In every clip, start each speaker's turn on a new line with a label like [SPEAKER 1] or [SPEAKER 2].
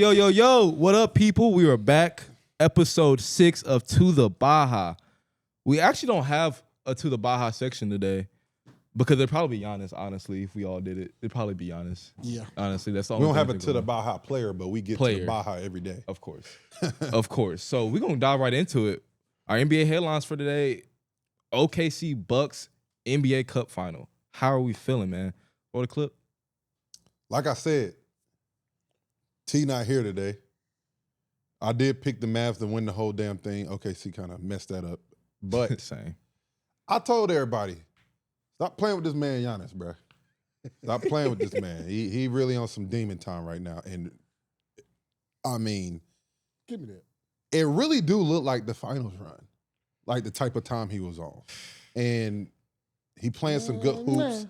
[SPEAKER 1] Yo, what up, people? We are back. Episode 6 of To the Baja. We actually don't have a To the Baja section today because it'd probably be Giannis, honestly, if we all did it. It'd probably be Giannis. Yeah. Honestly, that's all.
[SPEAKER 2] We don't have a To the Baja player, but we get To the Baja every day.
[SPEAKER 1] Of course. Of course. So we're going to dive right into it. Our NBA headlines for today, OKC Bucks NBA Cup final. How are we feeling, man? Roll the clip.
[SPEAKER 2] Like I said, T not here today. I did pick the Mavs to win the whole damn thing. OKC kind of messed that up. But
[SPEAKER 1] Same.
[SPEAKER 2] I told everybody, stop playing with this man Giannis, bro. Stop playing with this man. He really on some demon time right now. And I mean,
[SPEAKER 3] give me that.
[SPEAKER 2] It really do look like the finals run, like the type of time he was on. And he playing some good hoops.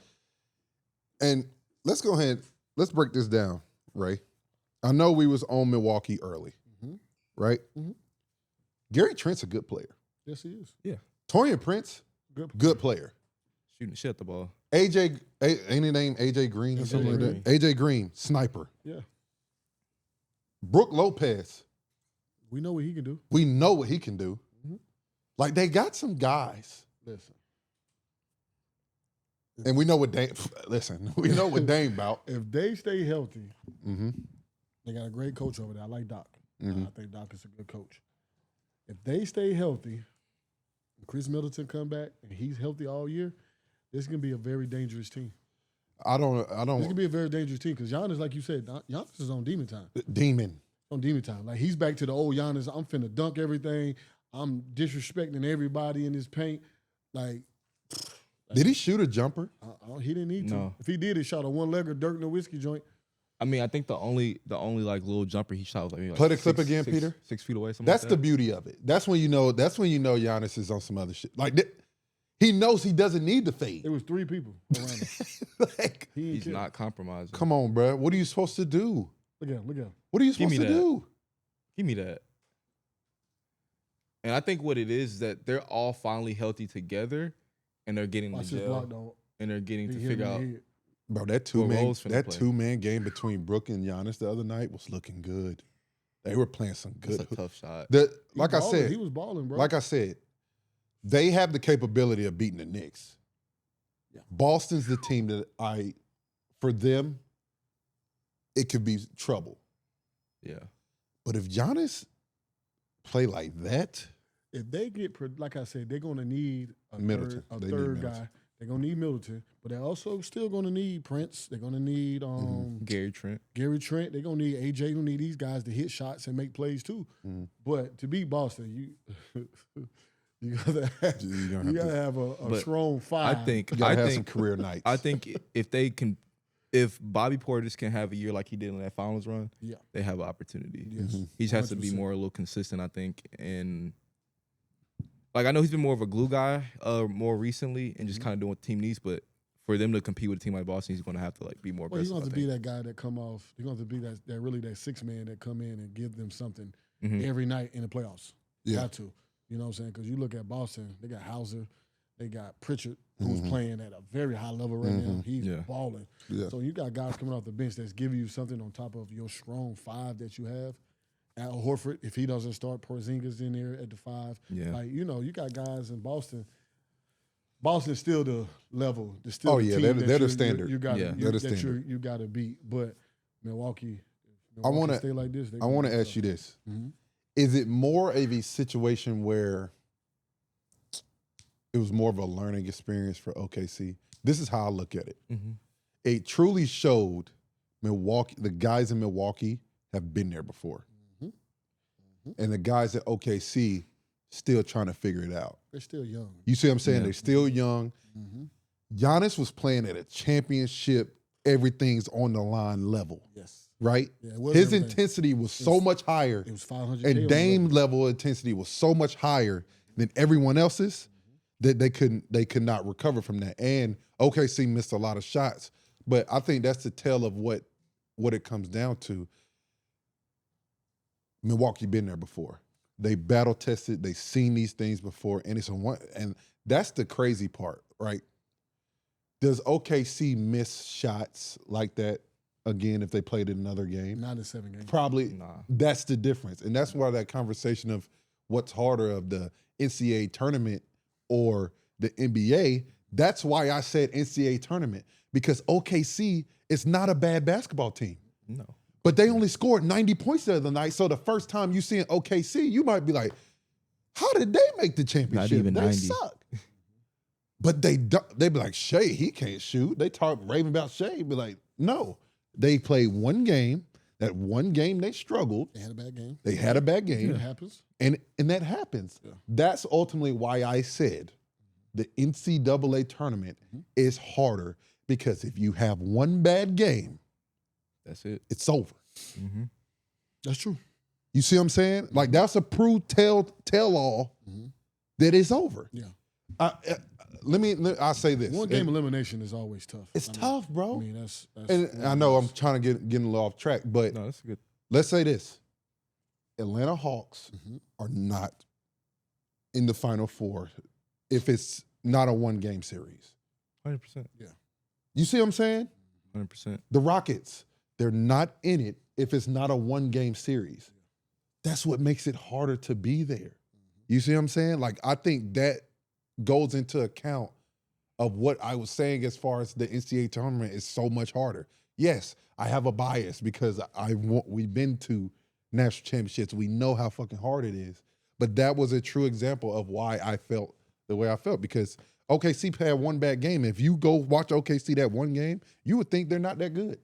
[SPEAKER 2] And let's go ahead, let's break this down, Ray. I know we was on Milwaukee early, right? Mm-hmm. Gary Trent's a good player.
[SPEAKER 3] Yes, he is.
[SPEAKER 1] Yeah.
[SPEAKER 2] Taurean Prince, good player.
[SPEAKER 1] Shooting shit at the ball.
[SPEAKER 2] Ain't his name AJ Green or something like that? AJ Green, sniper.
[SPEAKER 3] Yeah.
[SPEAKER 2] Brook Lopez.
[SPEAKER 3] We know what he can do.
[SPEAKER 2] We know what he can do. Mm-hmm. Like, they got some guys.
[SPEAKER 3] Listen.
[SPEAKER 2] And we know what Dame, we know what Dame about.
[SPEAKER 3] If they stay healthy, they got a great coach over there. I like Doc. I think Doc is a good coach. If they stay healthy, Chris Middleton come back, and he's healthy all year, this is going to be a very dangerous team.
[SPEAKER 2] I don't.
[SPEAKER 3] It's going to be a very dangerous team because Giannis, like you said, Giannis is on demon time. On demon time. Like, he's back to the old Giannis. I'm finna dunk everything. I'm disrespecting everybody in his paint. Like,
[SPEAKER 2] did he shoot a jumper?
[SPEAKER 3] He didn't need to.
[SPEAKER 1] No.
[SPEAKER 3] If he did, he shot a one-legger Dirk in a whiskey joint.
[SPEAKER 1] I mean, I think the only like little jumper he shot was like, maybe
[SPEAKER 2] play the clip again, Peter.
[SPEAKER 1] 6 feet away.
[SPEAKER 2] That's
[SPEAKER 1] like
[SPEAKER 2] the beauty of it. That's when you know. That's when you know Giannis is on some other shit. Like, he knows he doesn't need to fade.
[SPEAKER 3] It was 3 people around him.
[SPEAKER 2] Like,
[SPEAKER 1] he's not compromising.
[SPEAKER 2] Come on, bro. What are you supposed to do?
[SPEAKER 3] Look at him.
[SPEAKER 2] What are you supposed to do?
[SPEAKER 1] Give me that. And I think what it is that they're all finally healthy together, and they're getting the gel, and they're getting to figure out.
[SPEAKER 2] Bro, that two-man game between Brook and Giannis the other night was looking good. They were playing some good.
[SPEAKER 1] That's a tough shot.
[SPEAKER 2] Like I said,
[SPEAKER 3] he was balling, bro.
[SPEAKER 2] Like I said, they have the capability of beating the Knicks. Yeah. Boston's the team that for them, it could be trouble.
[SPEAKER 1] Yeah.
[SPEAKER 2] But if Giannis play like that,
[SPEAKER 3] if they get, like I said, they're going to need a third guy. They're going to need Middleton, but they're also still going to need Prince. They're going to need
[SPEAKER 1] Gary Trent.
[SPEAKER 3] They're going to need AJ. They're going to need these guys to hit shots and make plays too. But to beat Boston, you gotta have a strong 5.
[SPEAKER 2] I think you gotta have some career nights.
[SPEAKER 1] I think if Bobby Portis can have a year like he did in that finals run, they have an opportunity.
[SPEAKER 3] Yes.
[SPEAKER 1] He just has to be a little consistent, I think. And like, I know he's been more of a glue guy more recently and just kind of doing what the team needs, but for them to compete with a team like Boston, he's going to have to like be more aggressive.
[SPEAKER 3] He's going to be that guy that come off. He's going to be that 6 man that come in and give them something every night in the playoffs.
[SPEAKER 2] Yeah.
[SPEAKER 3] Got to. You know what I'm saying? Because you look at Boston, they got Hauser, they got Pritchard, who's playing at a very high level right now. He's balling. Yeah. So you got guys coming off the bench that's giving you something on top of your strong 5 that you have. Al Horford, if he doesn't start, Porzingis in there at the 5.
[SPEAKER 1] Yeah.
[SPEAKER 3] Like, you got guys in Boston. Boston's still the level. They're
[SPEAKER 2] the standard.
[SPEAKER 3] You got to beat. But Milwaukee stay like this.
[SPEAKER 2] I want to ask you this. Is it more of a situation where it was more of a learning experience for OKC? This is how I look at it. It truly showed the guys in Milwaukee have been there before. And the guys at OKC still trying to figure it out.
[SPEAKER 3] They're still young.
[SPEAKER 2] You see what I'm saying? They're still young. Giannis was playing at a championship, everything's on the line level.
[SPEAKER 3] Yes.
[SPEAKER 2] Right?
[SPEAKER 3] Yeah,
[SPEAKER 2] his intensity was so much higher.
[SPEAKER 3] It was 500.
[SPEAKER 2] And Dame level intensity was so much higher than everyone else's that they could not recover from that. And OKC missed a lot of shots. But I think that's the tell of what it comes down to. Milwaukee been there before. They battle tested. They've seen these things before, and that's the crazy part, right? Does OKC miss shots like that again if they played in another game?
[SPEAKER 3] Not in 7 games.
[SPEAKER 2] Probably.
[SPEAKER 1] Nah.
[SPEAKER 2] That's the difference, and that's why that conversation of what's harder of the NCAA tournament or the NBA. That's why I said NCAA tournament, because OKC is not a bad basketball team.
[SPEAKER 1] No.
[SPEAKER 2] But they only scored 90 points the other night. So the first time you see an OKC, you might be like, how did they make the championship?
[SPEAKER 1] Not even
[SPEAKER 2] they
[SPEAKER 1] 90.
[SPEAKER 2] suck. But they be like, Shea, he can't shoot. They talk raving about Shea. Be like, no. They played one game. That one game they struggled.
[SPEAKER 3] They had a bad game.
[SPEAKER 2] They had a bad game.
[SPEAKER 3] It happens.
[SPEAKER 2] And that happens. Yeah. That's ultimately why I said the NCAA tournament is harder, because if you have one bad game,
[SPEAKER 1] that's it.
[SPEAKER 2] It's over.
[SPEAKER 1] Mm-hmm.
[SPEAKER 3] That's true.
[SPEAKER 2] You see what I'm saying? Like, that's a proved tell-all that it's over.
[SPEAKER 3] Yeah.
[SPEAKER 2] I'll say this.
[SPEAKER 3] One game elimination is always tough.
[SPEAKER 2] It's tough, bro.
[SPEAKER 3] I mean, that's
[SPEAKER 2] and I know I'm trying to get a little off track, but
[SPEAKER 1] no, that's good.
[SPEAKER 2] Let's say this. Atlanta Hawks are not in the Final Four if it's not a one-game series.
[SPEAKER 1] 100%.
[SPEAKER 3] Yeah.
[SPEAKER 2] You see what I'm saying?
[SPEAKER 1] 100%.
[SPEAKER 2] The Rockets, they're not in it if it's not a one-game series. That's what makes it harder to be there. You see what I'm saying? Like, I think that goes into account of what I was saying as far as the NCAA tournament is so much harder. Yes, I have a bias because we've been to national championships. We know how fucking hard it is. But that was a true example of why I felt the way I felt, because OKC had one bad game. If you go watch OKC that one game, you would think they're not that good.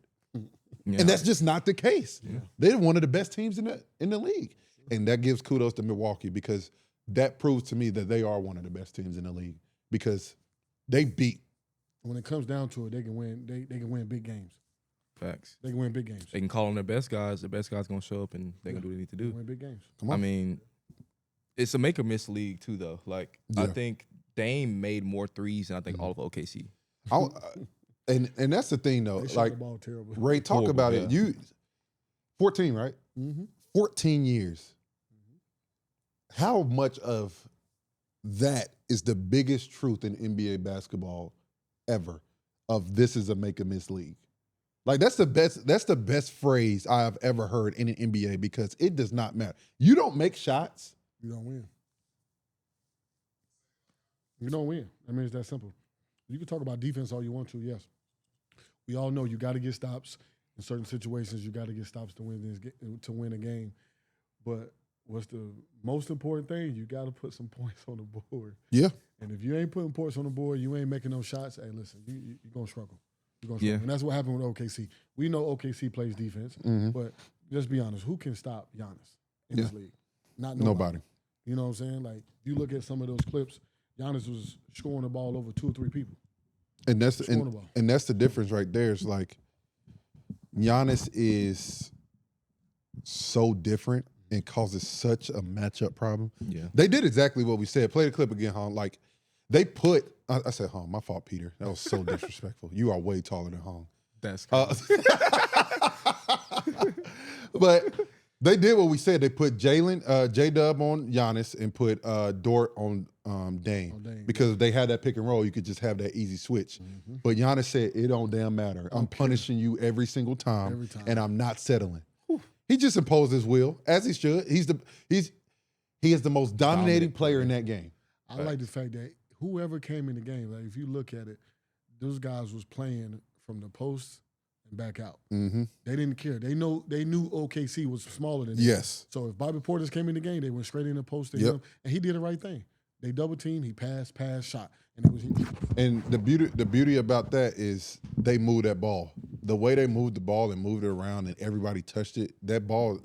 [SPEAKER 2] Yeah. And that's just not the case. Yeah. They're one of the best teams in the league. And that gives kudos to Milwaukee, because that proves to me that they are one of the best teams in the league, because they beat.
[SPEAKER 3] When it comes down to it, they can win. They can win big games.
[SPEAKER 1] Facts.
[SPEAKER 3] They can win big games.
[SPEAKER 1] They can call on their best guys. The best guys gonna show up and they're gonna do what they need to do.
[SPEAKER 3] Win big games.
[SPEAKER 2] Come on.
[SPEAKER 1] I mean, it's a make or miss league too, though. Like, I think Dame made more threes than I think all of OKC.
[SPEAKER 2] And that's the thing, though.
[SPEAKER 3] They
[SPEAKER 2] like,
[SPEAKER 3] shot the ball terrible.
[SPEAKER 2] Ray, talk about it. You 14, right? 14 years. How much of that is the biggest truth in NBA basketball ever? Of this is a make or miss league. Like, that's the best phrase I have ever heard in an NBA, because it does not matter. You don't make shots,
[SPEAKER 3] you don't win. You don't win. I mean, it's that simple. You can talk about defense all you want to, yes. We all know you got to get stops. In certain situations, you got to get stops to win a game. But what's the most important thing? You got to put some points on the board.
[SPEAKER 2] Yeah.
[SPEAKER 3] And if you ain't putting points on the board, you ain't making no shots, hey, listen, you're going to struggle. You're going to struggle. Yeah. And that's what happened with OKC. We know OKC plays defense, but let's be honest, who can stop Giannis in this league? Not nobody. You know what I'm saying? Like, you look at some of those clips, Giannis was scoring the ball over 2 or 3 people.
[SPEAKER 2] And that's the difference right there. It's like, Giannis is so different and causes such a matchup problem.
[SPEAKER 1] Yeah.
[SPEAKER 2] They did exactly what we said. Play the clip again, Hong. Like, they put I said Hong, my fault, Peter. That was so disrespectful. You are way taller than Hong.
[SPEAKER 1] That's
[SPEAKER 2] but they did what we said. They put J-Dub on Giannis and put Dort on Dame. Because if they had that pick and roll, you could just have that easy switch. But Giannis said, it don't damn matter. I'm punishing you every single time, and I'm not settling. He just imposed his will, as he should. He is the most dominating player in that game.
[SPEAKER 3] I like the fact that whoever came in the game, like, if you look at it, those guys was playing from the post and back out. They didn't care. They knew OKC was smaller than them.
[SPEAKER 2] Yes.
[SPEAKER 3] So if Bobby Portis came in the game, they went straight in the post to him, and he did the right thing. They double teamed, he passed, shot, and it was him.
[SPEAKER 2] And the beauty about that is they moved that ball. The way they moved the ball and moved it around and everybody touched it, that ball,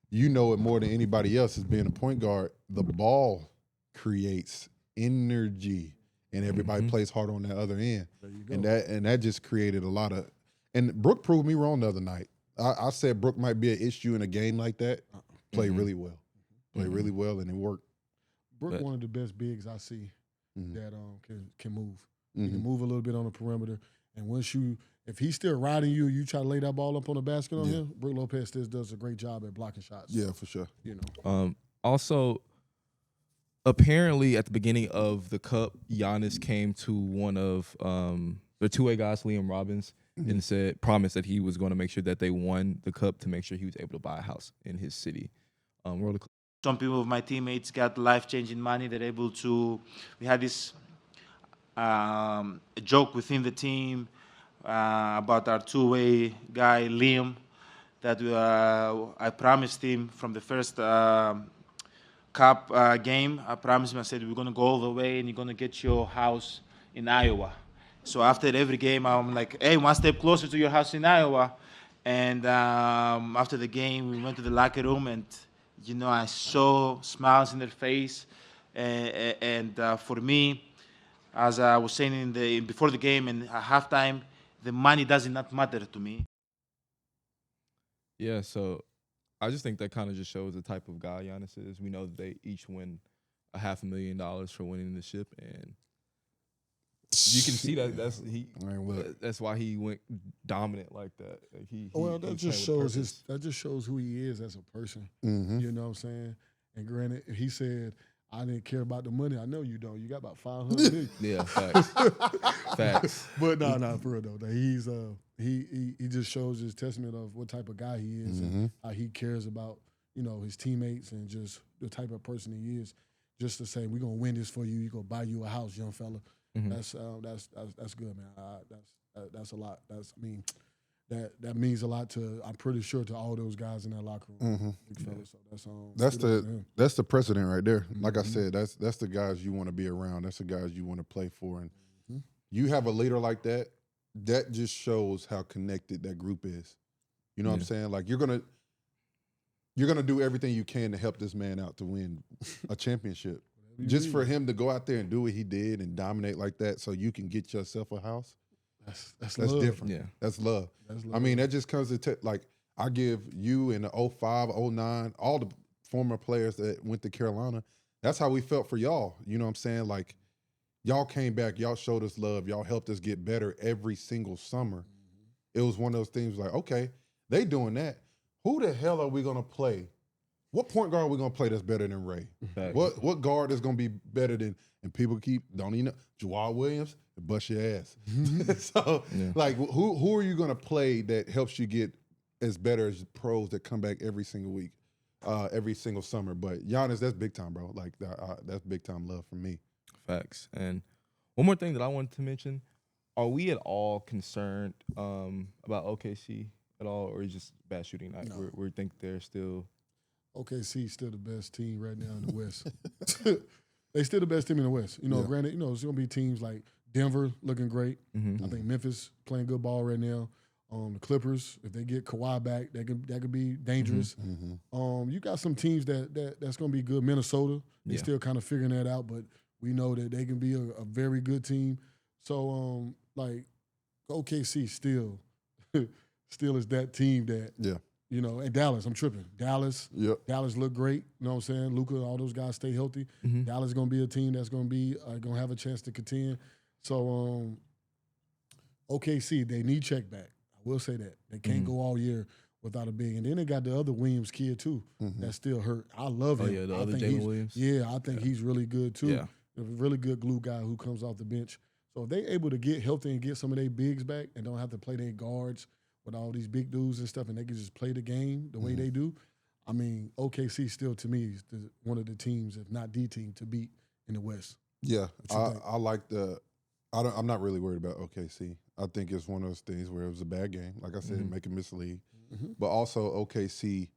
[SPEAKER 2] you know it more than anybody else as being a point guard. The ball creates energy, and everybody plays hard on that other end. There you go. And that just created a lot of. And Brook proved me wrong the other night. I said Brook might be an issue in a game like that. Played really well. Played really well, and it worked.
[SPEAKER 3] Brook, one of the best bigs I see that can move. He can move a little bit on the perimeter, and if he's still riding you try to lay that ball up on the basket on him, Brook Lopez does a great job at blocking shots.
[SPEAKER 2] Yeah, for sure.
[SPEAKER 3] You know.
[SPEAKER 1] Also, apparently at the beginning of the Cup, Giannis came to one of the two-way guys, Liam Robbins, and promised that he was going to make sure that they won the Cup to make sure he was able to buy a house in his city.
[SPEAKER 4] Some people of my teammates got life-changing money. They're able to. We had this a joke within the team about our two-way guy Liam, that I promised him from the first Cup game, I promised him, I said, we're going to go all the way and you're going to get your house in Iowa. So after every game, I'm like, hey, one step closer to your house in Iowa. And after the game, we went to the locker room and, I saw smiles in their face. And for me, as I was saying before the game and at halftime, the money does not matter to me.
[SPEAKER 1] Yeah, so I just think that kind of just shows the type of guy Giannis is. We know that they each win $500,000 for winning the ship, and you can see that that's why he went dominant like that. Like
[SPEAKER 3] that just shows who he is as a person.
[SPEAKER 2] Mm-hmm.
[SPEAKER 3] You know what I'm saying? And granted, he said, I didn't care about the money. I know you don't. You got about 500 million.
[SPEAKER 1] Yeah, facts. Facts.
[SPEAKER 3] But no, for real though. He's he just shows his testament of what type of guy he is and how he cares about, his teammates and just the type of person he is. Just to say, we're gonna win this for you. We're gonna buy you a house, young fella.
[SPEAKER 1] Mm-hmm.
[SPEAKER 3] That's good, man. That's a lot. That means a lot to, I'm pretty sure, to all those guys in that locker room. Big fella. So
[SPEAKER 2] that's the precedent right there. Like I said, that's the guys you want to be around. That's the guys you want to play for. And you have a leader like that, that just shows how connected that group is. You know what I'm saying? Like you're gonna do everything you can to help this man out to win a championship. Just for him to go out there and do what he did and dominate like that, so you can get yourself a house. That's love. Different. Yeah, that's love. I mean, that just comes to like I give you in the 05, 09, all the former players that went to Carolina. That's how we felt for y'all. You know what I'm saying? Like y'all came back, y'all showed us love, y'all helped us get better every single summer. It was one of those things like, okay, they doing that. Who the hell are we gonna play? What point guard are we gonna play that's better than Ray? What guard is gonna be better than? And people don't even know Jawad Williams. Bust your ass. So, like, who are you gonna play that helps you get as better as pros that come back every single week, every single summer? But Giannis, that's big time, bro. Like that's big time love from me.
[SPEAKER 1] Facts. And one more thing that I wanted to mention: are we at all concerned about OKC at all, or is just bad shooting night?
[SPEAKER 3] No.
[SPEAKER 1] We think they're still
[SPEAKER 3] OKC still the best team right now in the West. They still the best team in the West. Granted, it's gonna be teams like Denver looking great. I think Memphis playing good ball right now. The Clippers, if they get Kawhi back, that could be dangerous. You got some teams that's gonna be good. Minnesota, they're still kind of figuring that out, but we know that they can be a very good team. So like OKC still is that team that and Dallas, I'm tripping. Dallas look great. You know what I'm saying? Luka, all those guys stay healthy. Dallas is gonna be a team that's gonna be gonna have a chance to contend. So OKC, they need check back. I will say that. They can't go all year without a big. And then they got the other Williams kid too that's still hurt. I love him.
[SPEAKER 1] Oh yeah, the other Jalen Williams.
[SPEAKER 3] Yeah, I think he's really good too.
[SPEAKER 1] Yeah.
[SPEAKER 3] A really good glue guy who comes off the bench. So if they able to get healthy and get some of their bigs back and don't have to play their guards with all these big dudes and stuff, and they can just play the game the way they do, I mean, OKC still to me is one of the teams, if not the team, to beat in the West.
[SPEAKER 2] Yeah, I like I'm not really worried about OKC. I think it's one of those things where it was a bad game. Like I said, make it mislead. But also OKC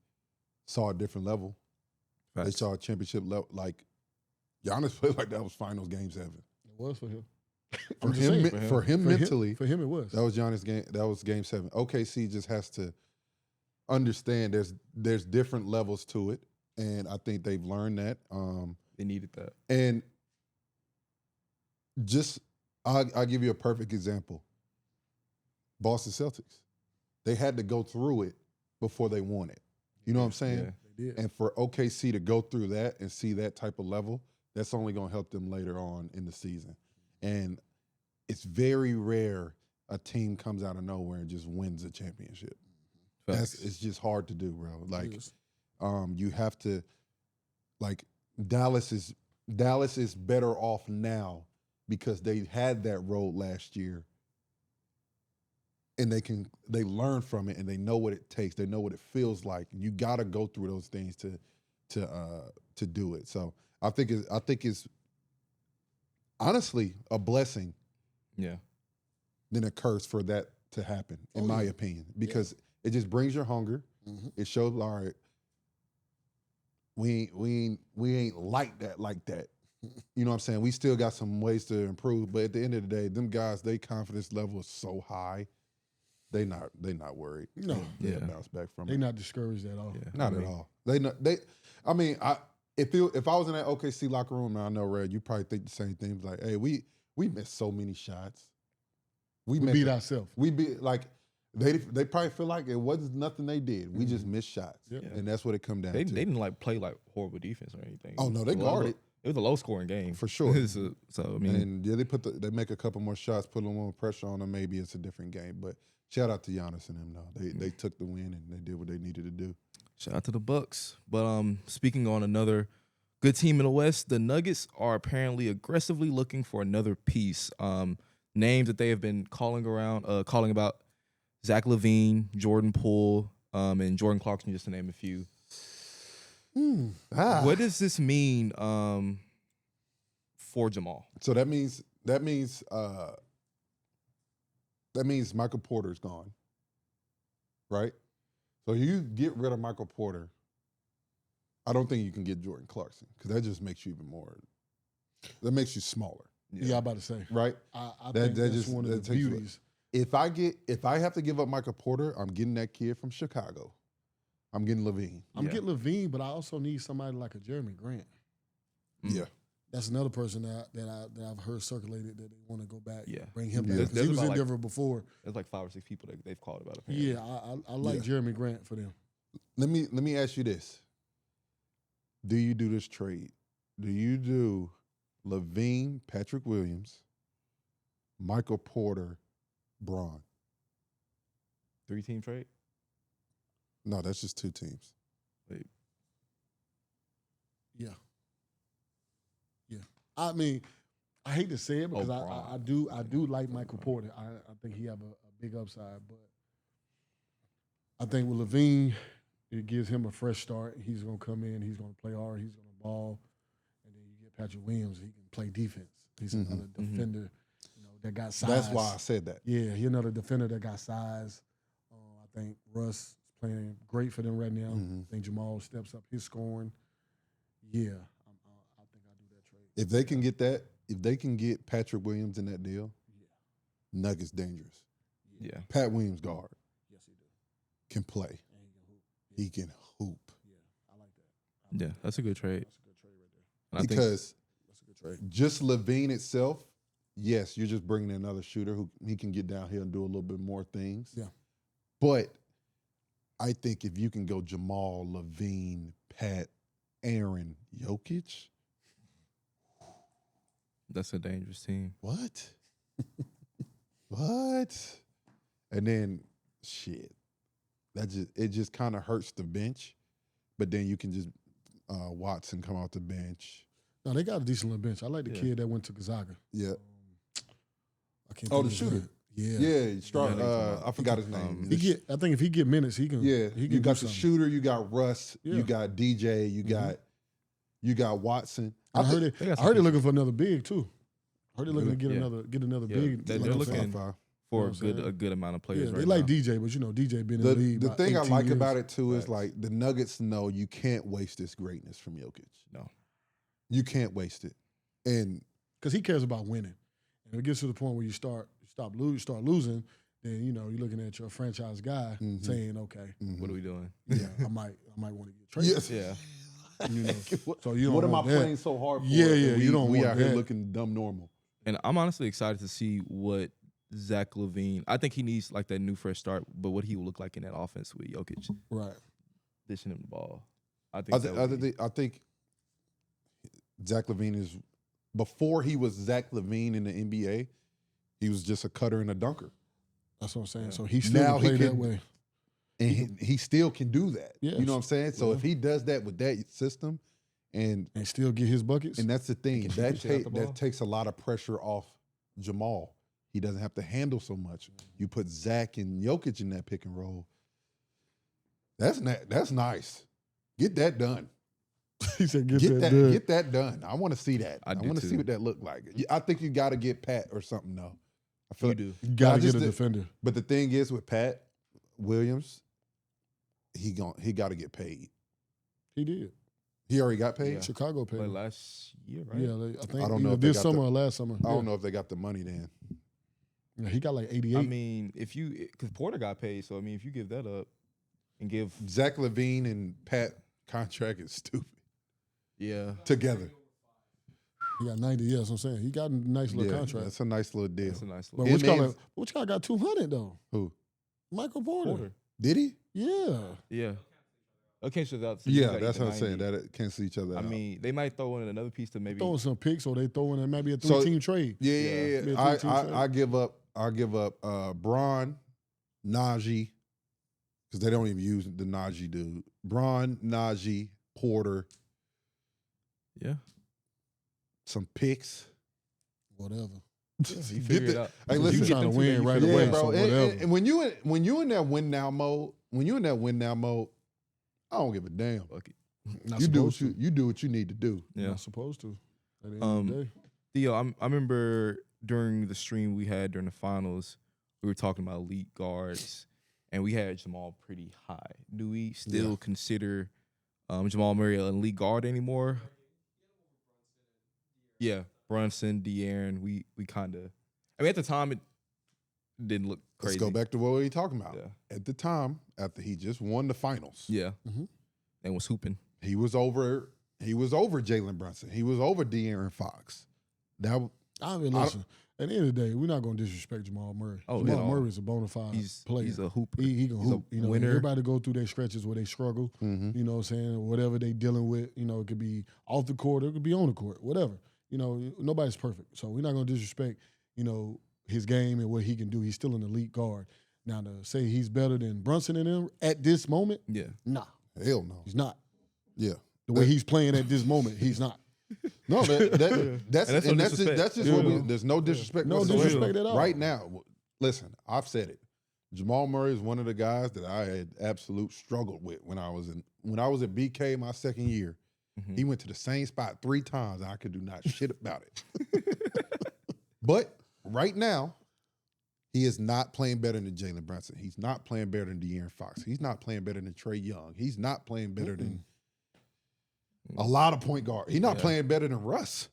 [SPEAKER 2] saw a different level. Right. They saw a championship level. Like Giannis played like that was finals game 7.
[SPEAKER 3] It was for him.
[SPEAKER 2] For him mentally.
[SPEAKER 3] For him it was.
[SPEAKER 2] That was Giannis game. That was game 7. OKC just has to understand there's different levels to it. And I think they've learned that.
[SPEAKER 1] They needed that.
[SPEAKER 2] And just I'll give you a perfect example. Boston Celtics. They had to go through it before they won it. You know what I'm saying?
[SPEAKER 3] Yeah, they did.
[SPEAKER 2] And for OKC to go through that and see that type of level, that's only going to help them later on in the season. And it's very rare a team comes out of nowhere and just wins a championship. It's just hard to do, bro. Like, you have to, like, Dallas is better off now because they had that road last year. And they learn from it and they know what it takes. They know what it feels like. You got to go through those things to do it. So I think it's honestly a blessing.
[SPEAKER 1] Yeah.
[SPEAKER 2] Than a curse for that to happen, in my opinion, because it just brings your hunger. It shows, all right, we ain't like that. You know what I'm saying? We still got some ways to improve, but at the end of the day, them guys, their confidence level is so high. They not worried.
[SPEAKER 3] No.
[SPEAKER 2] They'll bounce back from
[SPEAKER 3] They
[SPEAKER 2] it.
[SPEAKER 3] not discouraged at all.
[SPEAKER 2] Yeah. Not at all. If I was in that OKC locker room, and I know, Red, you probably think the same thing. Like, hey, we missed so many shots. We
[SPEAKER 3] beat ourselves.
[SPEAKER 2] We beat like they probably feel like it wasn't nothing they did. We just missed shots, and that's what it come down
[SPEAKER 1] They
[SPEAKER 2] to.
[SPEAKER 1] didn't like play like horrible defense or anything.
[SPEAKER 2] Oh no, they guarded.
[SPEAKER 1] It was a low scoring game
[SPEAKER 2] for sure.
[SPEAKER 1] So I mean,
[SPEAKER 2] and yeah, they make a couple more shots, put a little more pressure on them. Maybe it's a different game, but shout out to Giannis and them. Though they took the win and they did what they needed to do.
[SPEAKER 1] Shout out to the Bucks. But speaking on another good team in the West, the Nuggets are apparently aggressively looking for another piece. Names that they have been calling about: Zach LaVine, Jordan Poole, and Jordan Clarkson, just to name a few. What does this mean for Jamal?
[SPEAKER 2] So that means Michael Porter's gone, right? So you get rid of Michael Porter. I don't think you can get Jordan Clarkson because that just makes you even more. That makes you smaller.
[SPEAKER 3] Yeah, I'm about to say.
[SPEAKER 2] Right?
[SPEAKER 3] I think that's one of the beauties.
[SPEAKER 2] If I have to give up Michael Porter, I'm getting that kid from Chicago. I'm getting LaVine.
[SPEAKER 3] I'm getting LaVine, but I also need somebody like a Jeremy Grant.
[SPEAKER 2] Yeah.
[SPEAKER 3] That's another person that I've heard circulated that they want to go back.
[SPEAKER 1] Yeah.
[SPEAKER 3] Bring him back. He was in Denver before.
[SPEAKER 1] There's like 5 or 6 people that they've called about it. Apparently.
[SPEAKER 3] Yeah, I like Jeremy Grant for them.
[SPEAKER 2] Let me ask you this. Do you do this trade? Do you do LaVine, Patrick Williams, Michael Porter, Braun?
[SPEAKER 1] 3-team trade?
[SPEAKER 2] No, that's just 2 teams.
[SPEAKER 1] Wait.
[SPEAKER 3] Yeah. I mean, I hate to say it because I do like Michael Porter. I think he have a big upside, but I think with LaVine, it gives him a fresh start. He's gonna come in, he's gonna play hard, he's gonna ball, and then you get Patrick Williams, he can play defense. He's another defender, that got size.
[SPEAKER 2] That's why I said that.
[SPEAKER 3] Yeah, he's another defender that got size. I think Russ is playing great for them right now. I think Jamal steps up his scoring. Yeah, I think I'll do that trade.
[SPEAKER 2] If they can get that, if they can get Patrick Williams in that deal, Nuggets dangerous.
[SPEAKER 1] Yeah.
[SPEAKER 2] Pat Williams guard.
[SPEAKER 3] Yes, he do.
[SPEAKER 2] Can play.
[SPEAKER 3] And he can hoop.
[SPEAKER 2] He can hoop.
[SPEAKER 3] Yeah, I like that.
[SPEAKER 1] Yeah, that's a good trade.
[SPEAKER 3] That's a good trade right there.
[SPEAKER 2] Because
[SPEAKER 3] That's a good trade.
[SPEAKER 2] just LaVine itself, yes, you're just bringing another shooter who he can get down here and do a little bit more things.
[SPEAKER 3] Yeah.
[SPEAKER 2] But I think if you can go Jamal, LaVine, Pat, Aaron, Jokic.
[SPEAKER 1] That's a dangerous team.
[SPEAKER 2] What? What? And then, shit. It just kind of hurts the bench. But then you can just Watson come off the bench.
[SPEAKER 3] No, they got a decent little bench. I like the kid that went to Gonzaga.
[SPEAKER 2] Yeah.
[SPEAKER 3] I can't.
[SPEAKER 2] Oh,
[SPEAKER 3] think
[SPEAKER 2] the
[SPEAKER 3] of his
[SPEAKER 2] shooter.
[SPEAKER 3] name. Yeah.
[SPEAKER 2] Yeah, strong. I forgot his name.
[SPEAKER 3] I think if he get minutes, he can.
[SPEAKER 2] Yeah,
[SPEAKER 3] he can
[SPEAKER 2] you got
[SPEAKER 3] do
[SPEAKER 2] the
[SPEAKER 3] something.
[SPEAKER 2] shooter, you got Russ,
[SPEAKER 3] Yeah.
[SPEAKER 2] you got DJ, you got Watson.
[SPEAKER 3] I heard it. I heard they're looking for another big too. I heard they're looking to get another big.
[SPEAKER 1] They're
[SPEAKER 3] You know what I'm
[SPEAKER 1] looking
[SPEAKER 3] saying?
[SPEAKER 1] for
[SPEAKER 3] You know what I'm
[SPEAKER 1] a good amount of players.
[SPEAKER 3] Yeah,
[SPEAKER 1] right
[SPEAKER 3] they like
[SPEAKER 1] now.
[SPEAKER 3] DJ, but DJ been in the league.
[SPEAKER 2] The
[SPEAKER 3] about
[SPEAKER 2] thing I
[SPEAKER 3] 18
[SPEAKER 2] like
[SPEAKER 3] years.
[SPEAKER 2] about it too is like the Nuggets know you can't waste this greatness from Jokic.
[SPEAKER 1] No,
[SPEAKER 2] you can't waste it, and
[SPEAKER 3] because he cares about winning. And if it gets to the point where you start losing, then you're looking at your franchise guy saying, okay,
[SPEAKER 1] what are we doing?
[SPEAKER 3] yeah, I might want to get traded.
[SPEAKER 2] yes,
[SPEAKER 1] Yeah,
[SPEAKER 3] So you don't
[SPEAKER 2] what am I
[SPEAKER 3] want that.
[SPEAKER 2] playing so hard for?
[SPEAKER 3] Yeah,
[SPEAKER 2] And
[SPEAKER 3] you don't
[SPEAKER 2] we
[SPEAKER 3] want
[SPEAKER 2] out here
[SPEAKER 3] that.
[SPEAKER 2] looking dumb normal.
[SPEAKER 1] and I'm honestly excited to see what Zach LaVine. I think he needs like that new fresh start, but what he will look like in that offense with Jokic
[SPEAKER 3] Right.
[SPEAKER 1] dishing him the ball. I
[SPEAKER 2] think Zach LaVine is before he was Zach LaVine in the NBA, he was just a cutter and a dunker.
[SPEAKER 3] That's what I'm saying. So he still
[SPEAKER 2] Now
[SPEAKER 3] can
[SPEAKER 2] he
[SPEAKER 3] play
[SPEAKER 2] can-
[SPEAKER 3] that way.
[SPEAKER 2] And he still can do that.
[SPEAKER 3] Yes.
[SPEAKER 2] You know what I'm saying? So
[SPEAKER 3] Yeah.
[SPEAKER 2] if he does that with that system, and
[SPEAKER 3] Still get his buckets.
[SPEAKER 2] that's the thing,
[SPEAKER 1] Can he shoot the ball?
[SPEAKER 2] that takes a lot of pressure off Jamal. He doesn't have to handle so much. You put Zach and Jokic in that pick and roll. That's nice. Get that done.
[SPEAKER 3] He said,
[SPEAKER 2] Get that done. I want to see that.
[SPEAKER 1] I do
[SPEAKER 2] want to see
[SPEAKER 1] too.
[SPEAKER 2] what that look like. I think you got to get Pat or something though. I feel
[SPEAKER 1] You
[SPEAKER 2] like-
[SPEAKER 1] do.
[SPEAKER 3] You got
[SPEAKER 2] I
[SPEAKER 3] to get
[SPEAKER 2] just
[SPEAKER 3] a
[SPEAKER 2] did-
[SPEAKER 3] defender.
[SPEAKER 2] But the thing is with Pat Williams, he got to get paid.
[SPEAKER 3] He did.
[SPEAKER 2] He already got paid?
[SPEAKER 1] Yeah.
[SPEAKER 3] Chicago paid
[SPEAKER 1] Like
[SPEAKER 3] him.
[SPEAKER 1] last year, right?
[SPEAKER 3] Yeah, I think
[SPEAKER 2] I don't know
[SPEAKER 3] either
[SPEAKER 2] if they
[SPEAKER 3] this
[SPEAKER 2] got
[SPEAKER 3] summer
[SPEAKER 2] the-
[SPEAKER 3] or last summer.
[SPEAKER 2] I don't know if they got the money then.
[SPEAKER 3] Yeah, he got like 88.
[SPEAKER 1] I mean, because Porter got paid, so I mean, if you give that up and give,
[SPEAKER 2] Zach LaVine and Pat contract is stupid
[SPEAKER 1] yeah,
[SPEAKER 2] together.
[SPEAKER 3] He got 90. Yeah, that's what I'm saying. He got a nice little
[SPEAKER 2] Yeah,
[SPEAKER 3] contract.
[SPEAKER 2] that's a nice little deal.
[SPEAKER 1] that's a nice
[SPEAKER 3] But
[SPEAKER 1] little.
[SPEAKER 3] which guy got 200 though?
[SPEAKER 2] Who?
[SPEAKER 3] Michael Porter.
[SPEAKER 2] Did he?
[SPEAKER 3] Yeah.
[SPEAKER 1] Yeah. Okay, so that's
[SPEAKER 2] Yeah, that's what I'm saying. That it cancel each other
[SPEAKER 1] I
[SPEAKER 2] out.
[SPEAKER 1] mean, they might throw in another piece to maybe.
[SPEAKER 3] Throwing some picks, or they throwing in maybe a
[SPEAKER 2] So-
[SPEAKER 3] 3-team trade.
[SPEAKER 2] Yeah.
[SPEAKER 3] Be a three-team trade.
[SPEAKER 2] I give up Braun, Najee, because they don't even use the Najee dude. Braun, Najee, Porter,
[SPEAKER 1] Yeah.
[SPEAKER 2] some picks.
[SPEAKER 3] Whatever.
[SPEAKER 1] You figure it out.
[SPEAKER 2] Hey,
[SPEAKER 1] You
[SPEAKER 2] listen,
[SPEAKER 1] get
[SPEAKER 3] trying to
[SPEAKER 1] them two,
[SPEAKER 3] win
[SPEAKER 1] then you
[SPEAKER 3] right
[SPEAKER 1] figure it
[SPEAKER 3] away,
[SPEAKER 2] Yeah,
[SPEAKER 1] out.
[SPEAKER 2] bro.
[SPEAKER 3] so
[SPEAKER 2] And-
[SPEAKER 3] whatever.
[SPEAKER 2] and when you in that win now mode, I don't give a damn.
[SPEAKER 1] Fuck it.
[SPEAKER 3] Not
[SPEAKER 2] You do
[SPEAKER 3] supposed
[SPEAKER 2] you do what you need to do.
[SPEAKER 1] Yeah.
[SPEAKER 3] Not supposed to. At the end of the day.
[SPEAKER 1] Theo, I remember during the stream we had during the finals, we were talking about elite guards, and we had Jamal pretty high. Do we still consider Jamal Murray an elite guard anymore? Yeah, Brunson, De'Aaron, we kind of. I mean, at the time it didn't look crazy.
[SPEAKER 2] Let's go back to what we were talking about.
[SPEAKER 1] Yeah.
[SPEAKER 2] At the time, after he just won the finals,
[SPEAKER 1] Yeah,
[SPEAKER 3] Mhm.
[SPEAKER 1] and was hooping.
[SPEAKER 2] he was over Jalen Brunson. He was over De'Aaron Fox. That
[SPEAKER 3] I mean, listen. At the end of the day, we're not going to disrespect Jamal Murray.
[SPEAKER 1] Oh, at
[SPEAKER 3] Jamal
[SPEAKER 1] all.
[SPEAKER 3] Murray is a bona fide player.
[SPEAKER 1] He's a hooper.
[SPEAKER 3] He can
[SPEAKER 1] He's a
[SPEAKER 3] hoop. You know,
[SPEAKER 1] winner.
[SPEAKER 3] everybody go through their stretches where they struggle.
[SPEAKER 2] Mhm.
[SPEAKER 3] You know what I'm saying? Whatever they dealing with, you know, it could be off the court, or it could be on the court, whatever. You know, nobody's perfect. So we're not going to disrespect, you know, his game and what he can do. He's still an elite guard. Now, to say he's better than Brunson and him at this moment,
[SPEAKER 1] Yeah,
[SPEAKER 3] nah,
[SPEAKER 2] hell no.
[SPEAKER 3] he's not.
[SPEAKER 2] Yeah.
[SPEAKER 3] The way he's playing at this moment, he's not.
[SPEAKER 2] No, that's
[SPEAKER 1] And that's no
[SPEAKER 2] just
[SPEAKER 1] disrespect.
[SPEAKER 2] what we. There's no disrespect.
[SPEAKER 3] No
[SPEAKER 2] whatsoever.
[SPEAKER 3] disrespect at all.
[SPEAKER 2] Right now, listen, I've said it. Jamal Murray is one of the guys that I had absolute struggled with when I was at BK my second year.
[SPEAKER 1] Mhm.
[SPEAKER 2] He went to the same spot 3 times and I could do not shit about it. But right now, he is not playing better than Jalen Brunson. He's not playing better than De'Aaron Fox. He's not playing better than Trae Young. He's not playing better than a lot of point guard. He's not playing better than Russ.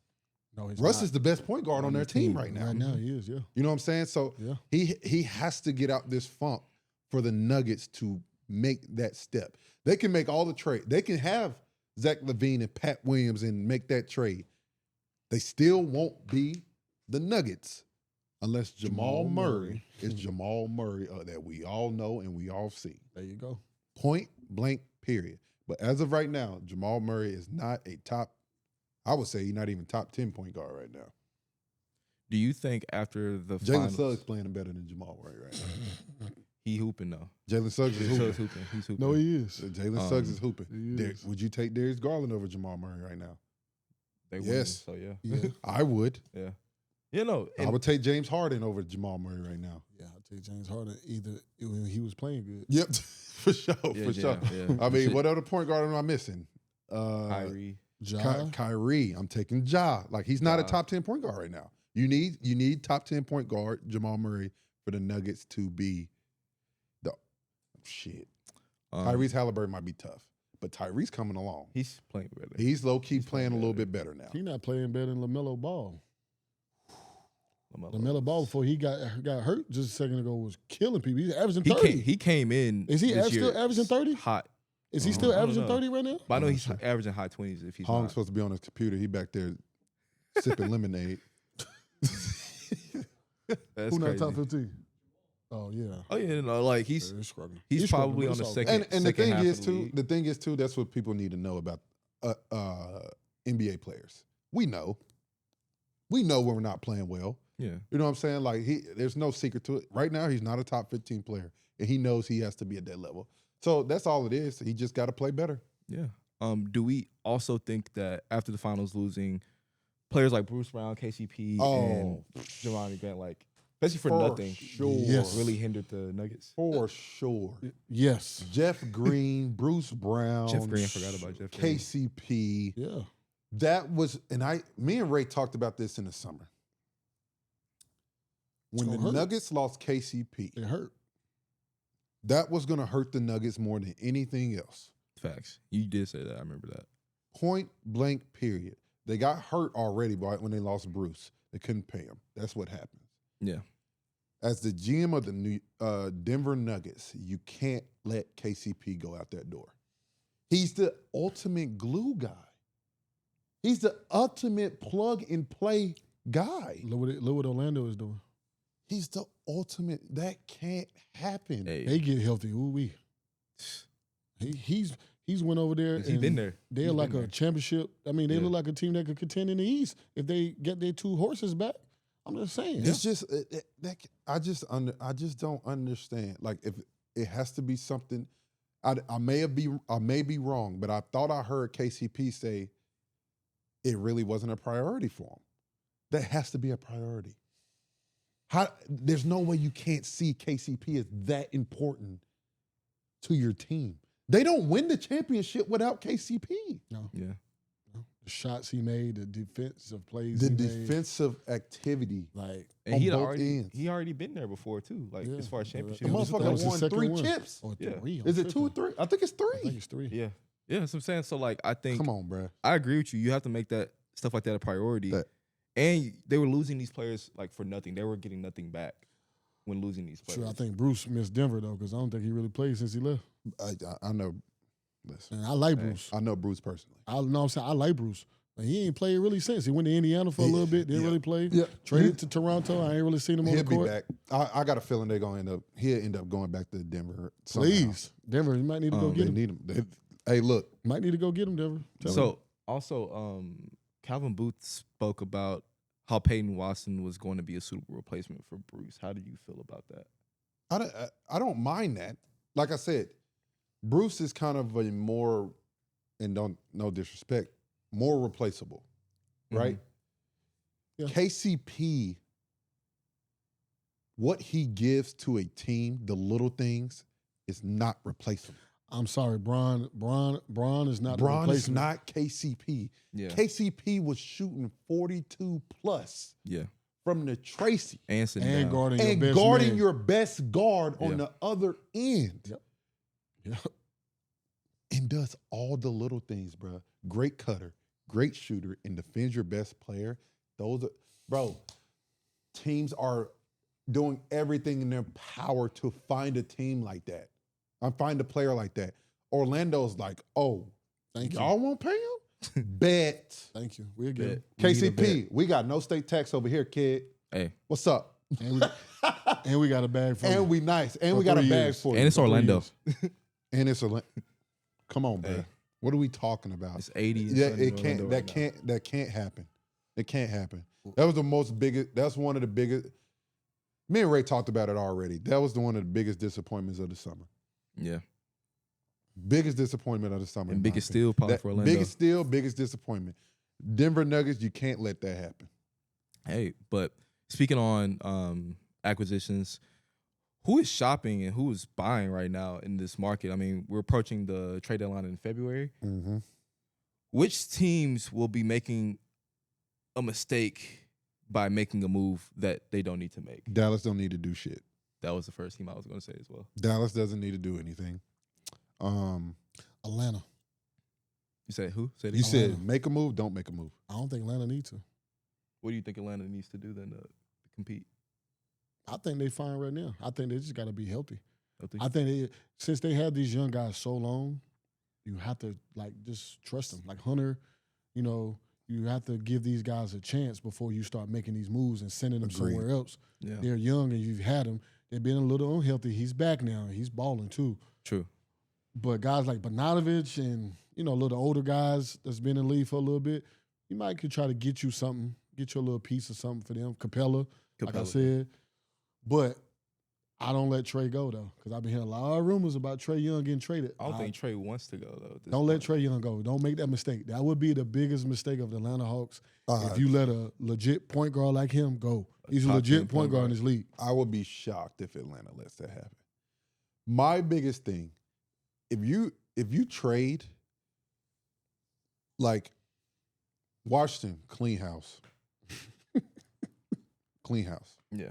[SPEAKER 3] No, he's
[SPEAKER 2] Russ
[SPEAKER 3] not.
[SPEAKER 2] is the best point guard on their team right now.
[SPEAKER 3] Right now, he is, yeah.
[SPEAKER 2] You know what I'm saying? So
[SPEAKER 3] Yeah.
[SPEAKER 2] he has to get out this funk for the Nuggets to make that step. They can make all the trade. They can have Zach LaVine and Pat Williams and make that trade. They still won't be the Nuggets unless Jamal Murray is Jamal Murray that we all know and we all see.
[SPEAKER 3] There you go.
[SPEAKER 2] Point blank, period. But as of right now, Jamal Murray is not a top, I would say he's not even top 10 point guard right now.
[SPEAKER 1] Do you think after the
[SPEAKER 2] Jalen
[SPEAKER 1] finals,
[SPEAKER 2] Suggs playing better than Jamal Murray right now.
[SPEAKER 1] he hooping though?
[SPEAKER 2] Jalen Suggs is hooping.
[SPEAKER 1] Suggs hooping. He's hooping.
[SPEAKER 3] No, he is.
[SPEAKER 2] Jalen Suggs is hooping.
[SPEAKER 3] he is.
[SPEAKER 2] Would you take Darius Garland over Jamal Murray right now?
[SPEAKER 1] They
[SPEAKER 2] Yes.
[SPEAKER 1] winning, so yeah.
[SPEAKER 3] Yeah.
[SPEAKER 2] I would.
[SPEAKER 1] Yeah. You know,
[SPEAKER 2] I would take James Harden over Jamal Murray right now.
[SPEAKER 3] Yeah, I'll take James Harden either when he was playing good.
[SPEAKER 2] Yep, for sure,
[SPEAKER 1] Yeah,
[SPEAKER 2] for sure.
[SPEAKER 1] yeah.
[SPEAKER 2] I mean, what other point guard am I missing?
[SPEAKER 1] Kyrie.
[SPEAKER 3] Ja,
[SPEAKER 2] Kyrie. I'm taking Ja. Like he's not a
[SPEAKER 1] Ja.
[SPEAKER 2] top 10 point guard right now. You need top 10 point guard Jamal Murray for the Nuggets to be the shit. Tyrese Halliburton might be tough, but Tyrese coming along.
[SPEAKER 1] He's playing better.
[SPEAKER 2] He's low key playing a little bit better now.
[SPEAKER 3] he not playing better than LaMelo Ball.
[SPEAKER 1] LaMelo.
[SPEAKER 3] LaMelo Ball before he got hurt just a second ago was killing people. He's averaging 30.
[SPEAKER 1] He came in.
[SPEAKER 3] Is he
[SPEAKER 1] this year
[SPEAKER 3] still averaging 30?
[SPEAKER 1] Hot.
[SPEAKER 3] Is he still
[SPEAKER 1] I don't
[SPEAKER 3] averaging
[SPEAKER 1] know.
[SPEAKER 3] 30 right now?
[SPEAKER 1] But I know he's averaging high 20s if he's
[SPEAKER 2] Hong's
[SPEAKER 1] not.
[SPEAKER 2] supposed to be on his computer. He back there sipping lemonade.
[SPEAKER 1] That's
[SPEAKER 3] Who not
[SPEAKER 1] crazy.
[SPEAKER 3] top 15? Oh, yeah.
[SPEAKER 1] Oh yeah, no, like he's
[SPEAKER 3] He's struggling.
[SPEAKER 1] he's
[SPEAKER 3] struggling,
[SPEAKER 1] probably
[SPEAKER 3] but
[SPEAKER 1] on the
[SPEAKER 3] it's all
[SPEAKER 1] second.
[SPEAKER 3] good.
[SPEAKER 2] And the
[SPEAKER 1] second
[SPEAKER 2] thing
[SPEAKER 1] half
[SPEAKER 2] is
[SPEAKER 1] of the
[SPEAKER 2] too,
[SPEAKER 1] league.
[SPEAKER 2] the thing is too, that's what people need to know about NBA players. We know when we're not playing well.
[SPEAKER 1] Yeah.
[SPEAKER 2] You know what I'm saying? Like there's no secret to it. Right now, he's not a top 15 player, and he knows he has to be at that level. So that's all it is. He just got to play better.
[SPEAKER 1] Yeah. Do we also think that after the finals losing, players like Bruce Brown, KCP, and Javon Grant, like especially for nothing,
[SPEAKER 2] sure.
[SPEAKER 3] Yes.
[SPEAKER 1] really hindered the Nuggets?
[SPEAKER 2] For sure.
[SPEAKER 3] Yes.
[SPEAKER 2] Jeff Green, Bruce Brown,
[SPEAKER 1] Jeff Green, I forgot about Jeff Green.
[SPEAKER 2] KCP.
[SPEAKER 3] Yeah.
[SPEAKER 2] That was, and me and Ray talked about this in the summer. When the
[SPEAKER 3] gonna hurt.
[SPEAKER 2] Nuggets lost KCP,
[SPEAKER 3] It hurt.
[SPEAKER 2] that was going to hurt the Nuggets more than anything else.
[SPEAKER 1] Facts. You did say that. I remember that.
[SPEAKER 2] Point blank, period. They got hurt already when they lost Bruce. They couldn't pay him. That's what happened.
[SPEAKER 1] Yeah.
[SPEAKER 2] As the GM of the Denver Nuggets, you can't let KCP go out that door. He's the ultimate glue guy. He's the ultimate plug-and-play guy.
[SPEAKER 3] Look what Orlando is doing.
[SPEAKER 2] He's the ultimate. That can't happen.
[SPEAKER 1] Hey.
[SPEAKER 3] They get healthy. Ooh-wee. He's went over there.
[SPEAKER 1] He's been there.
[SPEAKER 3] They're like a championship. I mean, they look like a team that could contend in the East if they get their 2 horses back. I'm just saying.
[SPEAKER 2] It's just I just don't understand. Like, if it has to be something, I may be wrong, but I thought I heard KCP say it really wasn't a priority for him. That has to be a priority. There's no way you can't see KCP as that important to your team. They don't win the championship without KCP.
[SPEAKER 3] No.
[SPEAKER 1] Yeah.
[SPEAKER 3] The shots he made, the defensive plays,
[SPEAKER 2] The defensive activity,
[SPEAKER 3] like,
[SPEAKER 1] And
[SPEAKER 2] on
[SPEAKER 1] he
[SPEAKER 2] both ends.
[SPEAKER 1] already been there before too. Like as far as championship.
[SPEAKER 2] The motherfucker won 3
[SPEAKER 3] one.
[SPEAKER 2] chips.
[SPEAKER 3] Or
[SPEAKER 1] Yeah.
[SPEAKER 3] 3.
[SPEAKER 2] Is it 2 or 3? I think it's 3.
[SPEAKER 3] I think it's 3.
[SPEAKER 1] Yeah. Yeah, that's what I'm saying. So like I think
[SPEAKER 2] Come on, bro.
[SPEAKER 1] I agree with you. You have to make that stuff like that a priority. And they were losing these players like for nothing. They were getting nothing back when losing these players.
[SPEAKER 3] Sure, I think Bruce missed Denver though, because I don't think he really played since he left.
[SPEAKER 2] I know. Listen,
[SPEAKER 3] And I like Bruce.
[SPEAKER 2] I know Bruce personally.
[SPEAKER 3] I know I'm saying I like Bruce. But he ain't played really since. He went to Indiana for a little bit, didn't really play.
[SPEAKER 2] Yeah.
[SPEAKER 3] Traded to Toronto. I ain't really seen him on the court.
[SPEAKER 2] He'll be back. I got a feeling he'll end up going back to Denver. Somehow.
[SPEAKER 3] Please. Denver, you might need to go get
[SPEAKER 2] They
[SPEAKER 3] him.
[SPEAKER 2] need him. Hey, look.
[SPEAKER 3] Might need to go get him, Denver. Tell him.
[SPEAKER 1] Also, Calvin Booth spoke about how Peyton Watson was going to be a suitable replacement for Bruce. How do you feel about that?
[SPEAKER 2] I don't mind that. Like I said, Bruce is kind of a more, and no disrespect, more replaceable, right?
[SPEAKER 3] Yeah.
[SPEAKER 2] KCP, what he gives to a team, the little things, is not replaceable.
[SPEAKER 3] I'm sorry, Bron is not the
[SPEAKER 2] Bron is
[SPEAKER 3] replacement.
[SPEAKER 2] not KCP.
[SPEAKER 1] Yeah.
[SPEAKER 2] KCP was shooting 42 plus
[SPEAKER 1] Yeah.
[SPEAKER 2] from the Tracy
[SPEAKER 1] And
[SPEAKER 3] guarding your best
[SPEAKER 2] guarding
[SPEAKER 3] man.
[SPEAKER 2] your best guard on
[SPEAKER 1] Yeah.
[SPEAKER 2] the other end.
[SPEAKER 3] Yep. Yep.
[SPEAKER 2] And does all the little things, bro. Great cutter, great shooter, and defends your best player. Teams are doing everything in their power to find a team like that. Find a player like that. Orlando's like, oh,
[SPEAKER 3] Thank
[SPEAKER 2] y'all won't pay him? Bet.
[SPEAKER 3] Thank you. We'll get him.
[SPEAKER 2] KCP, we got no state tax over here, kid.
[SPEAKER 1] Hey.
[SPEAKER 2] What's up?
[SPEAKER 3] And we got a bag for you.
[SPEAKER 2] And we nice. And
[SPEAKER 3] For
[SPEAKER 2] we got a
[SPEAKER 3] 3
[SPEAKER 2] bag
[SPEAKER 3] years.
[SPEAKER 2] for you.
[SPEAKER 1] And it's Orlando.
[SPEAKER 2] And it's Orlando. Come on, bro.
[SPEAKER 1] Hey.
[SPEAKER 2] What are we talking about?
[SPEAKER 1] It's 80.
[SPEAKER 2] Yeah, it can't. That can't happen. It can't happen. That was the most biggest. That's one of the biggest. Me and Ray talked about it already. That was one of the biggest disappointments of the summer.
[SPEAKER 1] Yeah.
[SPEAKER 2] Biggest disappointment of the summer.
[SPEAKER 1] And biggest steal probably for Orlando.
[SPEAKER 2] Biggest steal, biggest disappointment. Denver Nuggets, you can't let that happen.
[SPEAKER 1] Hey, but speaking on acquisitions, who is shopping and who is buying right now in this market? I mean, we're approaching the trade deadline in February.
[SPEAKER 2] Mm-hmm.
[SPEAKER 1] Which teams will be making a mistake by making a move that they don't need to make?
[SPEAKER 2] Dallas don't need to do shit.
[SPEAKER 1] That was the first team I was going to say as well.
[SPEAKER 2] Dallas doesn't need to do anything.
[SPEAKER 3] Atlanta.
[SPEAKER 1] You said who? Said
[SPEAKER 2] You
[SPEAKER 1] Atlanta.
[SPEAKER 2] said make a move, don't make a move.
[SPEAKER 3] I don't think Atlanta needs to.
[SPEAKER 1] What do you think Atlanta needs to do then to compete?
[SPEAKER 3] I think they fine right now. I think they just got to be healthy.
[SPEAKER 1] Healthy?
[SPEAKER 3] I think since they had these young guys so long, you have to just trust them. Like Hunter, you have to give these guys a chance before you start making these moves and sending them
[SPEAKER 2] Agreed.
[SPEAKER 3] somewhere else.
[SPEAKER 1] Yeah.
[SPEAKER 3] They're young and you've had them. They've been a little unhealthy. He's back now. He's balling too.
[SPEAKER 1] True.
[SPEAKER 3] But guys like Bogdanovich and a little older guys that's been in the league for a little bit, you could try to get you something, get you a little piece of something for them. Capella, like I said. But I don't let Trey go, though, because I've been hearing a lot of rumors about Trey Young getting traded.
[SPEAKER 1] I don't think Trey wants to go, though.
[SPEAKER 3] Don't let Trey Young go. Don't make that mistake. That would be the biggest mistake of the Atlanta Hawks if you let a legit point guard like him go. He's a legit point guard in this league.
[SPEAKER 2] I would be shocked if Atlanta lets that happen. My biggest thing, if you trade, like Washington, clean house. Clean house.
[SPEAKER 1] Yeah.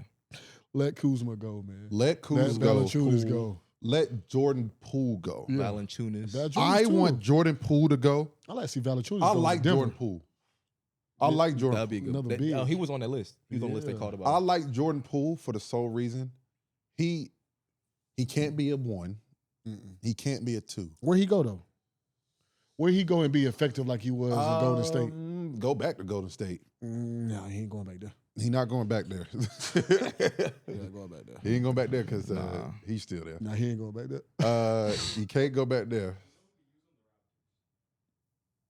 [SPEAKER 3] Let Kuzma go, man.
[SPEAKER 2] Let Kuz
[SPEAKER 3] Let
[SPEAKER 2] go.
[SPEAKER 3] Valanciunas
[SPEAKER 2] Cool.
[SPEAKER 3] go.
[SPEAKER 2] let Jordan Poole go.
[SPEAKER 1] Yeah. Valanciunas.
[SPEAKER 2] I want Jordan Poole to go.
[SPEAKER 3] I like to see Valanciunas.
[SPEAKER 2] I like Jordan Poole. I like Jordan.
[SPEAKER 1] That'd be a good.
[SPEAKER 3] Big.
[SPEAKER 1] He was on that list. He was on the list they called about.
[SPEAKER 2] I like Jordan Poole for the sole reason he can't be a 1. He can't be a 2.
[SPEAKER 3] Where he go though? Where he go and be effective like he was in Golden State?
[SPEAKER 2] Go back to Golden State.
[SPEAKER 3] No, he ain't going back there.
[SPEAKER 2] He's not going back there.
[SPEAKER 3] He ain't going back there.
[SPEAKER 2] He ain't going back there because he's still there.
[SPEAKER 3] No, he ain't going back there.
[SPEAKER 2] He can't go back there.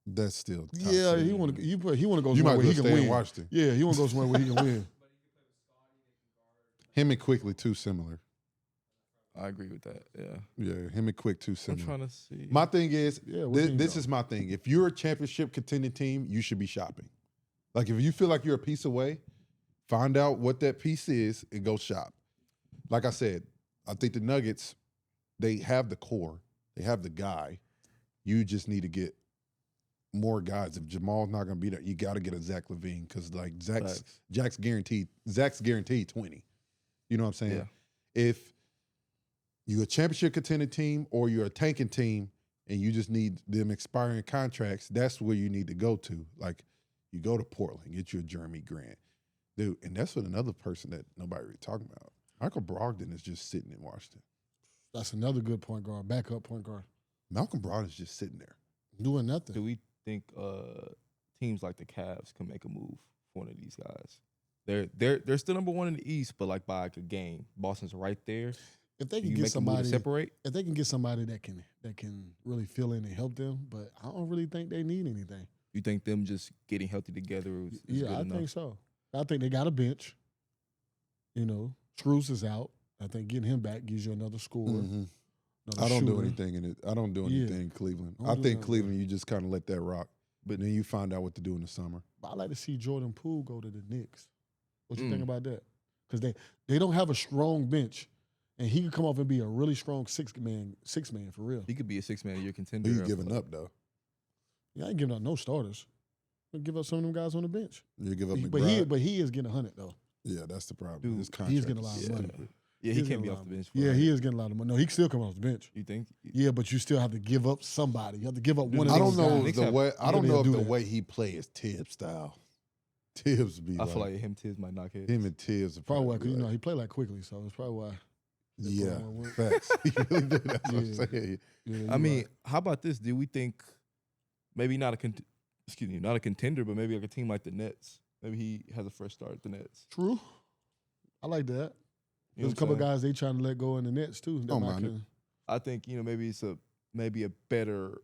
[SPEAKER 2] That's still tough.
[SPEAKER 3] Yeah, he want to. He want to go
[SPEAKER 2] You
[SPEAKER 3] somewhere
[SPEAKER 2] might
[SPEAKER 3] where he
[SPEAKER 2] just
[SPEAKER 3] can
[SPEAKER 2] stay
[SPEAKER 3] win.
[SPEAKER 2] in Washington.
[SPEAKER 3] Yeah, he want to go somewhere where he can win.
[SPEAKER 2] Him and Quickly too similar.
[SPEAKER 1] I agree with that. Yeah.
[SPEAKER 2] Yeah, him and Quick too similar.
[SPEAKER 1] I'm trying to see.
[SPEAKER 2] My thing is, this
[SPEAKER 3] go?
[SPEAKER 2] is my thing. If you're a championship contending team, you should be shopping. Like if you feel like you're a piece away, find out what that piece is and go shop. Like I said, I think the Nuggets, they have the core, they have the guy. You just need to get more guys. If Jamal's not going to be there, you got to get a Zach LaVine because like Zach's guaranteed 20. You know what I'm saying?
[SPEAKER 1] Yeah.
[SPEAKER 2] If you're a championship contending team or you're a tanking team and you just need them expiring contracts, that's where you need to go to. Like you go to Portland, get you a Jeremy Grant. Dude, and that's what another person that nobody really talking about. Michael Brogdon is just sitting in Washington.
[SPEAKER 3] That's another good point guard, backup point guard.
[SPEAKER 2] Malcolm Brogdon's just sitting there.
[SPEAKER 3] Doing nothing.
[SPEAKER 1] Do we think teams like the Cavs can make a move for one of these guys? They're still number 1 in the East, but like by like a game. Boston's right there.
[SPEAKER 3] If they can
[SPEAKER 1] You
[SPEAKER 3] get
[SPEAKER 1] make a move to
[SPEAKER 3] somebody
[SPEAKER 1] separate.
[SPEAKER 3] if they can get somebody that can really fill in and help them, but I don't really think they need anything.
[SPEAKER 1] You think them just getting healthy together is
[SPEAKER 3] Yeah,
[SPEAKER 1] good
[SPEAKER 3] I
[SPEAKER 1] enough?
[SPEAKER 3] think so. I think they got a bench. You know, Strus is out. I think getting him back gives you another scorer.
[SPEAKER 2] Mm-hmm.
[SPEAKER 3] another
[SPEAKER 2] I don't do
[SPEAKER 3] shooter.
[SPEAKER 2] anything in it. I don't do anything in Cleveland.
[SPEAKER 3] Don't
[SPEAKER 2] I
[SPEAKER 3] do
[SPEAKER 2] think
[SPEAKER 3] nothing.
[SPEAKER 2] Cleveland, you just kind of let that rock. But then you find out what to do in the summer.
[SPEAKER 3] But I like to see Jordan Poole go to the Knicks. What you think about that? Because they don't have a strong bench, and he could come off and be a really strong six man for real.
[SPEAKER 1] He could be a 6-man a year contender.
[SPEAKER 2] Who you giving up though?
[SPEAKER 3] Yeah, I ain't giving up no starters. I give up some of them guys on the bench.
[SPEAKER 2] You give up
[SPEAKER 3] But he is getting 100 though.
[SPEAKER 2] Yeah, that's the problem.
[SPEAKER 1] Dude,
[SPEAKER 2] His contract
[SPEAKER 3] He's getting a lot
[SPEAKER 2] is
[SPEAKER 3] of money.
[SPEAKER 2] stupid.
[SPEAKER 1] Yeah, he can't be off the bench.
[SPEAKER 3] Yeah, he is getting a lot of money. No, he can still come off the bench.
[SPEAKER 1] You think?
[SPEAKER 3] Yeah, but you still have to give up somebody. You have to give up one of
[SPEAKER 2] I
[SPEAKER 3] those
[SPEAKER 2] don't know
[SPEAKER 3] guys.
[SPEAKER 2] if the way I don't know if
[SPEAKER 3] do
[SPEAKER 2] the
[SPEAKER 3] that.
[SPEAKER 2] way he plays Tibbs style. Tibbs be
[SPEAKER 1] I feel like him Tibbs might knock heads.
[SPEAKER 2] him and Tibbs are
[SPEAKER 3] Probably why,
[SPEAKER 2] be
[SPEAKER 3] because he played like quickly, so it's probably why.
[SPEAKER 2] yeah,
[SPEAKER 3] probably why.
[SPEAKER 2] facts. He really do. That's what I'm
[SPEAKER 3] Yeah.
[SPEAKER 2] saying.
[SPEAKER 3] Yeah,
[SPEAKER 1] I mean, how about this? Do we think maybe not a contender, but maybe like a team like the Nets? Maybe he has a fresh start at the Nets.
[SPEAKER 3] true. I like that.
[SPEAKER 1] You know
[SPEAKER 3] There's a
[SPEAKER 1] what
[SPEAKER 3] couple
[SPEAKER 1] I'm saying?
[SPEAKER 3] guys they trying to let go in the Nets too.
[SPEAKER 2] Don't mind it.
[SPEAKER 1] I think maybe it's maybe a better.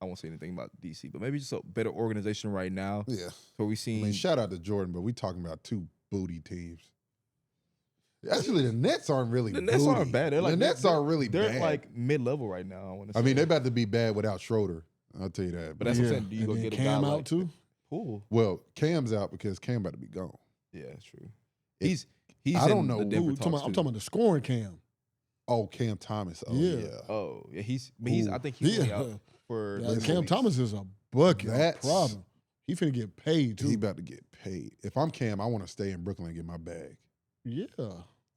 [SPEAKER 1] I won't say anything about DC, but maybe just a better organization right now.
[SPEAKER 2] Yeah.
[SPEAKER 1] So we
[SPEAKER 2] I
[SPEAKER 1] seen.
[SPEAKER 2] mean, shout out to Jordan, but we talking about 2 booty teams. Actually, the Nets aren't really
[SPEAKER 1] the Nets
[SPEAKER 2] booty.
[SPEAKER 1] aren't bad. They're like,
[SPEAKER 2] the Nets aren't really
[SPEAKER 1] they're
[SPEAKER 2] bad.
[SPEAKER 1] like mid-level right now. I want to say.
[SPEAKER 2] I mean, they're about to be bad without Schroeder. I'll tell you that.
[SPEAKER 1] But that's what I'm saying. Do you
[SPEAKER 3] And
[SPEAKER 1] go
[SPEAKER 3] then
[SPEAKER 1] get a
[SPEAKER 3] Cam
[SPEAKER 1] guy
[SPEAKER 3] out
[SPEAKER 1] like
[SPEAKER 3] too?
[SPEAKER 1] Poole?
[SPEAKER 2] Well, Cam's out because Cam about to be gone.
[SPEAKER 1] Yeah, that's true.
[SPEAKER 2] It-
[SPEAKER 1] He's
[SPEAKER 2] I don't
[SPEAKER 1] in
[SPEAKER 2] know
[SPEAKER 1] the Denver
[SPEAKER 3] Ooh, I'm
[SPEAKER 1] talks,
[SPEAKER 3] talking
[SPEAKER 1] too.
[SPEAKER 3] about the scoring Cam.
[SPEAKER 2] Oh, Cam Thomas. Oh,
[SPEAKER 3] Yeah.
[SPEAKER 2] yeah.
[SPEAKER 1] Oh, yeah, he's
[SPEAKER 2] Ooh.
[SPEAKER 1] I think he's only
[SPEAKER 3] Yeah.
[SPEAKER 1] out for
[SPEAKER 3] Yeah,
[SPEAKER 1] this
[SPEAKER 3] Cam
[SPEAKER 1] week.
[SPEAKER 3] Thomas is a bucket.
[SPEAKER 2] That's-
[SPEAKER 3] Problem. He finna get paid too.
[SPEAKER 2] He about to get paid. If I'm Cam, I want to stay in Brooklyn and get my bag.
[SPEAKER 3] Yeah.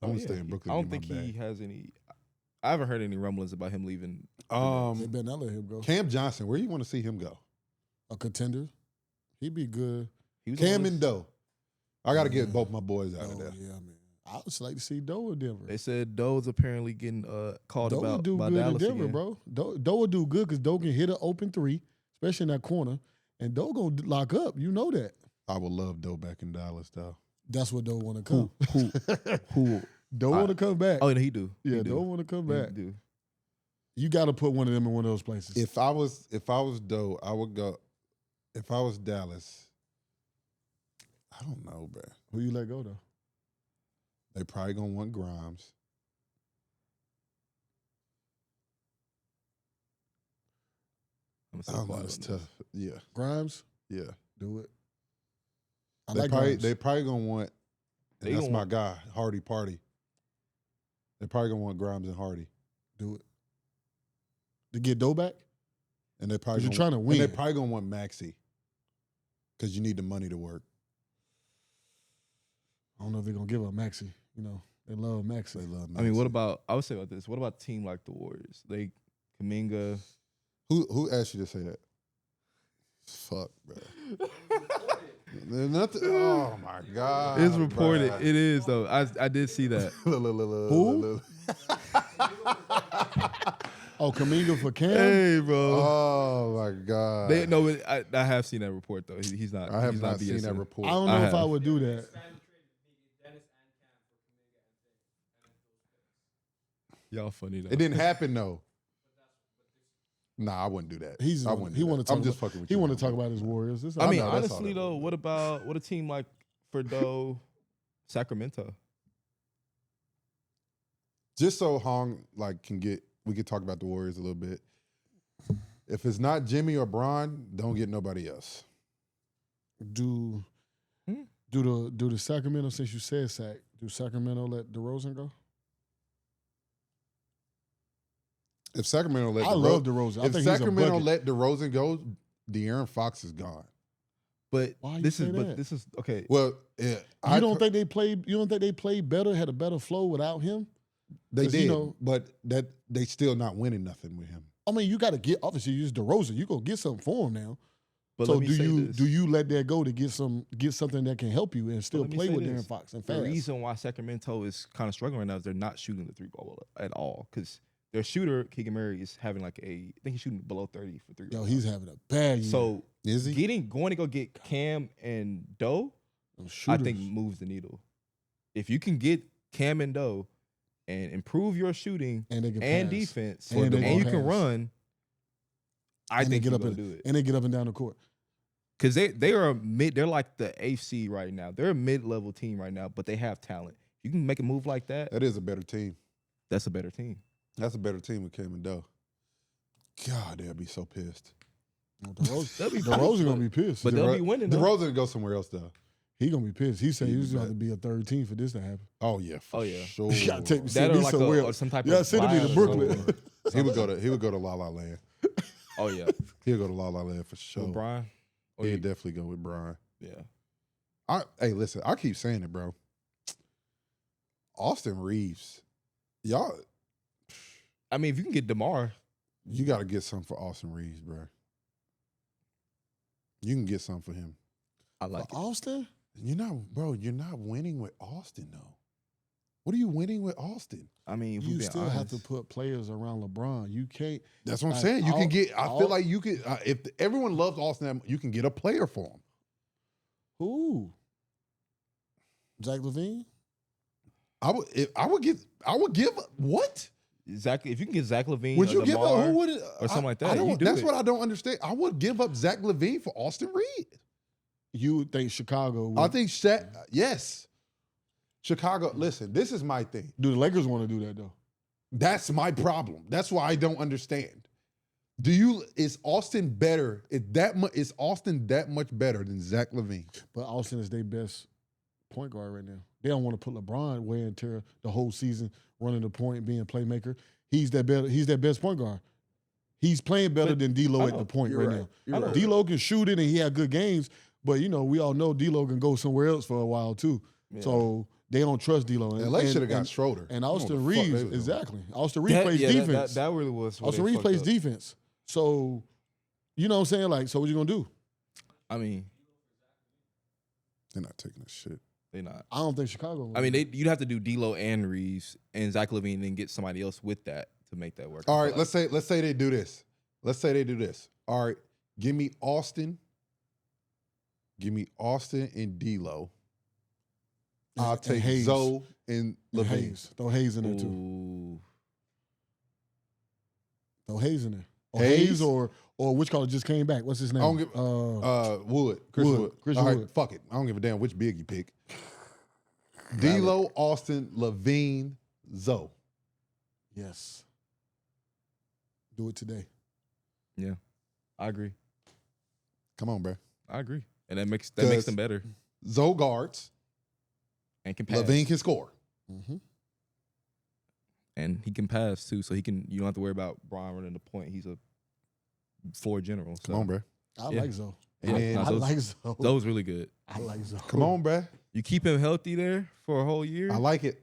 [SPEAKER 2] I want to stay in Brooklyn.
[SPEAKER 1] I don't
[SPEAKER 2] and
[SPEAKER 1] think
[SPEAKER 2] get my
[SPEAKER 1] he
[SPEAKER 2] bag.
[SPEAKER 1] has any. I haven't heard any rumblings about him leaving.
[SPEAKER 3] They better not let him go.
[SPEAKER 2] Cam Johnson, where you want to see him go?
[SPEAKER 3] A contender. He'd be good.
[SPEAKER 1] He was
[SPEAKER 2] Cam
[SPEAKER 1] on
[SPEAKER 2] and
[SPEAKER 1] this-
[SPEAKER 2] Doe. I got to get
[SPEAKER 3] Yeah.
[SPEAKER 2] both my boys out
[SPEAKER 3] Oh,
[SPEAKER 2] of there.
[SPEAKER 3] yeah, man. I would just like to see Doe in Denver.
[SPEAKER 1] They said Doe's apparently getting called
[SPEAKER 3] Doe
[SPEAKER 1] about
[SPEAKER 3] would do
[SPEAKER 1] by
[SPEAKER 3] good in
[SPEAKER 1] Dallas
[SPEAKER 3] Denver,
[SPEAKER 1] again.
[SPEAKER 3] bro. Doe would do good because Doe can hit an open 3, especially in that corner. And Doe gonna lock up. You know that.
[SPEAKER 2] I would love Doe back in Dallas, though.
[SPEAKER 3] That's what Doe want to come.
[SPEAKER 1] Who?
[SPEAKER 3] Doe want to come back.
[SPEAKER 1] Oh, no, he do.
[SPEAKER 3] yeah,
[SPEAKER 1] He do.
[SPEAKER 3] Doe want to come
[SPEAKER 1] He
[SPEAKER 3] back.
[SPEAKER 1] do.
[SPEAKER 3] You got to put one of them in one of those places.
[SPEAKER 2] If I was Doe, I would go. If I was Dallas, I don't know, bro.
[SPEAKER 3] Who you let go though?
[SPEAKER 2] They probably gonna want Grimes.
[SPEAKER 1] I'm
[SPEAKER 2] I don't know. It's tough. Yeah,
[SPEAKER 3] Grimes,
[SPEAKER 2] yeah.
[SPEAKER 3] do it. I
[SPEAKER 2] They
[SPEAKER 3] like
[SPEAKER 2] probably
[SPEAKER 3] Grimes.
[SPEAKER 2] they probably gonna want.
[SPEAKER 1] They
[SPEAKER 2] And that's
[SPEAKER 1] gonna
[SPEAKER 2] my
[SPEAKER 1] want-
[SPEAKER 2] guy, Hardy Party. They probably gonna want Grimes and Hardy,
[SPEAKER 3] do it. To get Doe back?
[SPEAKER 2] and they probably
[SPEAKER 3] 'Cause you're
[SPEAKER 2] gonna-
[SPEAKER 3] trying to win.
[SPEAKER 2] And they probably gonna want Maxey, because you need the money to work.
[SPEAKER 3] I don't know if they're gonna give up Maxey. You know, They love Maxey.
[SPEAKER 1] I mean, what about? I would say about this. What about a team like the Warriors? They Kuminga.
[SPEAKER 2] Who asked you to say that? Fuck, bro. Nothing. Oh my God.
[SPEAKER 1] It's reported.
[SPEAKER 2] Bruh.
[SPEAKER 1] It is though. I did see that.
[SPEAKER 3] Who? Oh, Kuminga for Cam?
[SPEAKER 1] Hey, bro.
[SPEAKER 2] Oh my God.
[SPEAKER 1] I have seen that report though. He's not.
[SPEAKER 2] I have
[SPEAKER 1] he's
[SPEAKER 2] not
[SPEAKER 1] BSing.
[SPEAKER 2] seen that report.
[SPEAKER 3] I don't know if I would do that.
[SPEAKER 1] Y'all funny though.
[SPEAKER 2] It didn't happen though. Nah, I wouldn't do that. I wouldn't. I'm just fucking with you.
[SPEAKER 3] He want to talk about his Warriors.
[SPEAKER 1] I mean, honestly though, what a team like for Sacramento?
[SPEAKER 2] Just so Hong we could talk about the Warriors a little bit. If it's not Jimmy or Bron, don't get nobody else.
[SPEAKER 3] Do the Sacramento, since you said Sac, do Sacramento let DeRozan go?
[SPEAKER 2] If Sacramento let
[SPEAKER 3] love DeRozan.
[SPEAKER 2] If Sacramento let DeRozan go, De'Aaron Fox is gone.
[SPEAKER 1] But this is okay.
[SPEAKER 2] Well,
[SPEAKER 3] you don't think they played better, had a better flow without him?
[SPEAKER 2] They did, but that they still not winning nothing with him.
[SPEAKER 3] I mean, you got to get, obviously, you use DeRozan. You go get something for him now.
[SPEAKER 1] But
[SPEAKER 3] so do you let that go to get something that can help you and still play with De'Aaron Fox and fast?
[SPEAKER 1] The reason why Sacramento is kind of struggling right now is they're not shooting the 3-ball at all because their shooter, Keegan Murray, is having I think he's shooting below 30 for 3.
[SPEAKER 3] Yo, he's having a bad year.
[SPEAKER 1] So
[SPEAKER 2] is he
[SPEAKER 1] going to go get Cam and Doe? I think moves the needle. If you can get Cam and Doe and improve your shooting and defense, and you can run, I think you're going to do it.
[SPEAKER 3] And they get up and down the court.
[SPEAKER 1] Because they are they're like the AFC right now. They're a mid-level team right now, but they have talent. You can make a move like that.
[SPEAKER 2] That is a better team.
[SPEAKER 1] That's a better team.
[SPEAKER 2] That's a better team with Cam and Doe. God, they'll be so pissed.
[SPEAKER 3] DeRozan gonna be pissed.
[SPEAKER 1] But they'll be winning.
[SPEAKER 2] DeRozan will go somewhere else, though.
[SPEAKER 3] He gonna be pissed. He said he's going to be a third team for this to happen.
[SPEAKER 2] Oh, yeah. Sure.
[SPEAKER 3] You got to take me
[SPEAKER 1] that or like
[SPEAKER 3] somewhere.
[SPEAKER 1] Or some type
[SPEAKER 3] of
[SPEAKER 1] send
[SPEAKER 3] me to Brooklyn.
[SPEAKER 2] He would go to La La Land.
[SPEAKER 1] Oh, yeah.
[SPEAKER 2] He'll go to La La Land for sure.
[SPEAKER 1] With Brian?
[SPEAKER 2] He'd definitely go with Brian.
[SPEAKER 1] Yeah.
[SPEAKER 2] Hey, listen, I keep saying it, bro. Austin Reeves. Y'all.
[SPEAKER 1] I mean, if you can get DeMar.
[SPEAKER 2] You got to get something for Austin Reeves, bro. You can get something for him.
[SPEAKER 1] I like it.
[SPEAKER 3] Austin?
[SPEAKER 2] You're not winning with Austin, though. What are you winning with Austin?
[SPEAKER 1] I mean,
[SPEAKER 3] you still have to put players around LeBron. You can't.
[SPEAKER 2] That's what I'm saying. You can get. I feel like you could. If everyone loves Austin, you can get a player for him.
[SPEAKER 3] Who? Zach LaVine?
[SPEAKER 2] I would give what?
[SPEAKER 1] Zach, if you can get Zach LaVine,
[SPEAKER 2] would you give up who would
[SPEAKER 1] or something like that?
[SPEAKER 2] That's what I don't understand. I would give up Zach LaVine for Austin Reed.
[SPEAKER 3] You would think Chicago would.
[SPEAKER 2] I think yes. Chicago, listen, this is my thing.
[SPEAKER 3] Do the Lakers want to do that, though?
[SPEAKER 2] That's my problem. That's why I don't understand. Is Austin better? Is Austin that much better than Zach LaVine?
[SPEAKER 3] But Austin is their best point guard right now. They don't want to put LeBron wear and tear the whole season running the point, being a playmaker. He's their best point guard. He's playing better than D'Lo at the point right now. D'Lo can shoot it and he had good games, but we all know D'Lo can go somewhere else for a while too. Yeah. So they don't trust D'Lo.
[SPEAKER 2] And they should have got Schroeder.
[SPEAKER 3] And Austin Reeves, exactly. Austin Reeves plays defense.
[SPEAKER 1] That really was.
[SPEAKER 3] Austin Reeves plays defense. So, you know what I'm saying? Like, so what you gonna do?
[SPEAKER 1] I mean,
[SPEAKER 2] they're not taking this shit.
[SPEAKER 1] They're not.
[SPEAKER 3] I don't think Chicago.
[SPEAKER 1] I mean, you'd have to do D'Lo and Reeves and Zach LaVine, and then get somebody else with that to make that work.
[SPEAKER 2] All right, let's say they do this. All right, give me Austin and D'Lo. I'll take Zoe and LaVine.
[SPEAKER 3] Throw Hayes in there too. Throw Hayes in there. Or
[SPEAKER 2] Hayes
[SPEAKER 3] or which caller just came back? What's his name?
[SPEAKER 2] I don't give Wood. Chris Wood.
[SPEAKER 3] All right,
[SPEAKER 2] fuck it. I don't give a damn which big you pick. D'Lo, Austin, LaVine, Zoe.
[SPEAKER 3] Yes. Do it today.
[SPEAKER 1] Yeah, I agree.
[SPEAKER 2] Come on, bro.
[SPEAKER 1] I agree, and that makes them better.
[SPEAKER 2] Zoe guards
[SPEAKER 1] and can pass.
[SPEAKER 2] LaVine can score.
[SPEAKER 3] Mm-hmm.
[SPEAKER 1] And he can pass too, so you don't have to worry about Brian running the point. He's a floor general. So.
[SPEAKER 2] Come on, bro.
[SPEAKER 3] I like Zoe.
[SPEAKER 1] I
[SPEAKER 3] like Zoe.
[SPEAKER 1] Zoe's really good.
[SPEAKER 3] I like Zoe.
[SPEAKER 2] Come on, bro.
[SPEAKER 1] You keep him healthy there for a whole year.
[SPEAKER 2] I like it.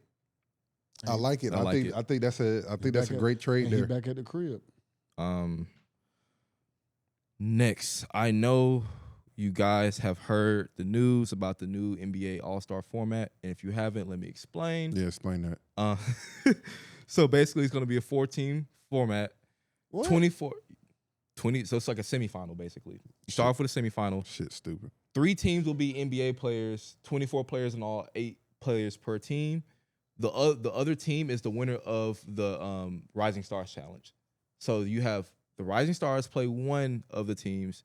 [SPEAKER 2] I like it. I think that's a great trade there.
[SPEAKER 3] He back at the crib.
[SPEAKER 1] Next, I know you guys have heard the news about the new NBA All-Star format, and if you haven't, let me explain.
[SPEAKER 2] Yeah, explain that.
[SPEAKER 1] So basically, it's going to be a 4-team format.
[SPEAKER 3] What?
[SPEAKER 1] 20, so it's like a semifinal, basically. You start off with a semifinal.
[SPEAKER 2] Shit, stupid.
[SPEAKER 1] 3 teams will be NBA players, 24 players in all, 8 players per team. The other team is the winner of the Rising Stars Challenge. So you have the Rising Stars play one of the teams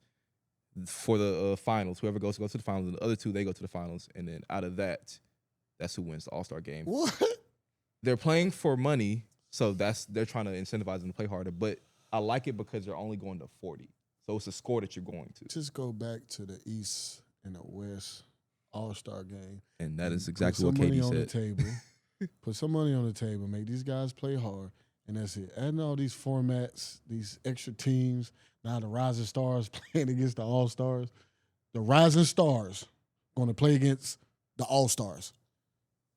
[SPEAKER 1] for the finals. Whoever goes to the finals, and the other 2, they go to the finals. And then out of that, that's who wins the All-Star game.
[SPEAKER 3] What?
[SPEAKER 1] They're playing for money, so they're trying to incentivize them to play harder. But I like it because they're only going to 40. So it's a score that you're going to.
[SPEAKER 3] Just go back to the East and the West All-Star game.
[SPEAKER 1] And that is exactly what Katie said.
[SPEAKER 3] Put some money on the table. Make these guys play hard. And that's it. Adding all these formats, these extra teams. Now the Rising Stars playing against the All-Stars. The Rising Stars going to play against the All-Stars.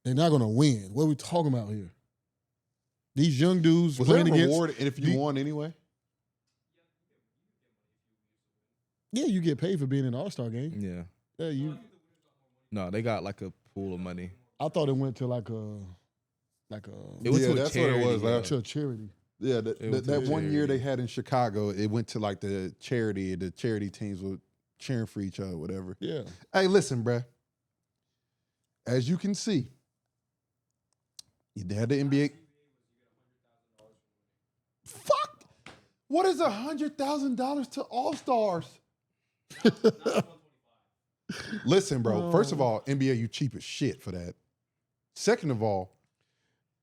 [SPEAKER 3] They're not going to win. What are we talking about here? These young dudes
[SPEAKER 2] Was
[SPEAKER 3] playing
[SPEAKER 2] there a
[SPEAKER 3] against.
[SPEAKER 2] reward if you won anyway?
[SPEAKER 3] Yeah, you get paid for being in the All-Star game.
[SPEAKER 1] Yeah.
[SPEAKER 3] Yeah,
[SPEAKER 1] No, they got like a pool of money.
[SPEAKER 3] I thought it went to like a.
[SPEAKER 1] It went to a
[SPEAKER 2] that's
[SPEAKER 1] charity.
[SPEAKER 2] what it was.
[SPEAKER 3] To a charity.
[SPEAKER 2] Yeah, that one year
[SPEAKER 1] charity.
[SPEAKER 2] they had in Chicago, it went to like the charity. The charity teams were cheering for each other, whatever.
[SPEAKER 3] Yeah.
[SPEAKER 2] Hey, listen, bruh. As you can see, you had the NBA. Fuck! What is $100,000 to All-Stars? Listen, bro. First of all, NBA, you cheap as shit for that. Second of all,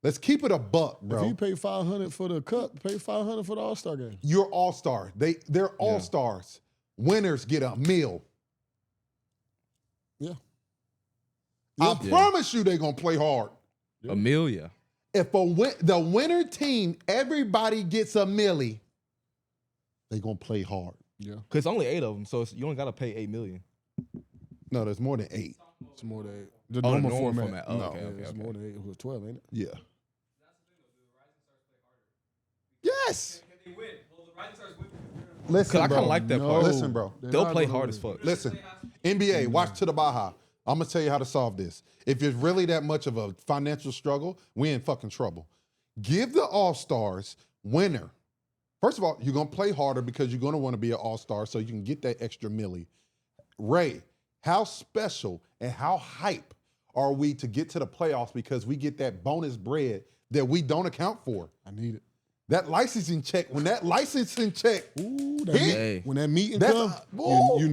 [SPEAKER 2] let's keep it a buck, bro.
[SPEAKER 3] If you pay $500 for the cup, pay $500 for the All-Star game.
[SPEAKER 2] You're All-Star. They're All-Stars. Winners get a meal.
[SPEAKER 3] Yeah.
[SPEAKER 2] I promise you they're going to play hard.
[SPEAKER 1] Amelia.
[SPEAKER 2] If the winner team, everybody gets a milli, they're going to play hard.
[SPEAKER 3] Yeah.
[SPEAKER 1] Because only 8 of them, so you only got to pay $8 million.
[SPEAKER 2] No, there's more than 8.
[SPEAKER 3] It's more than 8. The
[SPEAKER 1] normal
[SPEAKER 3] normal
[SPEAKER 1] format. Oh,
[SPEAKER 3] no,
[SPEAKER 1] okay,
[SPEAKER 3] it's more than 8. It was 12, ain't it?
[SPEAKER 2] Yeah. Yes.
[SPEAKER 5] Can they win? Well, the Rising Stars win.
[SPEAKER 2] Listen,
[SPEAKER 1] I
[SPEAKER 2] bro.
[SPEAKER 1] kind of like that part.
[SPEAKER 2] Listen, bro.
[SPEAKER 1] They'll play hard as fuck.
[SPEAKER 2] Listen, NBA, watch to the Baja. I'm going to tell you how to solve this. If it's really that much of a financial struggle, we in fucking trouble. Give the All-Stars winner. First of all, you're going to play harder because you're going to want to be an All-Star so you can get that extra milli. Ray, how special and how hype are we to get to the playoffs because we get that bonus bread that we don't account for?
[SPEAKER 3] I need it.
[SPEAKER 2] That licensing check, when that licensing check,
[SPEAKER 3] Ooh,
[SPEAKER 1] Hey.
[SPEAKER 3] when that meeting
[SPEAKER 2] That's
[SPEAKER 3] come,
[SPEAKER 2] a-
[SPEAKER 3] you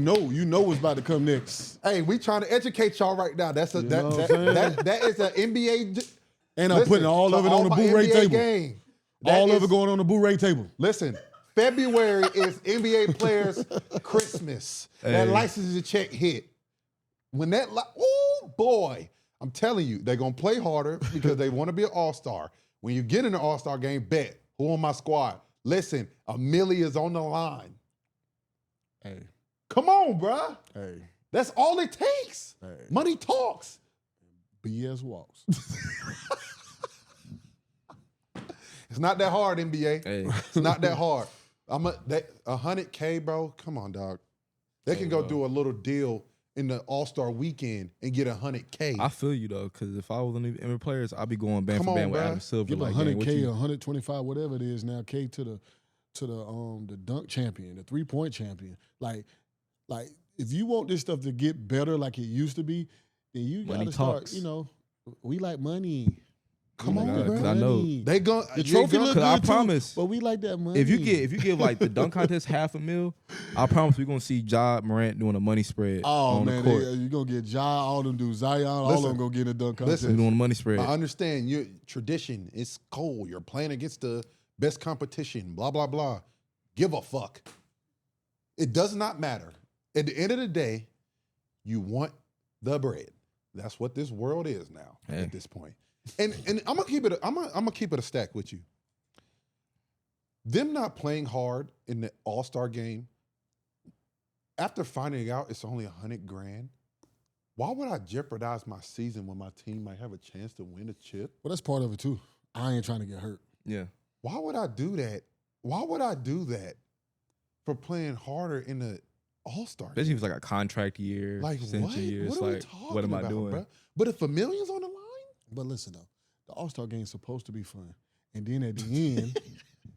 [SPEAKER 3] know what's about to come next.
[SPEAKER 2] hey, we trying to educate y'all right now. That's a
[SPEAKER 3] You know what I'm saying?
[SPEAKER 2] that is an NBA.
[SPEAKER 3] And I'm putting all of it on the Blu-ray
[SPEAKER 2] NBA
[SPEAKER 3] table.
[SPEAKER 2] game.
[SPEAKER 3] All of it going on the Blu-ray table.
[SPEAKER 2] Listen, February is NBA players' Christmas. That licensing check hit. When that, oh boy, I'm telling you, they're gonna play harder because they want to be an All-Star. When you get in the All-Star game, bet who on my squad. Listen, a milli is on the line.
[SPEAKER 3] Hey,
[SPEAKER 2] Come on, bruh.
[SPEAKER 3] hey,
[SPEAKER 2] That's all it takes.
[SPEAKER 3] hey.
[SPEAKER 2] Money talks.
[SPEAKER 3] BS walks.
[SPEAKER 2] It's not that hard, NBA.
[SPEAKER 1] Hey.
[SPEAKER 2] It's not that hard. $100K, bro. Come on, dog. They can go do a little deal in the All-Star weekend and get $100K.
[SPEAKER 1] I feel you though, because if I was one of the NBA players, I'd be going band
[SPEAKER 2] Come
[SPEAKER 1] for
[SPEAKER 2] on,
[SPEAKER 1] band with
[SPEAKER 2] bruh.
[SPEAKER 1] Adam Silver.
[SPEAKER 3] Give
[SPEAKER 1] like,
[SPEAKER 3] 100K, 125, whatever it is now. K to the dunk champion, the 3-point champion. Like if you want this stuff to get better like it used to be, then you
[SPEAKER 1] Money
[SPEAKER 3] gotta start.
[SPEAKER 1] talks.
[SPEAKER 3] You know, we like money.
[SPEAKER 2] Come
[SPEAKER 3] We
[SPEAKER 2] on,
[SPEAKER 3] like
[SPEAKER 2] bro.
[SPEAKER 1] Because I know
[SPEAKER 3] money.
[SPEAKER 2] They go
[SPEAKER 3] The trophy look good
[SPEAKER 1] I
[SPEAKER 3] too,
[SPEAKER 1] promise.
[SPEAKER 3] but we like that money.
[SPEAKER 1] if you give like the dunk contest $500,000, I promise we're gonna see Ja Morant doing a money spread on
[SPEAKER 3] man,
[SPEAKER 1] the court.
[SPEAKER 3] you're gonna get Ja, all them dudes, Zion, all of
[SPEAKER 2] Listen,
[SPEAKER 3] them gonna get in the dunk contest.
[SPEAKER 1] We're doing a money spread.
[SPEAKER 2] I understand your tradition. It's cold. You're playing against the best competition, blah, blah, blah. Give a fuck. It does not matter. At the end of the day, you want the bread. That's what this world is now at this point. And I'm gonna keep it. I'm gonna keep it a stack with you. Them not playing hard in the All-Star game. After finding out it's only $100,000, Why would I jeopardize my season when my team might have a chance to win a chip?
[SPEAKER 3] Well, that's part of it too. I ain't trying to get hurt.
[SPEAKER 1] Yeah.
[SPEAKER 2] Why would I do that? Why would I do that for playing harder in the All-Star?
[SPEAKER 1] Especially if it's like a contract year,
[SPEAKER 2] Like what?
[SPEAKER 1] year.
[SPEAKER 2] What
[SPEAKER 1] It's
[SPEAKER 2] are we
[SPEAKER 1] like,
[SPEAKER 2] talking
[SPEAKER 1] what am I
[SPEAKER 2] about,
[SPEAKER 1] doing?
[SPEAKER 2] bro? But if a million's on the line,
[SPEAKER 3] But listen though, the All-Star game is supposed to be fun, and then at the end,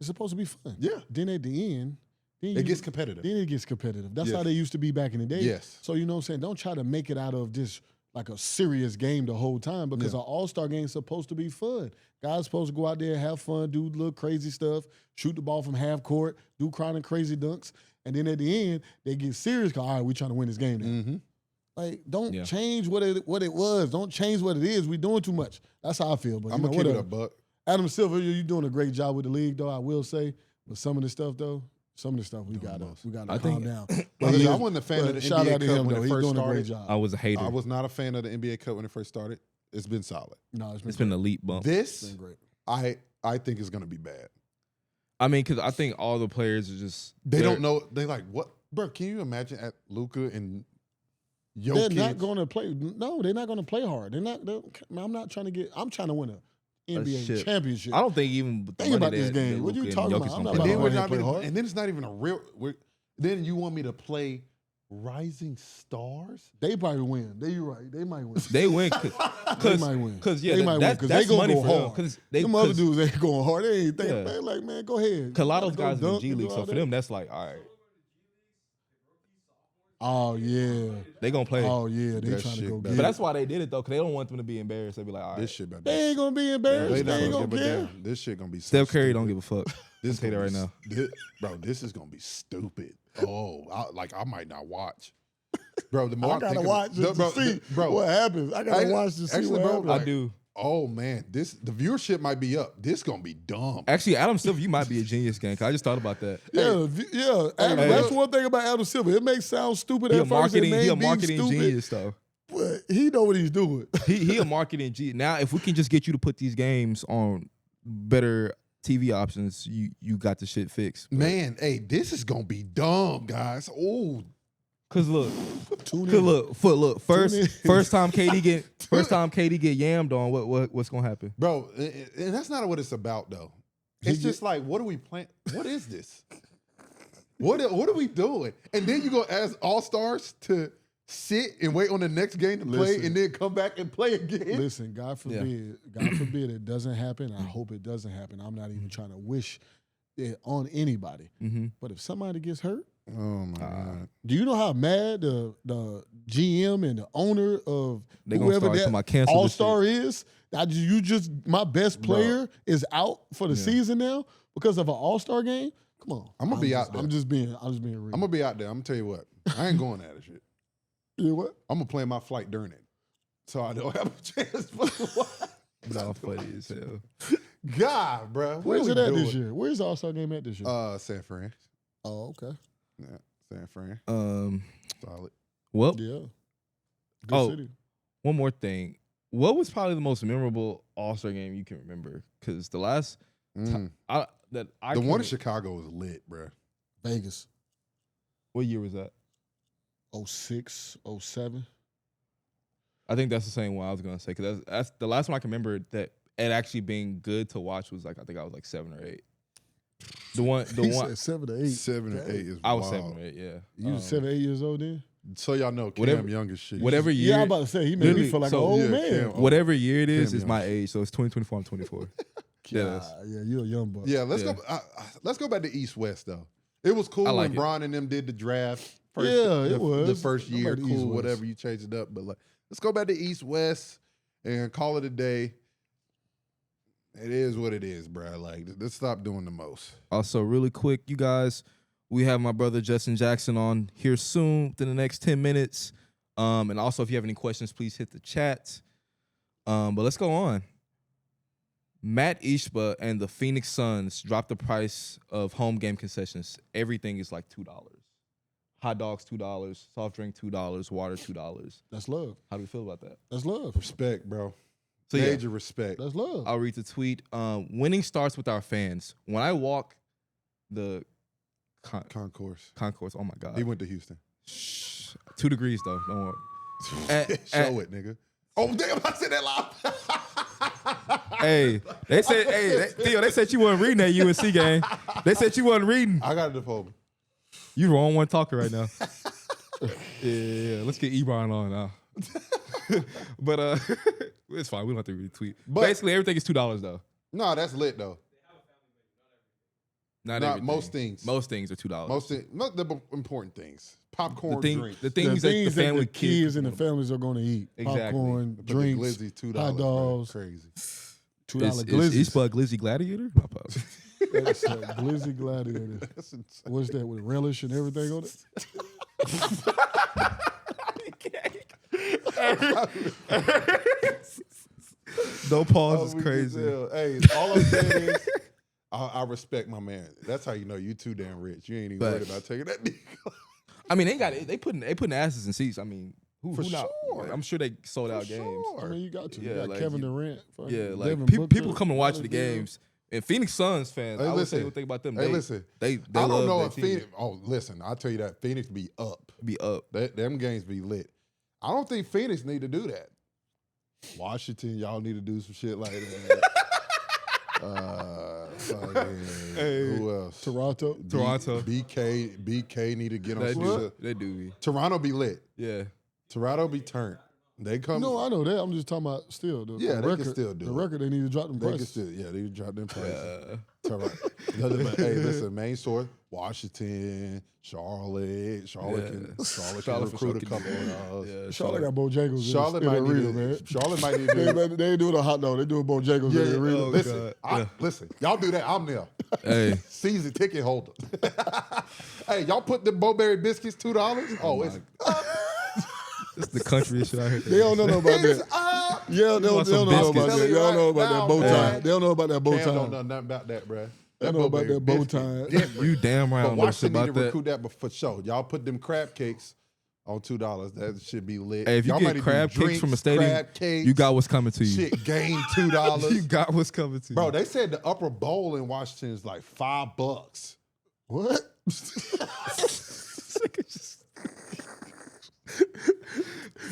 [SPEAKER 3] it's supposed to be fun.
[SPEAKER 2] Yeah.
[SPEAKER 3] Then at the end,
[SPEAKER 2] it gets competitive.
[SPEAKER 3] Then it gets competitive. That's
[SPEAKER 2] Yes.
[SPEAKER 3] how they used to be back in the day.
[SPEAKER 2] Yes.
[SPEAKER 3] So you know what I'm saying? Don't try to make it out of just like a serious game the whole time because
[SPEAKER 2] Yeah.
[SPEAKER 3] an All-Star game is supposed to be fun. Guys supposed to go out there, have fun, do little crazy stuff, shoot the ball from half court, do crying and crazy dunks, and then at the end they get serious. All right, we trying to win this game now.
[SPEAKER 2] Mm-hmm.
[SPEAKER 3] Like, don't change what it was. Don't change what it is. We doing too much. That's how I feel. But
[SPEAKER 2] I'm gonna keep it a buck.
[SPEAKER 3] Adam Silver, you doing a great job with the league, though. I will say, but some of the stuff we gotta calm down.
[SPEAKER 2] But I wasn't a fan of the
[SPEAKER 3] shout
[SPEAKER 2] NBA
[SPEAKER 3] out to
[SPEAKER 2] Cup
[SPEAKER 3] him
[SPEAKER 2] when
[SPEAKER 3] though.
[SPEAKER 2] it
[SPEAKER 3] He's
[SPEAKER 2] first
[SPEAKER 3] doing a great
[SPEAKER 2] started.
[SPEAKER 3] job.
[SPEAKER 1] I was a hater.
[SPEAKER 2] I was not a fan of the NBA Cup when it first started. It's been solid.
[SPEAKER 3] No,
[SPEAKER 1] It's been an elite bump.
[SPEAKER 2] This,
[SPEAKER 3] been great.
[SPEAKER 2] I think is going to be bad.
[SPEAKER 1] I mean, because I think all the players are just
[SPEAKER 2] They don't know. They like, what? Bro, can you imagine at Luka and Jokic?
[SPEAKER 3] They're not going to play. No, they're not going to play hard. I'm not trying to get. I'm trying to win a NBA
[SPEAKER 1] shit.
[SPEAKER 3] championship.
[SPEAKER 1] I don't think even with the
[SPEAKER 3] Think
[SPEAKER 1] money
[SPEAKER 3] about this
[SPEAKER 1] that
[SPEAKER 3] game. What
[SPEAKER 1] Luka
[SPEAKER 3] you
[SPEAKER 1] and
[SPEAKER 3] talking
[SPEAKER 1] Jokic
[SPEAKER 3] about? I'm
[SPEAKER 1] gonna
[SPEAKER 3] not
[SPEAKER 1] play.
[SPEAKER 3] about
[SPEAKER 2] and then,
[SPEAKER 3] to
[SPEAKER 2] we're
[SPEAKER 3] play
[SPEAKER 2] not
[SPEAKER 3] hard.
[SPEAKER 2] and then it's not even a real. Then you want me to play Rising Stars?
[SPEAKER 3] They probably win. You're right. They might win.
[SPEAKER 1] They win
[SPEAKER 3] They might win.
[SPEAKER 1] because yeah,
[SPEAKER 3] They might win,
[SPEAKER 1] that's
[SPEAKER 3] 'cause they gonna
[SPEAKER 1] money
[SPEAKER 3] go
[SPEAKER 1] for them.
[SPEAKER 3] hard.
[SPEAKER 1] Because they
[SPEAKER 3] Them other dudes ain't going hard. They ain't thinking,
[SPEAKER 1] Yeah.
[SPEAKER 3] man, like, man, go ahead.
[SPEAKER 1] a lot of those
[SPEAKER 3] Go
[SPEAKER 1] guys in the
[SPEAKER 3] dunk
[SPEAKER 1] G
[SPEAKER 3] and
[SPEAKER 1] League,
[SPEAKER 3] do
[SPEAKER 1] so
[SPEAKER 3] all
[SPEAKER 1] for
[SPEAKER 3] that.
[SPEAKER 1] them that's like, all right,
[SPEAKER 3] Oh, yeah.
[SPEAKER 1] they gonna play.
[SPEAKER 3] Oh, yeah. They
[SPEAKER 2] That
[SPEAKER 3] trying to
[SPEAKER 2] shit
[SPEAKER 3] go
[SPEAKER 2] bad.
[SPEAKER 3] get
[SPEAKER 1] But
[SPEAKER 3] it.
[SPEAKER 1] that's why they did it though, because they don't want them to be embarrassed. They be like, all right,
[SPEAKER 2] This shit about
[SPEAKER 3] They ain't going to be embarrassed.
[SPEAKER 2] They
[SPEAKER 3] They
[SPEAKER 2] not
[SPEAKER 3] ain't
[SPEAKER 2] gonna
[SPEAKER 3] going
[SPEAKER 2] give
[SPEAKER 3] to
[SPEAKER 2] a
[SPEAKER 3] care.
[SPEAKER 2] damn. This shit gonna be so
[SPEAKER 1] Steph Curry
[SPEAKER 2] stupid.
[SPEAKER 1] don't give a fuck.
[SPEAKER 2] This
[SPEAKER 1] Say that
[SPEAKER 2] gonna
[SPEAKER 1] right
[SPEAKER 2] be
[SPEAKER 1] now.
[SPEAKER 2] bro, this is gonna be stupid. Oh, I might not watch. Bro, the more
[SPEAKER 3] I
[SPEAKER 2] I'm
[SPEAKER 3] got to
[SPEAKER 2] thinking-
[SPEAKER 3] watch just to see what happens. I got to watch to see
[SPEAKER 2] actually,
[SPEAKER 3] what
[SPEAKER 2] bro,
[SPEAKER 3] happens.
[SPEAKER 2] like,
[SPEAKER 1] I do.
[SPEAKER 2] Oh man, the viewership might be up. This gonna be dumb.
[SPEAKER 1] Actually, Adam Silver, you might be a genius, gang. 'Cause I just thought about that.
[SPEAKER 3] Yeah. Adam,
[SPEAKER 1] hey.
[SPEAKER 3] that's one thing about Adam Silver. It may sound stupid
[SPEAKER 1] He
[SPEAKER 3] at
[SPEAKER 1] a
[SPEAKER 3] first. It
[SPEAKER 1] marketing,
[SPEAKER 3] may
[SPEAKER 1] he a
[SPEAKER 3] be
[SPEAKER 1] marketing
[SPEAKER 3] stupid,
[SPEAKER 1] genius though.
[SPEAKER 3] but he know what he's doing.
[SPEAKER 1] He a marketing genius. Now, if we can just get you to put these games on better TV options, you got the shit fixed.
[SPEAKER 2] Man, hey, this is gonna be dumb, guys. Oh,
[SPEAKER 1] Cause look,
[SPEAKER 3] Tune
[SPEAKER 1] cause
[SPEAKER 3] in.
[SPEAKER 1] look,
[SPEAKER 3] Tune in.
[SPEAKER 1] first time KD get yammed on, what's gonna happen?
[SPEAKER 2] bro, and that's not what it's about though. It's just like, what are we playing? What is this? What are we doing? And then you go ask All Stars to sit and wait on the next game to play,
[SPEAKER 3] Listen.
[SPEAKER 2] and then come back and play again.
[SPEAKER 3] Listen, God forbid it doesn't happen. I hope it doesn't happen. I'm not even trying to wish it on anybody.
[SPEAKER 1] Mm-hmm.
[SPEAKER 3] But if somebody gets hurt,
[SPEAKER 2] Oh my god!
[SPEAKER 3] do you know how mad the GM and the owner of
[SPEAKER 1] They gonna
[SPEAKER 3] whoever
[SPEAKER 1] start talking
[SPEAKER 3] that
[SPEAKER 1] about cancel this
[SPEAKER 3] All-Star is? My best player is out for the season now because of an All-Star game. Come on,
[SPEAKER 2] I'm gonna be out there.
[SPEAKER 3] I'm just being real.
[SPEAKER 2] I'm gonna be out there. I'm gonna tell you what. I ain't going at it shit.
[SPEAKER 3] You know what?
[SPEAKER 2] I'm gonna plan my flight during it, so I don't have a chance. For
[SPEAKER 1] No, funny as hell.
[SPEAKER 2] God, bro,
[SPEAKER 3] Where's it at this year? Where's the All-Star game at this year?
[SPEAKER 2] San Fran.
[SPEAKER 3] Oh, okay.
[SPEAKER 2] Yeah, San Fran. Solid.
[SPEAKER 1] Well,
[SPEAKER 3] Yeah. Good city.
[SPEAKER 1] one more thing. What was probably the most memorable All-Star game you can remember? Because the last
[SPEAKER 2] The one in Chicago was lit, bro.
[SPEAKER 3] Vegas.
[SPEAKER 1] What year was that?
[SPEAKER 3] 06, 07.
[SPEAKER 1] I think that's the same one I was gonna say. Because that's the last one I can remember that it actually being good to watch was like I think I was like 7 or 8. The one
[SPEAKER 3] He said 7 to 8.
[SPEAKER 2] 7 and 8 is
[SPEAKER 1] I was
[SPEAKER 2] wild.
[SPEAKER 1] 7 or 8. Yeah,
[SPEAKER 3] You was 7, 8 years old then?
[SPEAKER 2] So y'all know Cam
[SPEAKER 1] Whatever-
[SPEAKER 2] young as shit.
[SPEAKER 1] whatever year.
[SPEAKER 3] Yeah, I'm about to say he made me
[SPEAKER 1] Literally,
[SPEAKER 3] feel like
[SPEAKER 1] so,
[SPEAKER 3] an old
[SPEAKER 2] yeah,
[SPEAKER 3] man.
[SPEAKER 2] Cam-
[SPEAKER 1] Whatever year it is
[SPEAKER 2] Damn,
[SPEAKER 1] my age. So it's 2024. I'm 24.
[SPEAKER 3] Yeah, you're a young buck.
[SPEAKER 2] Yeah, let's
[SPEAKER 1] Yeah.
[SPEAKER 2] go. Let's go back to East West though. It was cool
[SPEAKER 1] I like
[SPEAKER 2] when
[SPEAKER 1] it.
[SPEAKER 2] Bron and them did the draft.
[SPEAKER 3] Yeah, it was.
[SPEAKER 2] the first
[SPEAKER 3] Go
[SPEAKER 2] year.
[SPEAKER 3] back to East
[SPEAKER 2] Cool,
[SPEAKER 3] West.
[SPEAKER 2] whatever you changed it up, but like, let's go back to East West and call it a day. It is what it is, bro. Like, let's stop doing the most.
[SPEAKER 1] Also, really quick, you guys, we have my brother Justin Jackson on here soon within the next 10 minutes. And also, if you have any questions, please hit the chat. But let's go on. Matt Ishbia and the Phoenix Suns dropped the price of home game concessions. Everything is like $2. Hot dogs, $2. Soft drink, $2. Water, $2.
[SPEAKER 3] That's love.
[SPEAKER 1] How do we feel about that?
[SPEAKER 3] That's love.
[SPEAKER 2] Respect, bro.
[SPEAKER 1] So yeah,
[SPEAKER 2] Major respect.
[SPEAKER 3] That's love.
[SPEAKER 1] I'll read the tweet. Winning starts with our fans. When I walk the
[SPEAKER 2] Concourse.
[SPEAKER 1] concourse, oh my God.
[SPEAKER 2] He went to Houston.
[SPEAKER 1] Shh. 2 degrees though. Don't worry.
[SPEAKER 2] Show it, nigga. Oh, damn, I said that loud.
[SPEAKER 1] Hey, Theo, they said you wasn't reading that UNC game. They said you wasn't reading.
[SPEAKER 2] I got it to fold.
[SPEAKER 1] You the wrong one talking right now. Yeah. Let's get Ebron on now. But it's fine. We don't have to retweet. But basically, everything is $2 though.
[SPEAKER 2] No, that's lit though.
[SPEAKER 1] Not
[SPEAKER 2] most things.
[SPEAKER 1] Most things are $2.
[SPEAKER 2] Most things, not the important things. Popcorn, drinks.
[SPEAKER 1] The things that the family
[SPEAKER 3] kids and the families are going to eat.
[SPEAKER 1] Exactly.
[SPEAKER 3] Popcorn, drinks,
[SPEAKER 2] glizzy, $2,
[SPEAKER 3] hot dogs.
[SPEAKER 2] Crazy.
[SPEAKER 3] $2 glizzy.
[SPEAKER 1] Is Ishbia a glizzy gladiator? My apologies.
[SPEAKER 3] That's a glizzy gladiator. What's that with relish and everything on it?
[SPEAKER 1] No pause is crazy.
[SPEAKER 2] Hey, all I'm saying is, I respect my man. That's how you know you too damn rich. You ain't even worried about taking that nigga.
[SPEAKER 1] I mean, they putting asses in seats. I mean, who not?
[SPEAKER 2] Sure.
[SPEAKER 1] I'm sure they sold out games.
[SPEAKER 3] I mean, you got to.
[SPEAKER 1] Yeah,
[SPEAKER 3] You got
[SPEAKER 1] like
[SPEAKER 3] Kevin Durant.
[SPEAKER 1] Yeah, like
[SPEAKER 3] Devin
[SPEAKER 1] people
[SPEAKER 3] Booker,
[SPEAKER 1] come and watch the
[SPEAKER 3] Giannis.
[SPEAKER 1] games. And Phoenix Suns fans,
[SPEAKER 2] Hey,
[SPEAKER 1] I would
[SPEAKER 2] listen.
[SPEAKER 1] say what think about them.
[SPEAKER 2] Hey,
[SPEAKER 1] they,
[SPEAKER 2] listen.
[SPEAKER 1] They
[SPEAKER 2] I don't
[SPEAKER 1] love
[SPEAKER 2] know
[SPEAKER 1] that
[SPEAKER 2] if
[SPEAKER 1] team.
[SPEAKER 2] Phoenix. Oh, listen. I'll tell you that Phoenix be up.
[SPEAKER 1] Be up.
[SPEAKER 2] Them games be lit. I don't think Phoenix need to do that. Washington, y'all need to do some shit like that. Who else?
[SPEAKER 3] Toronto.
[SPEAKER 2] BK need to get on some shit.
[SPEAKER 1] They do. Be.
[SPEAKER 2] Toronto be lit.
[SPEAKER 1] Yeah.
[SPEAKER 2] Toronto be turned. They come.
[SPEAKER 3] No, I know that. I'm just talking about still.
[SPEAKER 2] They
[SPEAKER 3] record,
[SPEAKER 2] can still do
[SPEAKER 3] the
[SPEAKER 2] it.
[SPEAKER 3] record. They need to drop them
[SPEAKER 2] They
[SPEAKER 3] prices.
[SPEAKER 2] can still, they drop them prices. Hey, listen, main source: Washington, Charlotte. Charlotte can recruit a couple of us.
[SPEAKER 3] Charlotte got Bojangles.
[SPEAKER 2] Charlotte
[SPEAKER 3] in
[SPEAKER 2] might
[SPEAKER 3] the
[SPEAKER 2] need
[SPEAKER 3] arena, man.
[SPEAKER 2] Charlotte might need to.
[SPEAKER 3] They ain't doing a hot dog. They doing Bojangles in the arena.
[SPEAKER 2] Listen, listen, y'all do that. I'm there.
[SPEAKER 1] Hey.
[SPEAKER 2] Season ticket holder. Hey, y'all put the Bowberry biscuits $2. Oh, it's
[SPEAKER 1] It's the country shit out here.
[SPEAKER 3] They don't know about that. Yeah, they don't know about that. They don't know about that bow tie. They don't know about that bow
[SPEAKER 2] Cam don't
[SPEAKER 3] tie.
[SPEAKER 2] know nothing about that, bruh.
[SPEAKER 3] They don't know about that bow tie.
[SPEAKER 1] You damn right.
[SPEAKER 2] But
[SPEAKER 1] I don't know shit
[SPEAKER 2] Washington need
[SPEAKER 1] about
[SPEAKER 2] to
[SPEAKER 1] that.
[SPEAKER 2] recruit that for sure. Y'all put them crab cakes on $2. That should be lit.
[SPEAKER 1] Hey, if you
[SPEAKER 2] y'all might
[SPEAKER 1] get
[SPEAKER 2] do
[SPEAKER 1] crab cakes from a stadium,
[SPEAKER 2] crab cakes,
[SPEAKER 1] you got what's coming to you.
[SPEAKER 2] shit. Gain $2.
[SPEAKER 1] You got what's coming to you.
[SPEAKER 2] Bro, they said the upper bowl in Washington is like $5.
[SPEAKER 3] What?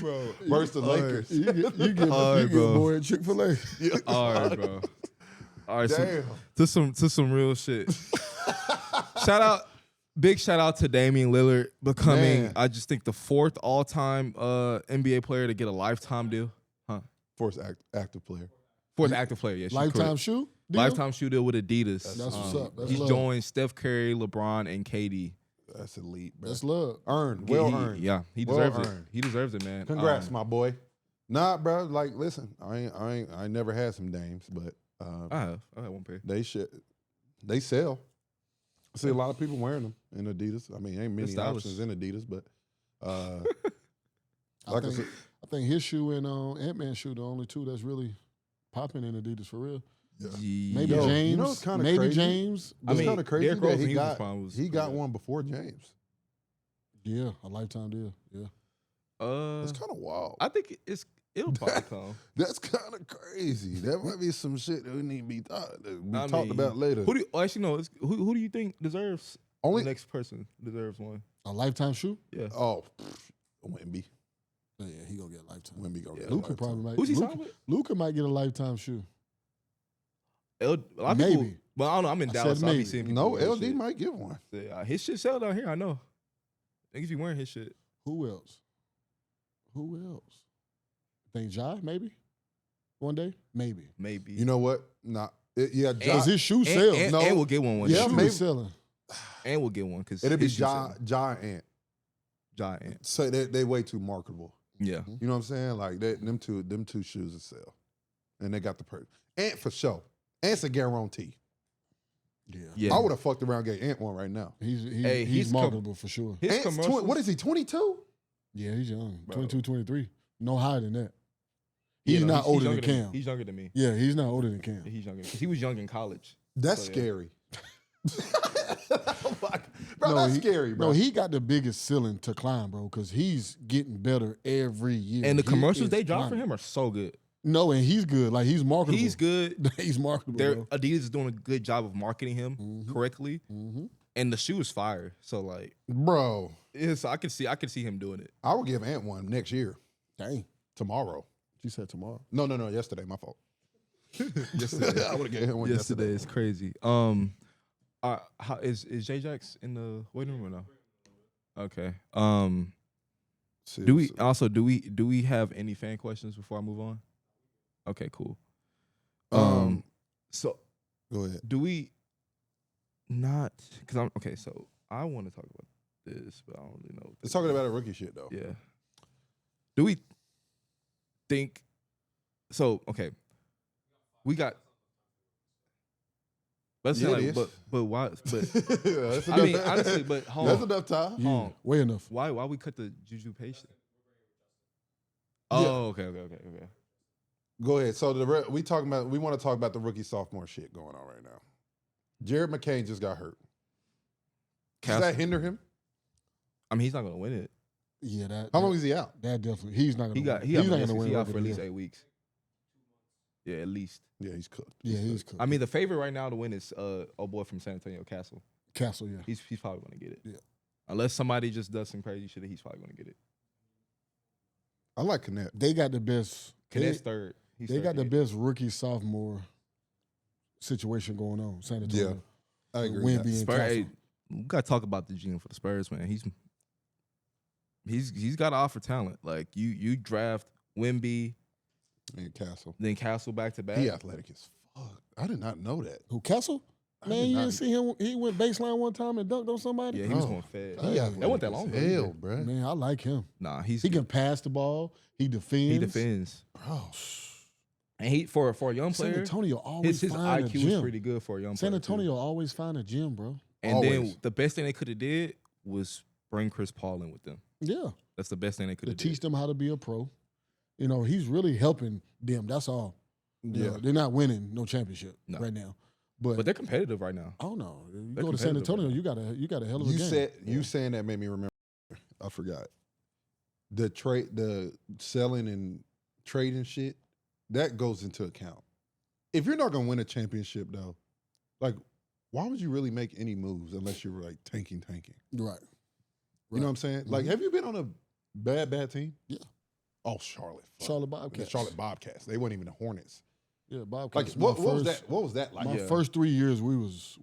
[SPEAKER 2] Bro, versus the Lakers.
[SPEAKER 3] You get boy at Chick-fil-A.
[SPEAKER 1] All right, bro. All right,
[SPEAKER 2] Damn.
[SPEAKER 1] to some real shit. Big shout out to Damian Lillard becoming,
[SPEAKER 2] Man.
[SPEAKER 1] I just think, the 4th all-time NBA player to get a lifetime deal.
[SPEAKER 2] Fourth active player.
[SPEAKER 1] 4th active player, yes.
[SPEAKER 3] Lifetime shoe deal?
[SPEAKER 1] Lifetime shoe deal with Adidas.
[SPEAKER 3] That's what's up. That's
[SPEAKER 1] He's
[SPEAKER 3] love.
[SPEAKER 1] joined Steph Curry, LeBron, and KD.
[SPEAKER 2] That's elite, bro.
[SPEAKER 3] That's love.
[SPEAKER 2] Earned.
[SPEAKER 1] He
[SPEAKER 2] Earned.
[SPEAKER 1] he
[SPEAKER 2] Well
[SPEAKER 1] deserves it.
[SPEAKER 2] earned.
[SPEAKER 1] He deserves it, man.
[SPEAKER 2] Congrats, my boy. Nah, bro. Like, listen, I never had some dames, but
[SPEAKER 1] I had one pair.
[SPEAKER 2] they sell. I see a lot of people wearing them in Adidas. I mean, ain't many
[SPEAKER 1] stylish.
[SPEAKER 2] options in Adidas, but
[SPEAKER 3] I think his shoe and Ant-Man shoe the only two that's really popping in Adidas for real.
[SPEAKER 2] yeah.
[SPEAKER 3] Maybe
[SPEAKER 2] Yo,
[SPEAKER 3] James.
[SPEAKER 2] you know what's kinda
[SPEAKER 3] maybe
[SPEAKER 2] crazy?
[SPEAKER 3] James.
[SPEAKER 1] I mean,
[SPEAKER 2] kind of crazy
[SPEAKER 1] Derrick
[SPEAKER 2] that
[SPEAKER 1] Rose
[SPEAKER 2] he
[SPEAKER 1] when
[SPEAKER 2] got
[SPEAKER 1] was
[SPEAKER 2] he got
[SPEAKER 1] pretty
[SPEAKER 2] one before James.
[SPEAKER 3] Yeah, a lifetime deal. Yeah.
[SPEAKER 1] good.
[SPEAKER 2] That's kind of wild.
[SPEAKER 1] I think it'll probably come.
[SPEAKER 2] That's kind of crazy. That might be some shit that we need to be talked
[SPEAKER 1] mean,
[SPEAKER 2] about later.
[SPEAKER 1] Who do you think deserves
[SPEAKER 2] Only
[SPEAKER 1] the next person deserves one?
[SPEAKER 3] A lifetime shoe?
[SPEAKER 1] Yeah.
[SPEAKER 2] Wemby.
[SPEAKER 3] Yeah, he gonna get a lifetime.
[SPEAKER 2] Wemby gonna get
[SPEAKER 3] Luka
[SPEAKER 2] a lifetime.
[SPEAKER 3] probably might.
[SPEAKER 1] Who's he signed with?
[SPEAKER 3] Luka might get a lifetime shoe.
[SPEAKER 1] A lot of
[SPEAKER 3] Maybe.
[SPEAKER 1] people, but I don't know. I'm in
[SPEAKER 3] I
[SPEAKER 1] Dallas.
[SPEAKER 3] said
[SPEAKER 1] So I be
[SPEAKER 3] maybe.
[SPEAKER 1] seeing people
[SPEAKER 2] No,
[SPEAKER 1] wear his
[SPEAKER 2] LD
[SPEAKER 1] shit.
[SPEAKER 2] might get one.
[SPEAKER 1] Yeah, his shit sell down here. I know. Niggas be wearing his shit.
[SPEAKER 3] Who else? Think Ja, maybe? One day? Maybe.
[SPEAKER 1] Maybe.
[SPEAKER 2] You know what? Ja.
[SPEAKER 3] Because his shoe sells.
[SPEAKER 1] and we'll get one.
[SPEAKER 2] Yeah,
[SPEAKER 3] Shoe
[SPEAKER 2] maybe.
[SPEAKER 3] is selling.
[SPEAKER 1] And we'll get one because
[SPEAKER 2] It'll be Ja and
[SPEAKER 1] Giant.
[SPEAKER 2] So they way too marketable.
[SPEAKER 1] Yeah.
[SPEAKER 2] You know what I'm saying? Like them two shoes will sell, and they got the perk. Ant for sure. Ant's a guarantee.
[SPEAKER 1] Yeah.
[SPEAKER 2] I would have fucked around getting Ant one right now.
[SPEAKER 3] He's marketable for sure.
[SPEAKER 1] His
[SPEAKER 2] Ant's
[SPEAKER 1] commercials.
[SPEAKER 2] what is he? 22?
[SPEAKER 3] Yeah, he's young.
[SPEAKER 2] Bro.
[SPEAKER 3] 22, 23. No higher than that.
[SPEAKER 1] Yeah,
[SPEAKER 3] He's
[SPEAKER 1] no,
[SPEAKER 3] not older than
[SPEAKER 1] younger me.
[SPEAKER 3] Cam.
[SPEAKER 1] He's younger than me.
[SPEAKER 3] Yeah, he's not older than Cam.
[SPEAKER 1] He's younger because he was young in college.
[SPEAKER 2] That's
[SPEAKER 1] So, yeah.
[SPEAKER 2] scary. Bro, that's scary, bro.
[SPEAKER 3] No, he got the biggest ceiling to climb, bro, because he's getting better every year.
[SPEAKER 1] And the
[SPEAKER 3] He
[SPEAKER 1] commercials
[SPEAKER 3] is
[SPEAKER 1] they drop for
[SPEAKER 3] climbing.
[SPEAKER 1] him are so good.
[SPEAKER 3] No, and he's good. Like, he's marketable.
[SPEAKER 1] He's good.
[SPEAKER 3] He's marketable, bro.
[SPEAKER 1] Adidas is doing a good job of marketing him correctly, and the shoe is fire. So like,
[SPEAKER 2] Bro,
[SPEAKER 1] I could see him doing it.
[SPEAKER 2] I would give Ant one next year.
[SPEAKER 3] Dang.
[SPEAKER 2] tomorrow.
[SPEAKER 3] She said tomorrow.
[SPEAKER 2] No, yesterday. My fault.
[SPEAKER 1] Yesterday.
[SPEAKER 2] I would have gave him one
[SPEAKER 1] Yesterday
[SPEAKER 2] yesterday.
[SPEAKER 1] is crazy. How is J-Jax in the waiting room or no? Okay. Do we have any fan questions before I move on? Okay, cool. So
[SPEAKER 2] Go ahead.
[SPEAKER 1] do we not? Because I'm okay. So I want to talk about this, but I don't really know.
[SPEAKER 2] It's talking about a rookie shit though.
[SPEAKER 1] Yeah. Do we think so? Okay. We got. Let's
[SPEAKER 2] Yeah,
[SPEAKER 1] say
[SPEAKER 2] it
[SPEAKER 1] like,
[SPEAKER 2] is.
[SPEAKER 1] but why? But
[SPEAKER 2] That's
[SPEAKER 1] I mean,
[SPEAKER 2] enough-
[SPEAKER 1] honestly, but hold
[SPEAKER 2] that's
[SPEAKER 1] on.
[SPEAKER 2] enough time.
[SPEAKER 3] Yeah, way enough.
[SPEAKER 1] Why we cut the Juju Paige thing?
[SPEAKER 2] Yeah.
[SPEAKER 1] Oh, okay.
[SPEAKER 2] Go ahead. So we want to talk about the rookie sophomore shit going on right now. Jared McCain just got hurt. Does that hinder him?
[SPEAKER 1] I mean, he's not gonna win it.
[SPEAKER 3] Yeah,
[SPEAKER 2] How long is he out?
[SPEAKER 3] That definitely. He's not gonna.
[SPEAKER 1] He's not gonna win. He out for at least 8 weeks. Yeah, at least.
[SPEAKER 2] Yeah, he's cooked.
[SPEAKER 3] Yeah, he's cooked.
[SPEAKER 1] I mean, the favorite right now to win is old boy from San Antonio, Castle.
[SPEAKER 3] Castle. Yeah,
[SPEAKER 1] He's probably gonna get it.
[SPEAKER 3] Yeah.
[SPEAKER 1] Unless somebody just does some crazy shit, he's probably gonna get it.
[SPEAKER 2] I like Connect.
[SPEAKER 3] they got the best.
[SPEAKER 1] Connect's third.
[SPEAKER 3] They got the best rookie sophomore situation going on. San Antonio.
[SPEAKER 2] I agree.
[SPEAKER 3] Wemby
[SPEAKER 2] with that.
[SPEAKER 3] and
[SPEAKER 1] Spurs.
[SPEAKER 3] Castle.
[SPEAKER 1] Hey, we gotta talk about the GM for the Spurs, man. He's got to offer talent. Like you draft Wemby,
[SPEAKER 2] And Castle.
[SPEAKER 1] then Castle back to back.
[SPEAKER 2] He athletic as fuck. I did not know that.
[SPEAKER 3] Who Castle?
[SPEAKER 2] I
[SPEAKER 3] Man,
[SPEAKER 2] did
[SPEAKER 3] you
[SPEAKER 2] not-
[SPEAKER 3] didn't see him. He went baseline one time and dunked on somebody.
[SPEAKER 1] Yeah, he was
[SPEAKER 2] Oh.
[SPEAKER 1] going fast.
[SPEAKER 2] He athletic
[SPEAKER 1] That wasn't that long
[SPEAKER 2] as
[SPEAKER 1] ago.
[SPEAKER 2] hell,
[SPEAKER 1] either.
[SPEAKER 2] bro.
[SPEAKER 3] Man, I like him.
[SPEAKER 1] Nah,
[SPEAKER 3] He can pass the ball. He defends.
[SPEAKER 1] He defends.
[SPEAKER 2] Bro.
[SPEAKER 1] And he for a young
[SPEAKER 3] San
[SPEAKER 1] player,
[SPEAKER 3] Antonio always
[SPEAKER 1] his
[SPEAKER 3] find a
[SPEAKER 1] IQ is
[SPEAKER 3] gym.
[SPEAKER 1] pretty good for a young
[SPEAKER 3] San
[SPEAKER 1] player. too.
[SPEAKER 3] Antonio always find a gym, bro.
[SPEAKER 1] And then
[SPEAKER 2] Always.
[SPEAKER 1] the best thing they could have did was bring Chris Paul in with them.
[SPEAKER 3] Yeah,
[SPEAKER 1] That's the best thing they could
[SPEAKER 3] to
[SPEAKER 1] have
[SPEAKER 3] teach
[SPEAKER 1] did.
[SPEAKER 3] them how to be a pro. You know, he's really helping them. That's all. You
[SPEAKER 2] Yeah.
[SPEAKER 3] know, they're not winning no championship
[SPEAKER 1] No.
[SPEAKER 3] right now. But
[SPEAKER 1] But they're competitive right now.
[SPEAKER 3] I don't know. You
[SPEAKER 1] They're
[SPEAKER 3] go to San
[SPEAKER 1] competitive
[SPEAKER 3] Antonio,
[SPEAKER 1] right
[SPEAKER 3] you got a hell of a game.
[SPEAKER 2] You saying that made me remember. I forgot. The selling and trading shit, that goes into account. If you're not gonna win a championship though, like why would you really make any moves unless you're like tanking?
[SPEAKER 3] Right.
[SPEAKER 2] You know what I'm saying? Like, have you been on a bad team?
[SPEAKER 3] Yeah.
[SPEAKER 2] Oh, Charlotte. Fuck.
[SPEAKER 3] Charlotte Bobcats.
[SPEAKER 2] The Charlotte Bobcats. They weren't even the Hornets.
[SPEAKER 3] Yeah, Bob.
[SPEAKER 2] Like, what was that? What was that like?
[SPEAKER 3] My
[SPEAKER 2] Yeah.
[SPEAKER 3] first 3 years, we was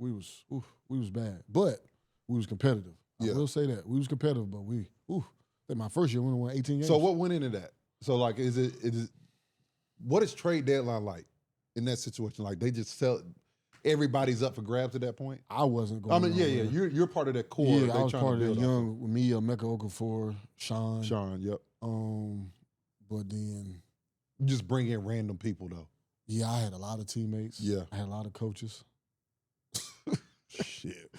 [SPEAKER 3] bad, but we was competitive.
[SPEAKER 2] Yeah.
[SPEAKER 3] I will say that we was competitive, but in my first year, we won 18 games.
[SPEAKER 2] So what went into that? So like, what is trade deadline like in that situation? Like they just sell, everybody's up for grabs at that point.
[SPEAKER 3] I wasn't going.
[SPEAKER 2] I mean,
[SPEAKER 3] nowhere.
[SPEAKER 2] yeah. You're part of that core.
[SPEAKER 3] Yeah,
[SPEAKER 2] they
[SPEAKER 3] I was
[SPEAKER 2] trying
[SPEAKER 3] part
[SPEAKER 2] to
[SPEAKER 3] of the
[SPEAKER 2] build off
[SPEAKER 3] young with me, Mecca Okafor, Sean.
[SPEAKER 2] Sean, yep.
[SPEAKER 3] But then,
[SPEAKER 2] You just bring in random people though.
[SPEAKER 3] yeah, I had a lot of teammates.
[SPEAKER 2] Yeah.
[SPEAKER 3] I had a lot of coaches.
[SPEAKER 2] Shit.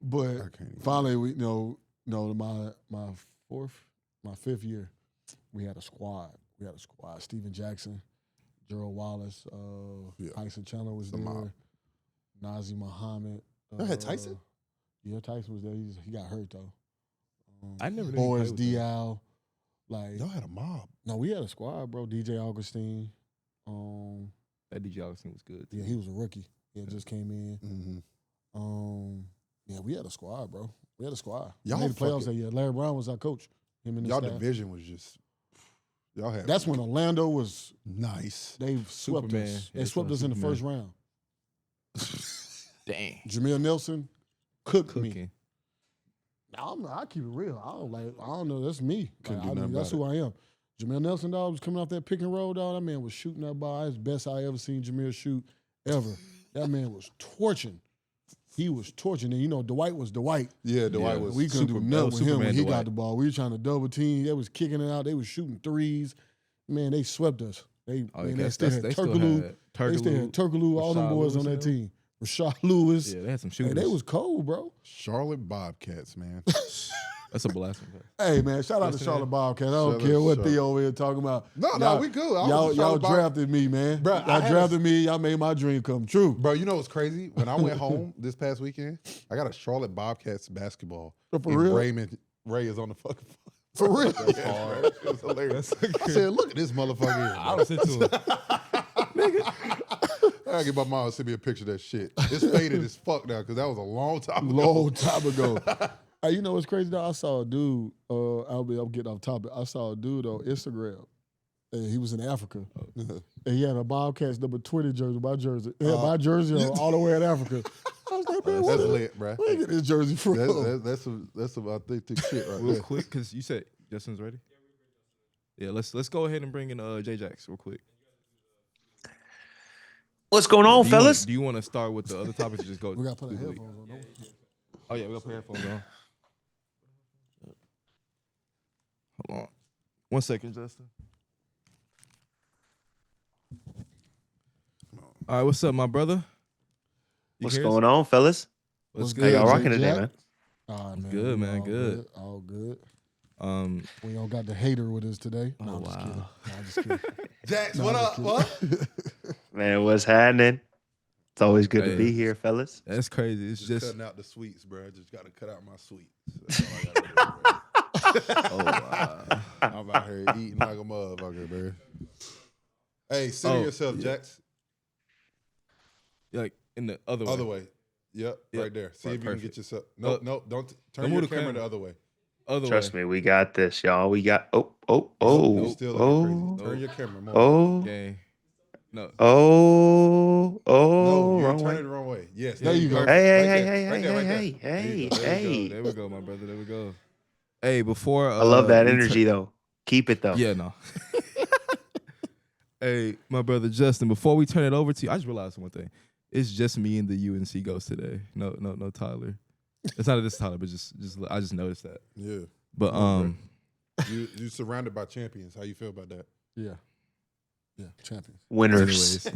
[SPEAKER 3] But
[SPEAKER 2] I can't even.
[SPEAKER 3] finally, my fifth year, we had a squad. Steven Jackson, Gerald Wallace,
[SPEAKER 2] Yeah.
[SPEAKER 3] Tyson Chandler was
[SPEAKER 2] The
[SPEAKER 3] there.
[SPEAKER 2] mob.
[SPEAKER 3] Nazi Muhammad.
[SPEAKER 2] Y'all had Tyson?
[SPEAKER 3] Yeah, Tyson was there. He got hurt though.
[SPEAKER 1] I never knew he
[SPEAKER 3] Boris
[SPEAKER 1] played with them.
[SPEAKER 3] Diaw. Like,
[SPEAKER 2] Y'all had a mob.
[SPEAKER 3] no, we had a squad, bro. DJ Augustine.
[SPEAKER 1] That DJ Augustine was good.
[SPEAKER 3] Yeah, he was a rookie. Yeah, just came in.
[SPEAKER 2] Mm-hmm.
[SPEAKER 3] Yeah, we had a squad, bro. We had a squad.
[SPEAKER 2] Y'all
[SPEAKER 3] Made the playoffs
[SPEAKER 2] fucking-
[SPEAKER 3] that year. Larry Brown was our coach. Him and his
[SPEAKER 2] Y'all
[SPEAKER 3] staff.
[SPEAKER 2] division was just. Y'all had.
[SPEAKER 3] That's when Orlando was.
[SPEAKER 2] nice.
[SPEAKER 3] They swept
[SPEAKER 1] Superman.
[SPEAKER 3] us.
[SPEAKER 1] Yeah,
[SPEAKER 3] They swept us in the
[SPEAKER 1] Superman.
[SPEAKER 3] first round.
[SPEAKER 1] Dang.
[SPEAKER 3] Jameer Nelson cooked me.
[SPEAKER 1] Cooking.
[SPEAKER 3] I keep it real. I don't know. That's me.
[SPEAKER 2] Couldn't
[SPEAKER 3] Like,
[SPEAKER 2] do nothing
[SPEAKER 3] that's
[SPEAKER 2] about
[SPEAKER 3] who I am. Jameer Nelson, dog, was coming off that pick and roll, dog. That man was shooting that ball. That's the best I ever seen Jameer shoot ever. That man was torching. He was torching. And, you know, Dwight was Dwight.
[SPEAKER 2] Yeah, Dwight
[SPEAKER 1] Yeah,
[SPEAKER 2] was.
[SPEAKER 3] We couldn't do
[SPEAKER 1] Super-
[SPEAKER 3] nothing
[SPEAKER 1] that was
[SPEAKER 3] with him when
[SPEAKER 1] Superman
[SPEAKER 3] he
[SPEAKER 1] Dwight.
[SPEAKER 3] got the ball. We were trying to double team. They was kicking it out. They was shooting threes. Man, they swept us. They still had Turkaloo. They still had Turkaloo, all them
[SPEAKER 1] Rashad
[SPEAKER 3] boys
[SPEAKER 1] Lewis
[SPEAKER 3] on that
[SPEAKER 1] and
[SPEAKER 3] team. Rashad Lewis.
[SPEAKER 1] Yeah, they had some
[SPEAKER 3] Hey,
[SPEAKER 1] shooters.
[SPEAKER 3] they was cold, bro.
[SPEAKER 2] Charlotte Bobcats, man.
[SPEAKER 1] That's a blasphemy.
[SPEAKER 3] Hey, man, shout out to
[SPEAKER 1] Listen,
[SPEAKER 3] Charlotte Bobcats. I don't
[SPEAKER 2] Shout
[SPEAKER 3] care
[SPEAKER 2] out
[SPEAKER 3] what
[SPEAKER 2] to
[SPEAKER 3] Theo over here talking about.
[SPEAKER 2] No,
[SPEAKER 3] Y'all-
[SPEAKER 2] we good. I was
[SPEAKER 3] Y'all
[SPEAKER 2] a Charlotte Bob-
[SPEAKER 3] drafted me, man.
[SPEAKER 2] Bro, I
[SPEAKER 3] Y'all
[SPEAKER 2] had
[SPEAKER 3] drafted me. Y'all made my dream come true.
[SPEAKER 2] Bro, you know what's crazy? When I went home this past weekend, I got a Charlotte Bobcats basketball.
[SPEAKER 3] Oh, for
[SPEAKER 2] and
[SPEAKER 3] real?
[SPEAKER 2] Ray is on the fucking.
[SPEAKER 3] For real?
[SPEAKER 2] That's hard. It was hilarious. I said, look at this motherfucker here.
[SPEAKER 1] I don't sit to him.
[SPEAKER 2] I gotta get my mom to send me a picture of that shit. It's faded as fuck now because that was a long time ago.
[SPEAKER 3] Long time ago. You know what's crazy though? I saw a dude. I'm getting off topic. I saw a dude on Instagram, and he was in Africa, and he had a Bobcats number 20 jersey. My jersey, my jersey on all the way in Africa. I was like, man,
[SPEAKER 2] that's lit, bro.
[SPEAKER 3] Where you get this jersey from?
[SPEAKER 2] That's some authentic shit right
[SPEAKER 1] real
[SPEAKER 2] there.
[SPEAKER 1] quick, because you said Justin's ready. Yeah, let's go ahead and bring in J-Jax real quick.
[SPEAKER 5] What's going on, fellas?
[SPEAKER 1] Do you want to start with the other topics or just go?
[SPEAKER 3] We got to put our headphones on.
[SPEAKER 1] Oh, yeah, we got to put headphones on. Hold on. 1 second, Justin. All right, what's up, my brother?
[SPEAKER 5] What's going on, fellas?
[SPEAKER 1] What's
[SPEAKER 5] How
[SPEAKER 1] good?
[SPEAKER 5] y'all rocking today, man?
[SPEAKER 3] Man,
[SPEAKER 1] good, man. Good.
[SPEAKER 3] All good.
[SPEAKER 1] We
[SPEAKER 3] don't got the hater with us today.
[SPEAKER 1] Oh, wow.
[SPEAKER 3] I'm just kidding.
[SPEAKER 2] Jax, what up? What?
[SPEAKER 5] Man, what's happening? It's always good to be here, fellas.
[SPEAKER 1] That's crazy. It's just
[SPEAKER 2] cutting out the sweets, bro. I just got to cut out my sweets. That's all I gotta do, bro. Oh, wow. I'm out here eating like a motherfucker, bro. Hey, center yourself, Jax.
[SPEAKER 1] Like in the other way.
[SPEAKER 2] Other way. Yep, right there. See if you can get yourself. No, don't turn
[SPEAKER 1] move
[SPEAKER 2] your
[SPEAKER 1] the
[SPEAKER 2] camera the other way.
[SPEAKER 5] Trust me, we got this, y'all. We got
[SPEAKER 2] You still looking crazy. Turn your camera more.
[SPEAKER 1] Okay. No.
[SPEAKER 5] No,
[SPEAKER 2] you
[SPEAKER 5] wrong
[SPEAKER 2] turn
[SPEAKER 5] way.
[SPEAKER 2] it the wrong way. Yes,
[SPEAKER 3] there you go.
[SPEAKER 5] Hey.
[SPEAKER 1] There we go, my brother. There we go. Hey, before
[SPEAKER 5] I love that energy though. Keep it though.
[SPEAKER 1] Yeah, no. Hey, my brother Justin, before we turn it over to you, I just realized one thing. It's just me and the UNC ghost today. No Tyler. It's not this Tyler, but just I just noticed that.
[SPEAKER 2] Yeah.
[SPEAKER 1] But
[SPEAKER 2] you surrounded by champions. How you feel about that?
[SPEAKER 3] Yeah, champions.
[SPEAKER 5] Winners.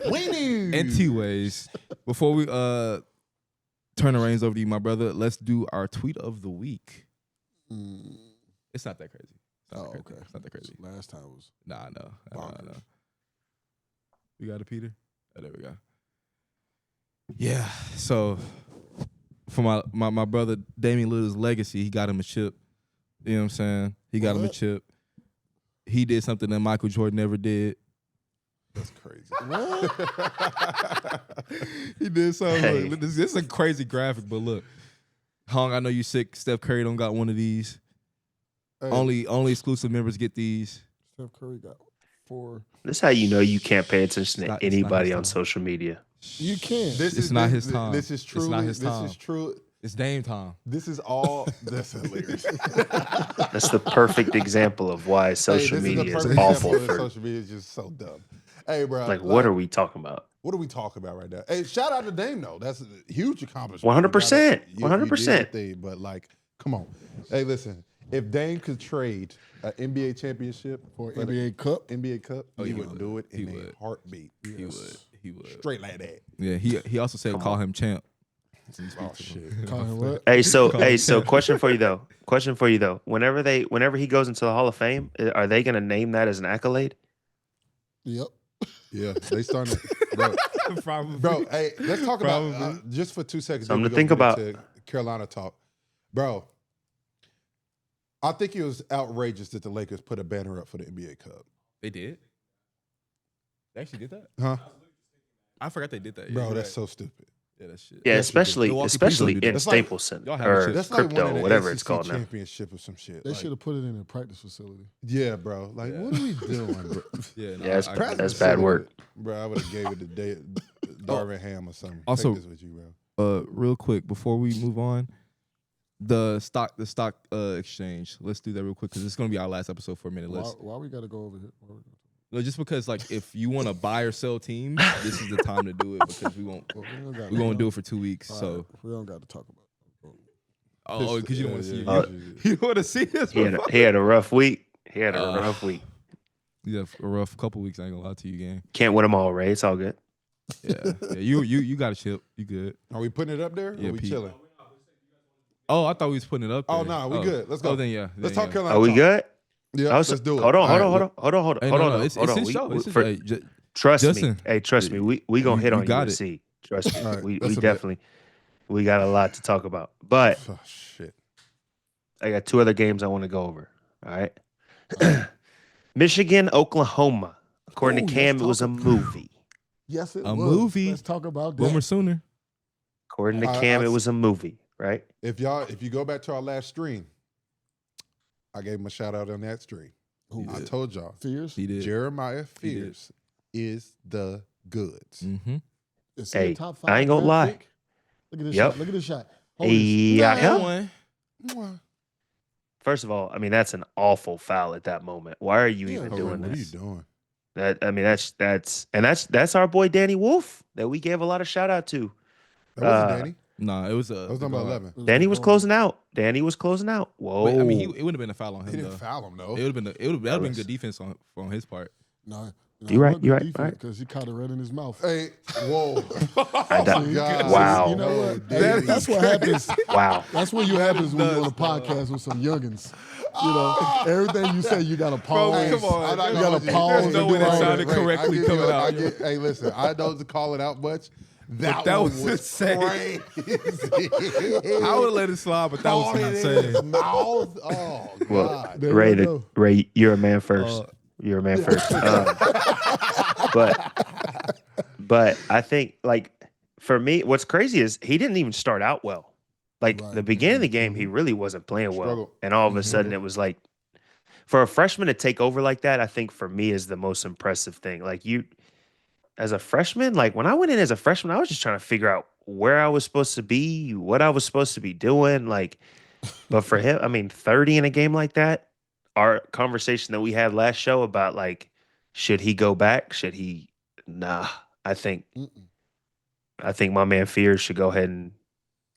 [SPEAKER 3] Winning.
[SPEAKER 1] Anyways, before we turn the reins over to you, my brother, let's do our tweet of the week. It's not that crazy.
[SPEAKER 3] Okay.
[SPEAKER 1] It's not that crazy.
[SPEAKER 3] Last time was
[SPEAKER 1] Nah, no. We got it, Peter? Oh, there we go. Yeah, so for my brother Damian Lillard's legacy, he got him a chip. You know what I'm saying? He got him a chip. He did something that Michael Jordan never did.
[SPEAKER 2] That's crazy.
[SPEAKER 1] He did something.
[SPEAKER 5] Hey.
[SPEAKER 1] Look, this is a crazy graphic, but look. Hong, I know you sick. Steph Curry don't got one of these. Hey. Only exclusive members get these.
[SPEAKER 3] Steph Curry got 4.
[SPEAKER 5] This is how you know you can't pay attention to anybody on social media.
[SPEAKER 3] You can.
[SPEAKER 1] It's not his time.
[SPEAKER 2] This is true.
[SPEAKER 1] It's not his time.
[SPEAKER 2] This is true.
[SPEAKER 1] It's Dame time.
[SPEAKER 2] This is all. That's hilarious.
[SPEAKER 5] That's the perfect example of why social media is awful.
[SPEAKER 2] Social media is just so dumb. Hey, bro.
[SPEAKER 5] Like, what are we talking about?
[SPEAKER 2] What are we talking about right now? Hey, shout out to Dame though. That's a huge accomplishment.
[SPEAKER 5] 100%.
[SPEAKER 2] You
[SPEAKER 5] 100%.
[SPEAKER 2] did your thing, but like, come on. Hey, listen. If Dame could trade an NBA championship
[SPEAKER 3] for NBA Cup,
[SPEAKER 2] he would do it in a heartbeat.
[SPEAKER 1] He would.
[SPEAKER 2] Straight like that.
[SPEAKER 1] Yeah, he also said call him champ.
[SPEAKER 2] Oh shit.
[SPEAKER 3] Call him what?
[SPEAKER 5] Hey, so question for you though. Whenever he goes into the Hall of Fame, are they gonna name that as an accolade?
[SPEAKER 3] Yep.
[SPEAKER 2] Yeah, they started. Bro, hey, let's talk about just for 2 seconds.
[SPEAKER 5] Something to think about.
[SPEAKER 2] Carolina talk, bro. I think it was outrageous that the Lakers put a banner up for the NBA Cup.
[SPEAKER 1] They did? They actually did that?
[SPEAKER 2] Huh?
[SPEAKER 1] I forgot they did that.
[SPEAKER 2] Bro, that's so stupid.
[SPEAKER 1] Yeah, that shit.
[SPEAKER 5] Yeah, especially in Staples Center or
[SPEAKER 2] that's
[SPEAKER 5] crypto,
[SPEAKER 2] like
[SPEAKER 5] whatever it's called now.
[SPEAKER 2] Championship or some shit.
[SPEAKER 3] They should have put it in a practice facility.
[SPEAKER 2] Yeah, bro. Like, what are we doing, bro?
[SPEAKER 5] Yeah, that's bad work.
[SPEAKER 2] Bro, I would have gave it to Darvin Ham or something.
[SPEAKER 1] Also,
[SPEAKER 2] take this with you, bro.
[SPEAKER 1] Real quick before we move on, the stock exchange. Let's do that real quick because it's gonna be our last episode for a minute.
[SPEAKER 3] Why we gotta go over here?
[SPEAKER 1] No, just because like if you want to buy or sell teams, this is the time to do it because we won't do it for 2 weeks. So
[SPEAKER 3] we don't got to talk about it.
[SPEAKER 1] Oh, because you don't want to see you want to see this.
[SPEAKER 5] He had a rough week. He had a rough week.
[SPEAKER 1] Yeah, a rough couple weeks. I ain't gonna lie to you, gang.
[SPEAKER 5] Can't win them all, Ray. It's all good.
[SPEAKER 1] Yeah. You got a chip. You good?
[SPEAKER 2] Are we putting it up there? Or are we chilling?
[SPEAKER 1] Oh, I thought we was putting it up there.
[SPEAKER 2] Oh no, we good. Let's go.
[SPEAKER 1] Oh, then yeah.
[SPEAKER 2] Let's talk Carolina.
[SPEAKER 5] Are we good?
[SPEAKER 2] Yeah, let's do it.
[SPEAKER 5] Hold on.
[SPEAKER 1] It's his show.
[SPEAKER 5] Trust me. Hey, trust me. We gonna hit on UNC. Trust me.
[SPEAKER 2] Right,
[SPEAKER 5] we definitely we got a lot to talk about. But
[SPEAKER 2] shit.
[SPEAKER 5] I got 2 other games I want to go over. All right. Michigan, Oklahoma. According to Cam, it was a movie.
[SPEAKER 3] Yes, it was.
[SPEAKER 1] A movie.
[SPEAKER 3] Let's talk about that.
[SPEAKER 1] Boomer Sooner.
[SPEAKER 5] According to Cam, it was a movie. right?
[SPEAKER 2] If you go back to our last stream, I gave him a shout out on that stream. I told y'all.
[SPEAKER 3] Fears?
[SPEAKER 1] He did.
[SPEAKER 2] Jeremiah Fears is the goods.
[SPEAKER 1] Mm-hmm.
[SPEAKER 3] Is he
[SPEAKER 5] Hey,
[SPEAKER 3] a top 5
[SPEAKER 5] I ain't gonna
[SPEAKER 3] draft
[SPEAKER 5] lie.
[SPEAKER 3] pick? Look at this
[SPEAKER 5] Yep.
[SPEAKER 3] shot. Look at this shot. Hold
[SPEAKER 5] Yeah.
[SPEAKER 1] One.
[SPEAKER 5] First of all, I mean that's an awful foul at that moment. Why are you even doing
[SPEAKER 2] What are you
[SPEAKER 5] this?
[SPEAKER 2] doing?
[SPEAKER 5] That's our boy Danny Wolf that we gave a lot of shout out to.
[SPEAKER 2] That wasn't Danny.
[SPEAKER 1] Nah, it was
[SPEAKER 2] That was number 11.
[SPEAKER 5] Danny was closing out. Whoa.
[SPEAKER 1] Wait, I mean, it wouldn't have been a foul on him.
[SPEAKER 2] He didn't
[SPEAKER 1] though.
[SPEAKER 2] foul him though.
[SPEAKER 1] It would have been good defense on his part.
[SPEAKER 3] No,
[SPEAKER 5] You right.
[SPEAKER 3] Because he caught it right in his mouth.
[SPEAKER 2] Hey, whoa!
[SPEAKER 5] God. Wow.
[SPEAKER 3] You know what?
[SPEAKER 2] Danny.
[SPEAKER 3] That's what happens.
[SPEAKER 5] Wow.
[SPEAKER 3] That's what happens when you're on a podcast with some youngins. You know, everything you say, you got to pause.
[SPEAKER 1] Come on.
[SPEAKER 2] I'm not
[SPEAKER 3] You
[SPEAKER 2] gonna
[SPEAKER 3] got to
[SPEAKER 2] hold you.
[SPEAKER 3] pause.
[SPEAKER 1] There's no
[SPEAKER 3] and
[SPEAKER 1] way
[SPEAKER 3] do
[SPEAKER 1] that
[SPEAKER 3] all
[SPEAKER 1] sounded correctly coming out.
[SPEAKER 2] Hey, listen, I don't call it out much. That
[SPEAKER 1] was
[SPEAKER 2] was
[SPEAKER 1] insane.
[SPEAKER 2] crazy.
[SPEAKER 1] I would have let it slide, but that was
[SPEAKER 2] Caught it in his
[SPEAKER 1] insane.
[SPEAKER 2] mouth. Oh
[SPEAKER 5] Well,
[SPEAKER 2] God!
[SPEAKER 3] There
[SPEAKER 5] Ray,
[SPEAKER 3] you go.
[SPEAKER 5] Ray, you're a man first. You're a man first. But I think, like, for me, what's crazy is he didn't even start out well. Like,
[SPEAKER 3] Right.
[SPEAKER 5] the beginning of the game, he really wasn't playing well.
[SPEAKER 2] Struggled.
[SPEAKER 5] And all of a sudden, it was like, for a freshman to take over like that, I think for me is the most impressive thing. Like, as a freshman, like, when I went in as a freshman, I was just trying to figure out where I was supposed to be, what I was supposed to be doing. Like, but for him, I mean, 30 in a game like that, our conversation that we had last show about, like, should he go back? Nah, I think my man Fears should go ahead and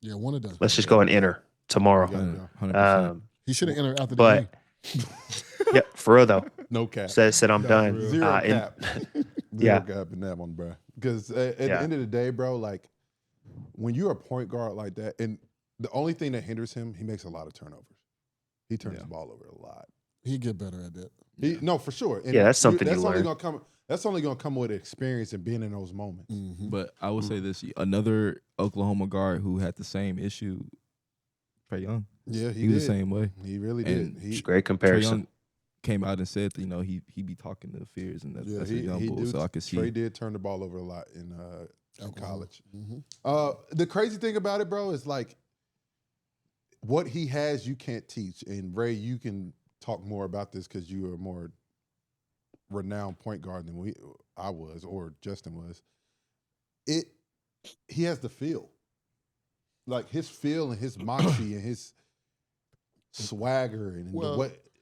[SPEAKER 3] one of them.
[SPEAKER 5] let's just go and enter tomorrow.
[SPEAKER 1] 100%.
[SPEAKER 3] He should have entered after the
[SPEAKER 5] But
[SPEAKER 3] game.
[SPEAKER 5] yeah, for real though.
[SPEAKER 2] No cap.
[SPEAKER 5] Said I'm done.
[SPEAKER 2] Zero cap.
[SPEAKER 5] Yeah.
[SPEAKER 2] Zero cap in that one, bro. Because at the end of the day, bro, like when you're a point guard like that, and the only thing that hinders him, he makes a lot of turnovers. He turns the ball over a lot.
[SPEAKER 3] He get better at that.
[SPEAKER 2] No, for sure. And
[SPEAKER 5] that's something
[SPEAKER 2] that's
[SPEAKER 5] you
[SPEAKER 2] only
[SPEAKER 5] learn.
[SPEAKER 2] gonna come. That's only gonna come with experience and being in those moments.
[SPEAKER 1] But I will say this: another Oklahoma guard who had the same issue, Trae Young.
[SPEAKER 2] Yeah,
[SPEAKER 1] He was the same way.
[SPEAKER 2] He really
[SPEAKER 1] And
[SPEAKER 2] did.
[SPEAKER 5] Great
[SPEAKER 1] Trae
[SPEAKER 5] comparison.
[SPEAKER 1] Young came out and said that, he be talking to Fears, and that's a young bull. So I could see.
[SPEAKER 2] Trey did turn the ball over a lot in college.
[SPEAKER 3] Mm-hmm.
[SPEAKER 2] The crazy thing about it, bro, is like what he has, you can't teach. And Ray, you can talk more about this because you are more renowned point guard than I was or Justin was. He has the feel. Like his feel and his moxie and his swagger and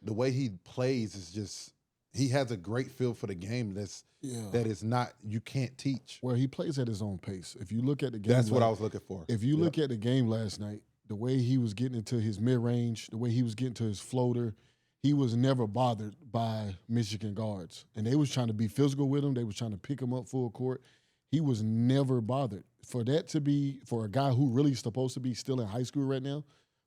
[SPEAKER 2] the way he plays is just he has a great feel for the game that is not you can't teach.
[SPEAKER 3] Well, he plays at his own pace. If you look at the game,
[SPEAKER 2] That's what I was looking for.
[SPEAKER 3] If you look at the game last night, the way he was getting into his mid-range, the way he was getting to his floater, he was never bothered by Michigan guards. And they was trying to be physical with him. They was trying to pick him up full court. He was never bothered. For a guy who really is supposed to be still in high school right now,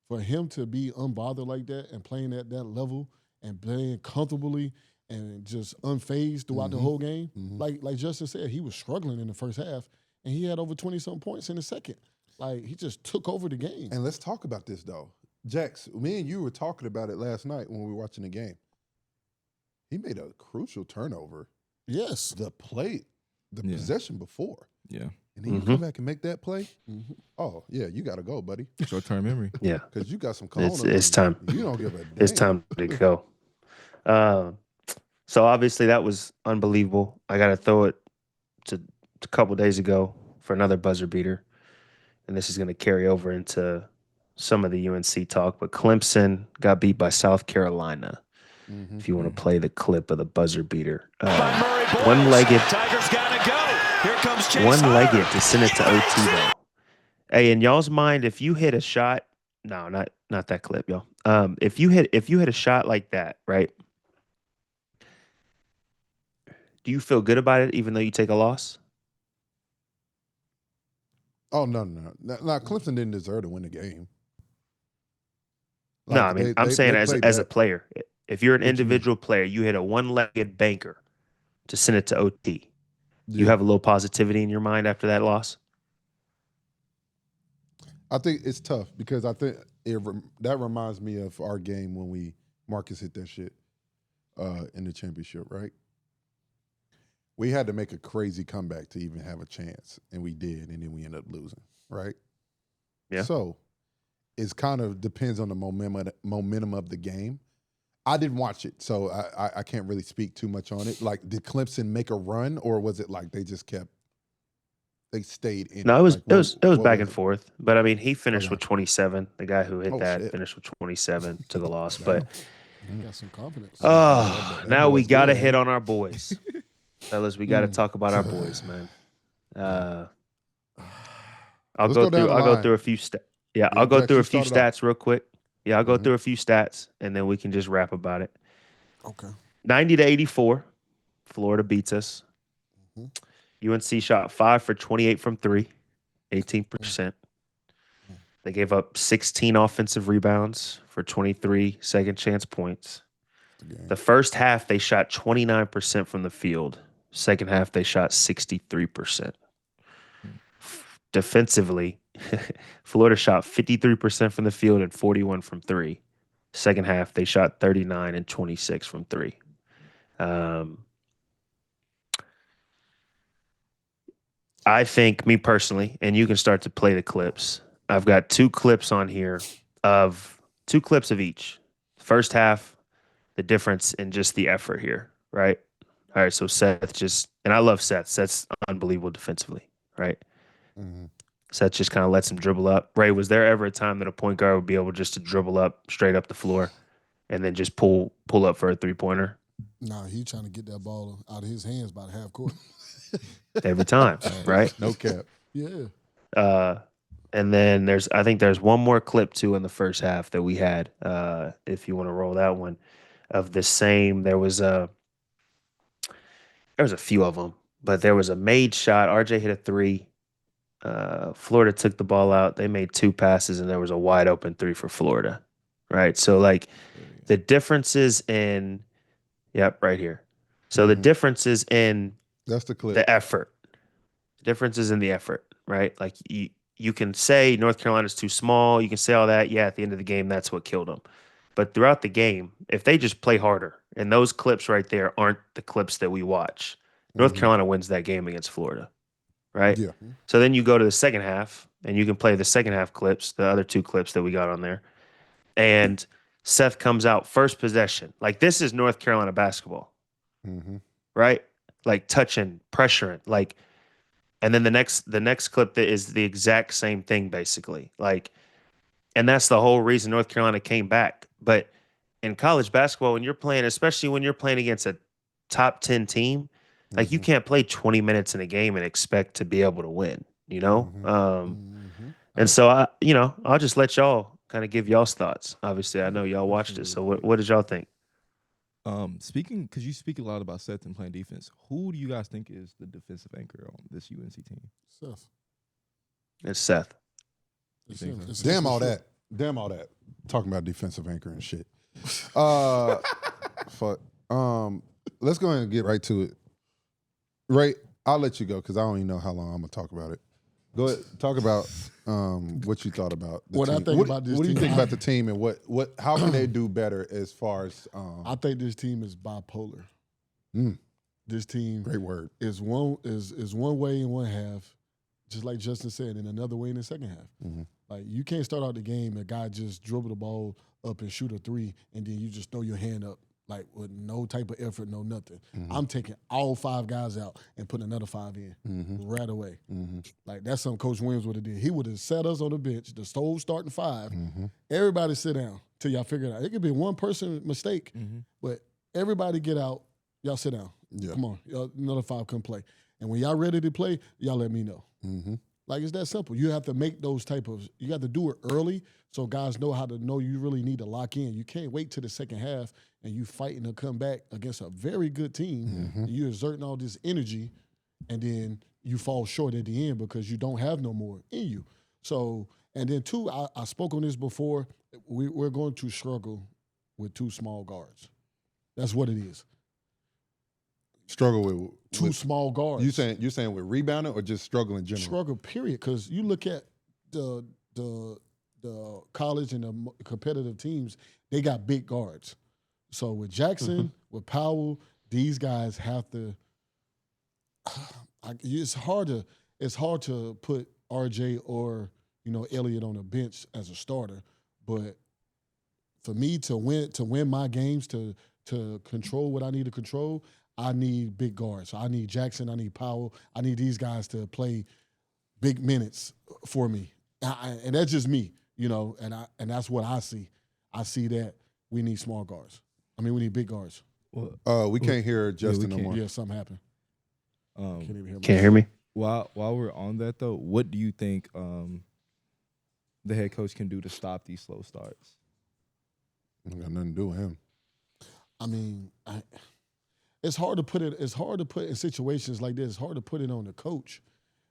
[SPEAKER 3] for him to be unbothered like that and playing at that level and playing comfortably and just unfazed throughout the whole game, like Justin said, he was struggling in the first half, and he had over 20-something points in the second. Like, he just took over the game.
[SPEAKER 2] And let's talk about this, though. Jax, me and you were talking about it last night when we were watching the game. He made a crucial turnover.
[SPEAKER 3] Yes.
[SPEAKER 2] The possession before.
[SPEAKER 1] Yeah.
[SPEAKER 2] And then you come back and make that play. Oh, yeah, you got to go, buddy.
[SPEAKER 1] Short-term memory.
[SPEAKER 5] Yeah.
[SPEAKER 2] Because you got some cologne.
[SPEAKER 5] It's time.
[SPEAKER 2] You don't give a damn.
[SPEAKER 5] It's time to go. So obviously that was unbelievable. I got to throw it to a couple days ago for another buzzer beater. And this is going to carry over into some of the UNC talk. But Clemson got beat by South Carolina. If you want to play the clip of the buzzer beater. One-legged.
[SPEAKER 6] Tigers got to go. Here comes Chase.
[SPEAKER 5] One-legged to send it to OT, though. Hey, in y'all's mind, if you hit a shot, no, not that clip, y'all. If you hit a shot like that, right? Do you feel good about it, even though you take a loss?
[SPEAKER 2] Oh, no. Clemson didn't deserve to win the game.
[SPEAKER 5] No, I mean, I'm saying as a player. If you're an individual player, you hit a one-legged banker to send it to OT. You have a little positivity in your mind after that loss?
[SPEAKER 2] I think it's tough because I think that reminds me of our game when Marcus hit that shit in the championship, right? We had to make a crazy comeback to even have a chance, and we did, and then we ended up losing, right?
[SPEAKER 5] Yeah.
[SPEAKER 2] So is kind of depends on the momentum of the game. I didn't watch it, so I can't really speak too much on it. Like, did Clemson make a run, or was it like they stayed in?
[SPEAKER 5] No,
[SPEAKER 2] it
[SPEAKER 5] was back and forth. But I mean, he finished with 27. The guy who hit
[SPEAKER 2] shit.
[SPEAKER 5] finished with 27 to the loss. But
[SPEAKER 3] got some confidence.
[SPEAKER 5] Now we got to hit on our boys, fellas. We got to talk about our boys, man. I'll go through a few stats. Yeah, I'll go through a few stats real quick. Yeah, I'll go through a few stats, and then we can just rap about it.
[SPEAKER 3] Okay.
[SPEAKER 5] 90-84, Florida beats us. UNC shot 5 for 28 from 3, 18%. They gave up 16 offensive rebounds for 23 second chance points. The first half, they shot 29% from the field. Second half, they shot 63%. Defensively, Florida shot 53% from the field and 41 from 3. Second half, they shot 39 and 26 from 3. I think, me personally, and you can start to play the clips. I've got 2 clips on here of 2 clips of each. First half, the difference in just the effort here, right? All right, so Seth and I love Seth. Seth's unbelievable defensively, right? Seth just kind of lets him dribble up. Ray, was there ever a time that a point guard would be able just to dribble up straight up the floor and then just pull up for a 3-pointer?
[SPEAKER 3] Nah, he trying to get that ball out of his hands by the half court.
[SPEAKER 5] Every time, right?
[SPEAKER 2] No cap.
[SPEAKER 3] Yeah.
[SPEAKER 5] And then I think there's one more clip too in the first half that we had. If you want to roll that one, of the same. There was a few of them, but there was a made shot. RJ hit a 3. Florida took the ball out. They made 2 passes, and there was a wide open 3 for Florida. Right. So like the differences in, right here. So the differences in
[SPEAKER 2] that's the clip.
[SPEAKER 5] The effort. Differences in the effort, right? Like you can say North Carolina's too small. You can say all that. Yeah, at the end of the game, that's what killed them. But throughout the game, if they just play harder, and those clips right there aren't the clips that we watch, North Carolina wins that game against Florida, right?
[SPEAKER 2] Yeah.
[SPEAKER 5] So then you go to the second half, and you can play the second half clips, the other 2 clips that we got on there. And Seth comes out first possession. Like, this is North Carolina basketball, right? Like, touching, pressuring, like, and then the next clip that is the exact same thing, basically. Like, and that's the whole reason North Carolina came back. But in college basketball, when you're playing, especially when you're playing against a top 10 team, like, you can't play 20 minutes in a game and expect to be able to win, you know? And so I'll just let y'all kind of give y'all's thoughts. Obviously, I know y'all watched it. So what did y'all think?
[SPEAKER 1] Speaking, because you speak a lot about Seth and playing defense, who do you guys think is the defensive anchor on this UNC team?
[SPEAKER 3] Seth.
[SPEAKER 5] It's Seth.
[SPEAKER 2] Damn all that. Talking about defensive anchor and shit. Fuck. Let's go ahead and get right to it. Ray, I'll let you go because I don't even know how long I'm gonna talk about it. Go ahead, talk about what you thought about the team.
[SPEAKER 3] I think about this team.
[SPEAKER 2] What do you think about the team, and how can they do better as far as?
[SPEAKER 3] I think this team is bipolar. This team,
[SPEAKER 2] great word,
[SPEAKER 3] is one way in one half, just like Justin said, and another way in the second half. Like, you can't start out the game and a guy just dribble the ball up and shoot a 3, and then you just throw your hand up like with no type of effort, no nothing. I'm taking all 5 guys out and putting another 5 in right away. Like, that's something Coach Williams would have did. He would have sat us on the bench, the stove starting 5. Everybody sit down till y'all figure it out. It could be one person mistake, but everybody get out. Y'all sit down.
[SPEAKER 2] Yeah.
[SPEAKER 3] Come on. Y'all, another 5 come play. And when y'all ready to play, y'all let me know. Like, it's that simple. You have to make those you got to do it early so guys know how to know you really need to lock in. You can't wait till the second half and you fighting to come back against a very good team. And you're exerting all this energy, and then you fall short at the end because you don't have no more in you. So, and then 2, I spoke on this before, we're going to struggle with 2 small guards. That's what it is.
[SPEAKER 2] Struggle with
[SPEAKER 3] 2 small guards.
[SPEAKER 2] You're saying with rebounding or just struggle in general?
[SPEAKER 3] Struggle, period. Because you look at the college and the competitive teams, they got big guards. So with Jackson, with Powell, these guys have to. It's hard to put RJ or Elliott on the bench as a starter. But for me to win my games, to control what I need to control, I need big guards. So I need Jackson. I need Powell. I need these guys to play big minutes for me. And that's just me, and that's what I see. I see that we need small guards. We need big guards.
[SPEAKER 2] We can't hear Justin no more.
[SPEAKER 3] Yeah, something happened.
[SPEAKER 5] Can't hear me.
[SPEAKER 1] While we're on that though, what do you think the head coach can do to stop these slow starts?
[SPEAKER 2] Got nothing to do with him.
[SPEAKER 3] It's hard to put it. It's hard to put in situations like this. It's hard to put it on the coach.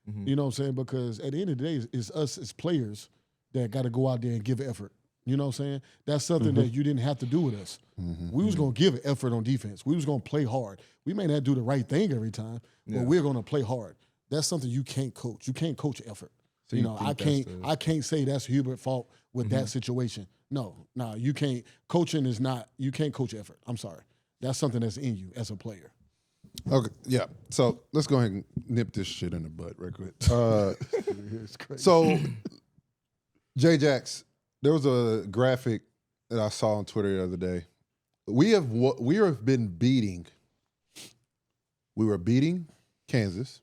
[SPEAKER 1] Mm-hmm.
[SPEAKER 3] You know what I'm saying? Because at the end of the day, it's us as players that got to go out there and give effort. You know what I'm saying? That's something that you didn't have to do with us.
[SPEAKER 2] Mm-hmm.
[SPEAKER 3] We was going to give an effort on defense. We was going to play hard. We may not do the right thing every time, but we're going to play hard. That's something you can't coach. You can't coach effort.
[SPEAKER 1] So
[SPEAKER 3] I can't say that's Hubert's fault with that situation. No, you can't. Coaching is not. You can't coach effort. I'm sorry. That's something that's in you as a player.
[SPEAKER 2] Okay, yeah. So let's go ahead and nip this shit in the bud right quick. So, J-Jax, there was a graphic that I saw on Twitter the other day. We have been beating. We were beating Kansas.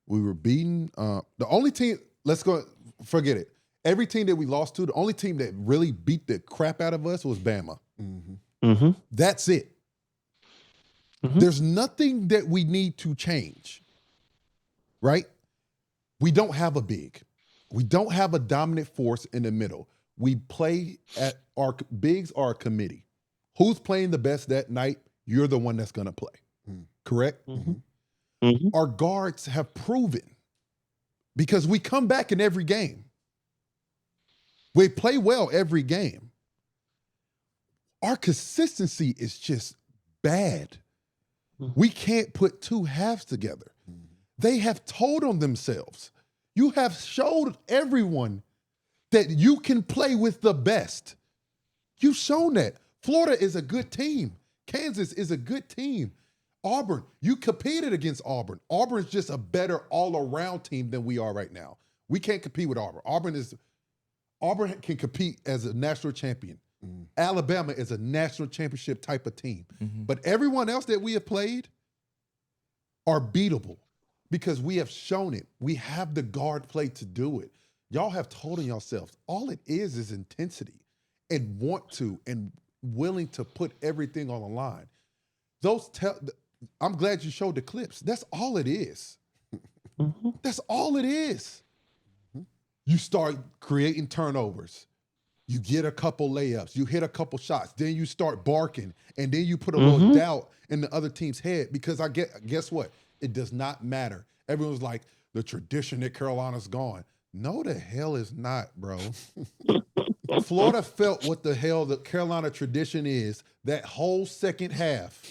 [SPEAKER 2] We were beating the only team. Let's go. Forget it. Every team that we lost to, the only team that really beat the crap out of us was Bama.
[SPEAKER 5] Mm-hmm. Mm-hmm.
[SPEAKER 2] That's it. Mm-hmm. There's nothing that we need to change, right? We don't have a big. We don't have a dominant force in the middle. We play at our bigs are a committee. Who's playing the best that night? You're the one that's going to play. Correct?
[SPEAKER 5] Mm-hmm. Mm-hmm.
[SPEAKER 2] Our guards have proven because we come back in every game. We play well every game. Our consistency is just bad. We can't put two halves together. They have told on themselves. You have showed everyone that you can play with the best. You've shown that. Florida is a good team. Kansas is a good team. Auburn, you competed against Auburn. Auburn's just a better all-around team than we are right now. We can't compete with Auburn. Auburn can compete as a national champion. Alabama is a national championship type of team. But everyone else that we have played are beatable because we have shown it. We have the guard play to do it. Y'all have told on yourselves, all it is intensity and want to and willing to put everything on the line. I'm glad you showed the clips. That's all it is. That's all it is. You start creating turnovers. You get a couple layups. You hit a couple shots. Then you start barking. And then you put a little doubt in the other team's head because guess what? It does not matter. Everyone's like, the tradition that Carolina's gone. No, the hell is not, bro. Florida felt what the hell the Carolina tradition is that whole second half.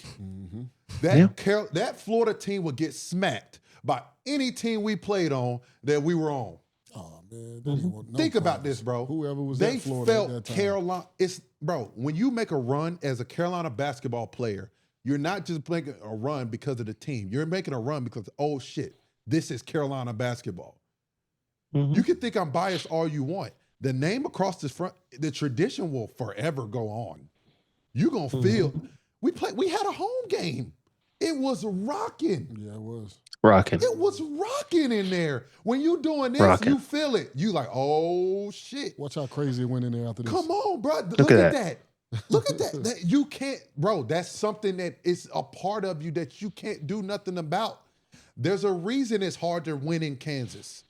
[SPEAKER 2] That Florida team would get smacked by any team we played on that we were on.
[SPEAKER 3] Oh man,
[SPEAKER 2] think about this, bro.
[SPEAKER 3] Whoever was
[SPEAKER 2] they
[SPEAKER 3] at Florida
[SPEAKER 2] felt
[SPEAKER 3] at that time.
[SPEAKER 2] Carolina. When you make a run as a Carolina basketball player, you're not just making a run because of the team. You're making a run because, oh shit, this is Carolina basketball. You can think I'm biased all you want. The name across this front, the tradition will forever go on. You're gonna feel. We had a home game. It was rocking.
[SPEAKER 3] Yeah, it was.
[SPEAKER 5] Rocking.
[SPEAKER 2] It was rocking in there. When you doing this, you feel it. You like, oh shit.
[SPEAKER 3] Watch how crazy it went in there after this.
[SPEAKER 2] Come on, bro. Look at that. Look at that. You can't, bro. That's something that is a part of you that you can't do nothing about. There's a reason it's hard to win in Kansas.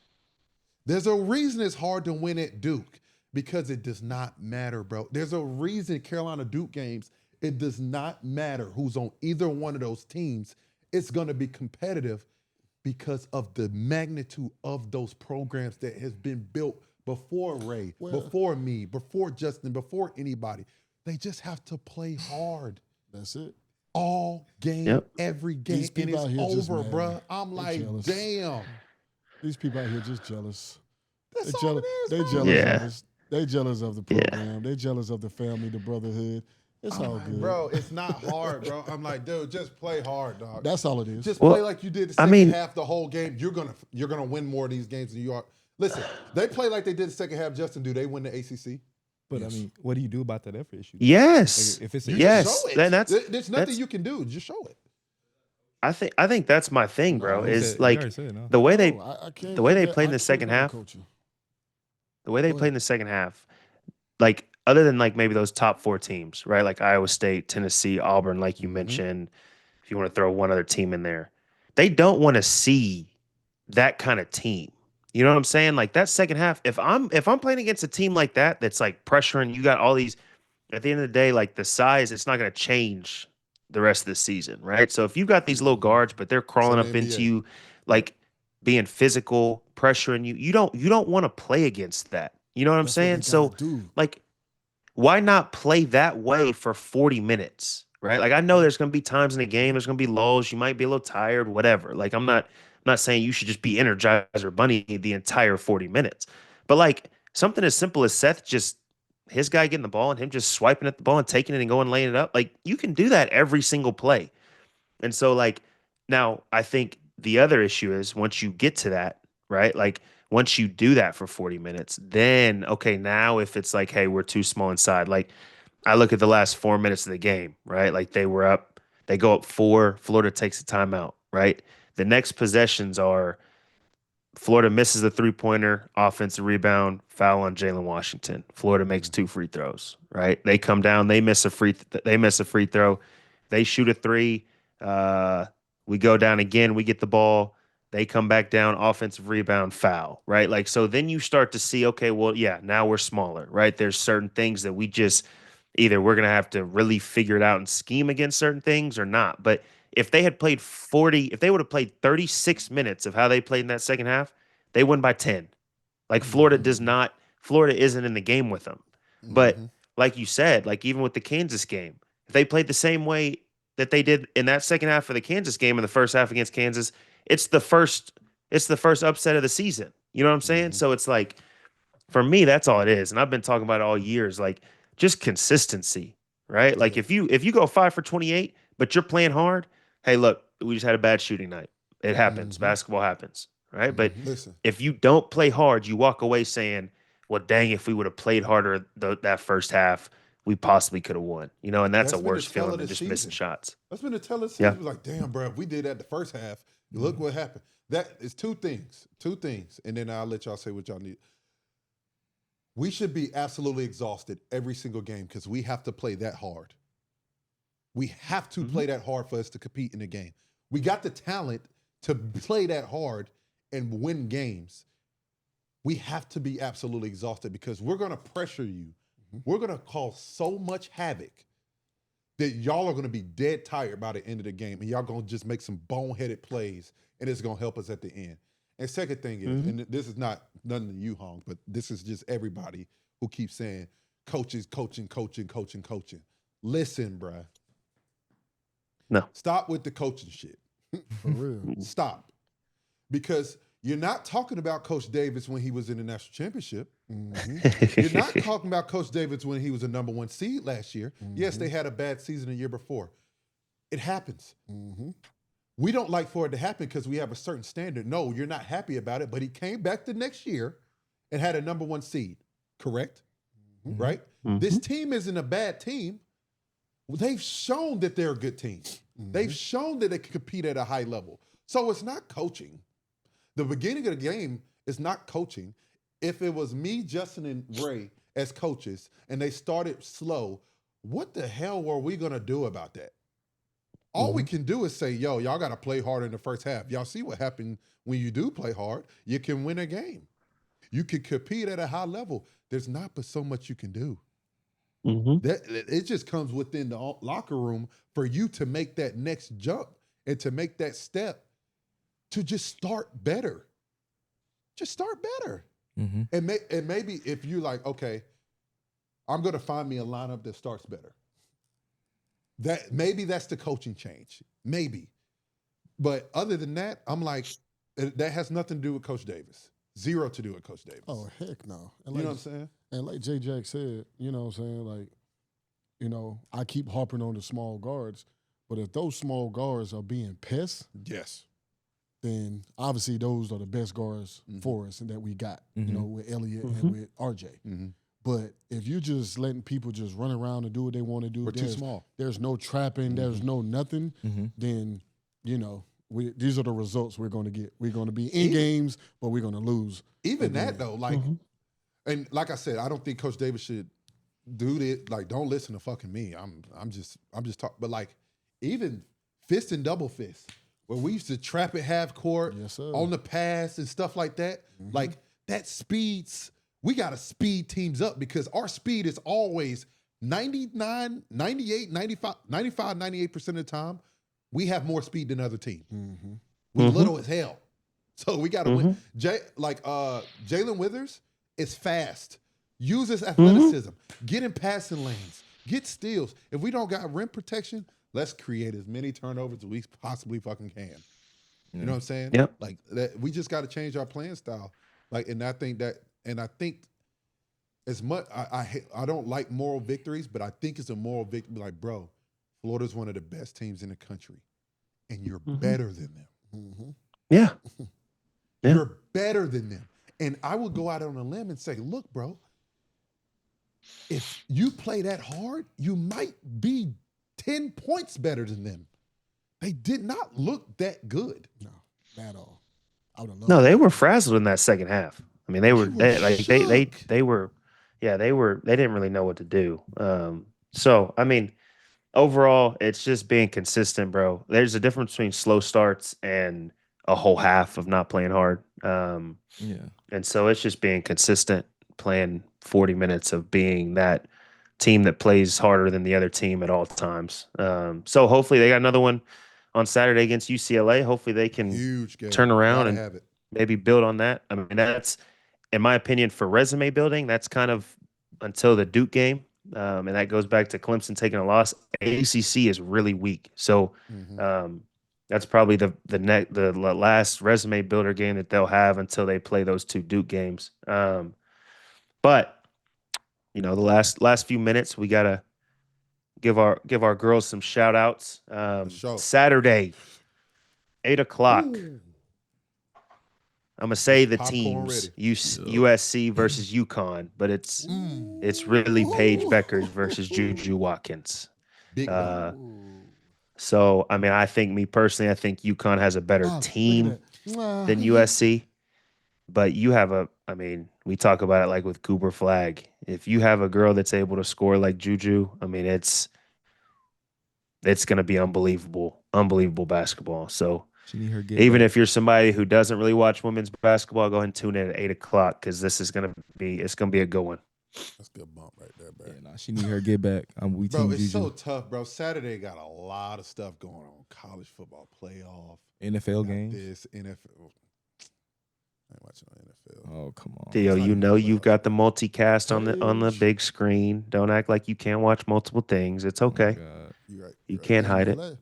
[SPEAKER 2] There's a reason it's hard to win at Duke because it does not matter, bro. There's a reason Carolina Duke games, it does not matter who's on either one of those teams. It's going to be competitive because of the magnitude of those programs that has been built before Ray, before me, before Justin, before anybody. They just have to play hard.
[SPEAKER 3] That's it.
[SPEAKER 2] All game, every game, and it's over, bro. I'm like,
[SPEAKER 3] jealous.
[SPEAKER 2] Damn.
[SPEAKER 3] These people out here just jealous.
[SPEAKER 2] That's all it is,
[SPEAKER 3] They
[SPEAKER 2] bro.
[SPEAKER 3] jealous of us. They jealous of the program. They jealous of the family, the brotherhood. It's all good.
[SPEAKER 2] Bro, it's not hard, bro. I'm like, dude, just play hard, dog.
[SPEAKER 3] That's all it is.
[SPEAKER 2] Just play like you did the second half the whole game. You're gonna win more of these games than you are. Listen, they play like they did the second half. Justin, do they win the ACC?
[SPEAKER 1] But I mean, what do you do about that effort issue?
[SPEAKER 5] Yes.
[SPEAKER 1] Like, if it's
[SPEAKER 2] You
[SPEAKER 5] yes.
[SPEAKER 2] just show it. There's nothing
[SPEAKER 5] that's,
[SPEAKER 2] you can do. Just show it.
[SPEAKER 5] I think that's my thing, bro.
[SPEAKER 1] No,
[SPEAKER 5] is
[SPEAKER 1] you
[SPEAKER 5] like
[SPEAKER 1] already said no.
[SPEAKER 5] the way they
[SPEAKER 3] I can't
[SPEAKER 5] the way
[SPEAKER 3] give
[SPEAKER 5] they
[SPEAKER 3] that-
[SPEAKER 5] played in
[SPEAKER 3] I
[SPEAKER 5] the
[SPEAKER 3] can't
[SPEAKER 5] second
[SPEAKER 3] give that
[SPEAKER 5] half.
[SPEAKER 3] coaching.
[SPEAKER 5] The way they
[SPEAKER 3] Go
[SPEAKER 5] played in
[SPEAKER 3] ahead.
[SPEAKER 5] the second half, like other than like maybe those top 4 teams, right? Like Iowa State, Tennessee, Auburn, like you mentioned. If you want to throw one other team in there, they don't want to see that kind of team. You know what I'm saying? Like that second half, if I'm playing against a team like that, that's like pressuring, you got all these, at the end of the day, like the size, it's not going to change the rest of the season, right? So if you've got these little guards, but they're crawling
[SPEAKER 2] It's
[SPEAKER 5] up
[SPEAKER 2] an
[SPEAKER 5] into
[SPEAKER 2] NBA.
[SPEAKER 5] you, like being physical, pressuring you, you don't want to play against that. You know what I'm
[SPEAKER 3] That's what they
[SPEAKER 5] saying? So
[SPEAKER 3] gotta do.
[SPEAKER 5] like, why not play that way for 40 minutes? Right. Like I know there's gonna be times in the game, there's gonna be lulls, you might be a little tired, whatever. Like I'm not saying you should just be Energizer Bunny the entire 40 minutes. But like something as simple as Seth just his guy getting the ball and him just swiping at the ball and taking it and going laying it up. Like you can do that every single play. And so like now I think the other issue is once you get to that, right? Like once you do that for 40 minutes, then okay, now if it's like, hey, we're too small inside, like I look at the last 4 minutes of the game, right? Like they were up, they go up 4, Florida takes a timeout, right? The next possessions are Florida misses a 3-pointer, offensive rebound, foul on Jalen Washington. Florida makes 2 free throws, right? They come down, they miss a free throw, they shoot a 3. We go down again, we get the ball, they come back down, offensive rebound, foul, right? Like so then you start to see, okay, well, yeah, now we're smaller, right? There's certain things that we just either we're going to have to really figure it out and scheme against certain things or not. But if they had played 40, if they would have played 36 minutes of how they played in that second half, they win by 10. Like Florida isn't in the game with them. But like you said, like even with the Kansas game, if they played the same way that they did in that second half of the Kansas game in the first half against Kansas, it's the first upset of the season. You know what I'm saying? So it's like, for me, that's all it is. And I've been talking about it all years. Like, just consistency, right? Like if you go 5 for 28, but you're playing hard, hey, look, we just had a bad shooting night. It happens. Basketball happens, right? But
[SPEAKER 2] Listen,
[SPEAKER 5] if you don't play hard, you walk away saying, well, dang, if we would have played harder that first half, we possibly could have won. You know, and that's a
[SPEAKER 2] been the
[SPEAKER 5] worse
[SPEAKER 2] tell
[SPEAKER 5] feeling
[SPEAKER 2] of
[SPEAKER 5] than
[SPEAKER 2] the
[SPEAKER 5] just missing
[SPEAKER 2] season.
[SPEAKER 5] shots.
[SPEAKER 2] That's been the tell of the
[SPEAKER 5] Yeah.
[SPEAKER 2] season. It was like, damn, bro, if we did that the first half, look what happened. That is 2 things. 2 things. And then I'll let y'all say what y'all need. We should be absolutely exhausted every single game because we have to play that hard. We have to play that hard for us to compete in the game. We got the talent to play that hard and win games. We have to be absolutely exhausted because we're going to pressure you. We're going to cause so much havoc that y'all are going to be dead tired by the end of the game, and y'all going to just make some boneheaded plays, and it's going to help us at the end. And second thing is, and this is not nothing to you, Hong, but this is just everybody who keeps saying coaches, coaching. Listen, bruh.
[SPEAKER 5] No.
[SPEAKER 2] Stop with the coaching shit.
[SPEAKER 3] For real.
[SPEAKER 2] Stop. Because you're not talking about Coach Davis when he was in the national championship. You're not talking about Coach Davis when he was a number 1 seed last year. Yes, they had a bad season the year before. It happens. We don't like for it to happen because we have a certain standard. No, you're not happy about it, but he came back the next year and had a number 1 seed, correct? Right? This team isn't a bad team. They've shown that they're a good team. They've shown that they can compete at a high level. So it's not coaching. The beginning of the game is not coaching. If it was me, Justin, and Ray as coaches, and they started slow, what the hell were we going to do about that? All we can do is say, yo, y'all got to play hard in the first half. Y'all see what happened when you do play hard. You can win a game. You can compete at a high level. There's not but so much you can do. It just comes within the locker room for you to make that next jump and to make that step to just start better. Just start better. And maybe if you're like, okay, I'm going to find me a lineup that starts better. Maybe that's the coaching change. Maybe. But other than that, I'm like, that has nothing to do with Coach Davis. 0 to do with Coach Davis.
[SPEAKER 3] Oh, heck no. And
[SPEAKER 2] you know what I'm saying?
[SPEAKER 3] And like J. Jack said, you know what I'm saying? Like, you know, I keep harping on the small guards, but if those small guards are being pests,
[SPEAKER 2] Yes.
[SPEAKER 3] then obviously those are the best guards for us and that we got, you know, with Elliott and with RJ. But if you're just letting people just run around and do what they want to do,
[SPEAKER 2] we're too small.
[SPEAKER 3] There's no trapping, there's no nothing, then, you know, these are the results we're going to get. We're going to be in games, but we're going to lose.
[SPEAKER 2] Even that, though, like, and like I said, I don't think Coach Davis should do this. Like, don't listen to fucking me. I'm just talking. But, like, even fist and double fist, where we used to trap at half court on the pass and stuff like that, like, that speeds. We got to speed teams up because our speed is always 99, 98, 95, 98% of the time. We have more speed than other teams. We're little as hell. So we got to win. Jalen Withers is fast. Uses athleticism. Get in passing lanes. Get steals. If we don't got rim protection, let's create as many turnovers as we possibly fucking can. You know what I'm saying?
[SPEAKER 5] Yep.
[SPEAKER 2] Like that, we just got to change our playing style. Like, and I think as much I don't like moral victories, but I think it's a moral victory. Like, bro, Florida's one of the best teams in the country, and you're better than them.
[SPEAKER 5] Yeah.
[SPEAKER 2] You're better than them. And I will go out on a limb and say, look, bro, if you play that hard, you might be 10 points better than them. They did not look that good.
[SPEAKER 3] No, not at all. I would have loved
[SPEAKER 5] No, they were frazzled in that second half. I mean, they didn't really know what to do. So, I mean, overall, it's just being consistent, bro. There's a difference between slow starts and a whole half of not playing hard. And so it's just being consistent, playing 40 minutes of being that team that plays harder than the other team at all times. So hopefully they got another one on Saturday against UCLA. Hopefully they can turn around and maybe build on that. I mean, that's, in my opinion, for resume building, that's kind of until the Duke game. And that goes back to Clemson taking a loss. ACC is really weak. So that's probably the last resume builder game that they'll have until they play those two Duke games. But you know, the last few minutes, we gotta give our girls some shout outs. Saturday, 8:00. I'm gonna say the teams USC versus UConn, but it's really Paige Beckers versus Juju Watkins. So I mean, I think UConn has a better team than USC, but you have we talk about it like with Cooper Flag. If you have a girl that's able to score like Juju, I mean, it's gonna be unbelievable basketball. So. Even if you're somebody who doesn't really watch women's basketball, go ahead and tune in at 8:00 because this is gonna be a good one.
[SPEAKER 2] That's a good bump right there, bro.
[SPEAKER 1] Yeah, she need her get back.
[SPEAKER 2] Bro, it's so tough, bro. Saturday got a lot of stuff going on. College football playoff,
[SPEAKER 1] NFL games.
[SPEAKER 2] This NFL. I ain't watching no NFL.
[SPEAKER 1] Oh, come on,
[SPEAKER 5] Theo. You know you've got the multicast on the big screen. Don't act like you can't watch multiple things. It's okay.
[SPEAKER 2] You're right.
[SPEAKER 5] You can't hide it.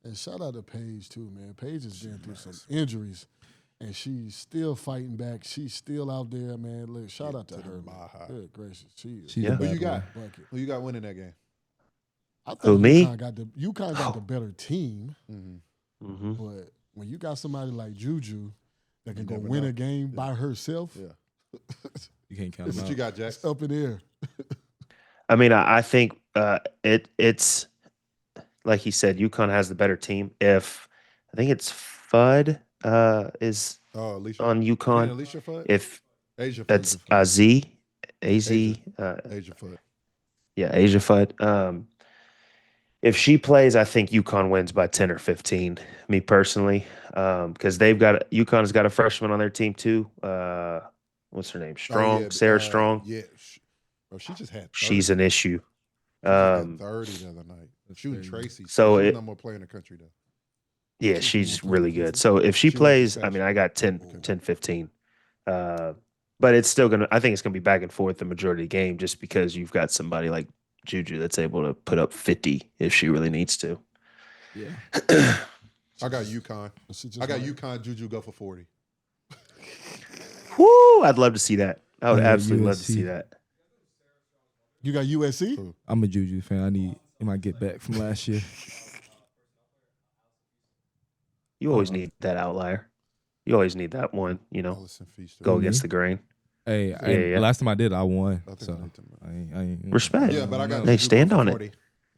[SPEAKER 3] And shout out to Paige too, man. Paige has been through some injuries, and she's still fighting back. She's still out there, man. Look, shout out to her. Good gracious, she's
[SPEAKER 2] Who you got? Who you got winning that game?
[SPEAKER 3] I think UConn got the better team, but when you got somebody like Juju that can go win a game by herself,
[SPEAKER 1] you can't count.
[SPEAKER 2] What you got, Jack?
[SPEAKER 3] It's up in the air.
[SPEAKER 5] I mean, I think it's. Like he said, UConn has the better team. If I think it's Fudd is on UConn.
[SPEAKER 2] Alicia Fudd?
[SPEAKER 5] If
[SPEAKER 2] Asia
[SPEAKER 5] that's
[SPEAKER 2] Fudd.
[SPEAKER 5] Asia
[SPEAKER 2] Fudd.
[SPEAKER 5] Yeah, Asia Fudd. If she plays, I think UConn wins by 10 or 15. Me personally, because UConn's got a freshman on their team too. What's her name? Sarah Strong.
[SPEAKER 2] Yeah, bro, she just had 30.
[SPEAKER 5] She's an issue.
[SPEAKER 2] She had 30 the other night. Shooting Tracy.
[SPEAKER 5] So
[SPEAKER 2] she's no more player in the country though.
[SPEAKER 5] Yeah, she's really good. So if she plays, I mean, I got 10, 15. But it's still I think it's gonna be back and forth the majority of the game, just because you've got somebody like Juju that's able to put up 50 if she really needs to.
[SPEAKER 1] Yeah.
[SPEAKER 2] I got UConn. I got UConn. Juju go for 40.
[SPEAKER 5] Woo! I'd love to see that. I would absolutely love to see that.
[SPEAKER 3] You got USC?
[SPEAKER 1] I'm a Juju fan. I need my get back from last year.
[SPEAKER 5] You always need that outlier. You always need that one,
[SPEAKER 2] Allison Feaster.
[SPEAKER 5] go against the grain.
[SPEAKER 1] Hey,
[SPEAKER 5] Yeah.
[SPEAKER 1] last time I did, I won.
[SPEAKER 2] I think
[SPEAKER 1] So
[SPEAKER 2] I need to-
[SPEAKER 1] I ain't
[SPEAKER 5] Respect.
[SPEAKER 2] Yeah, but I got
[SPEAKER 5] Hey,
[SPEAKER 2] Juju
[SPEAKER 5] stand
[SPEAKER 2] for
[SPEAKER 5] on it.
[SPEAKER 2] 40.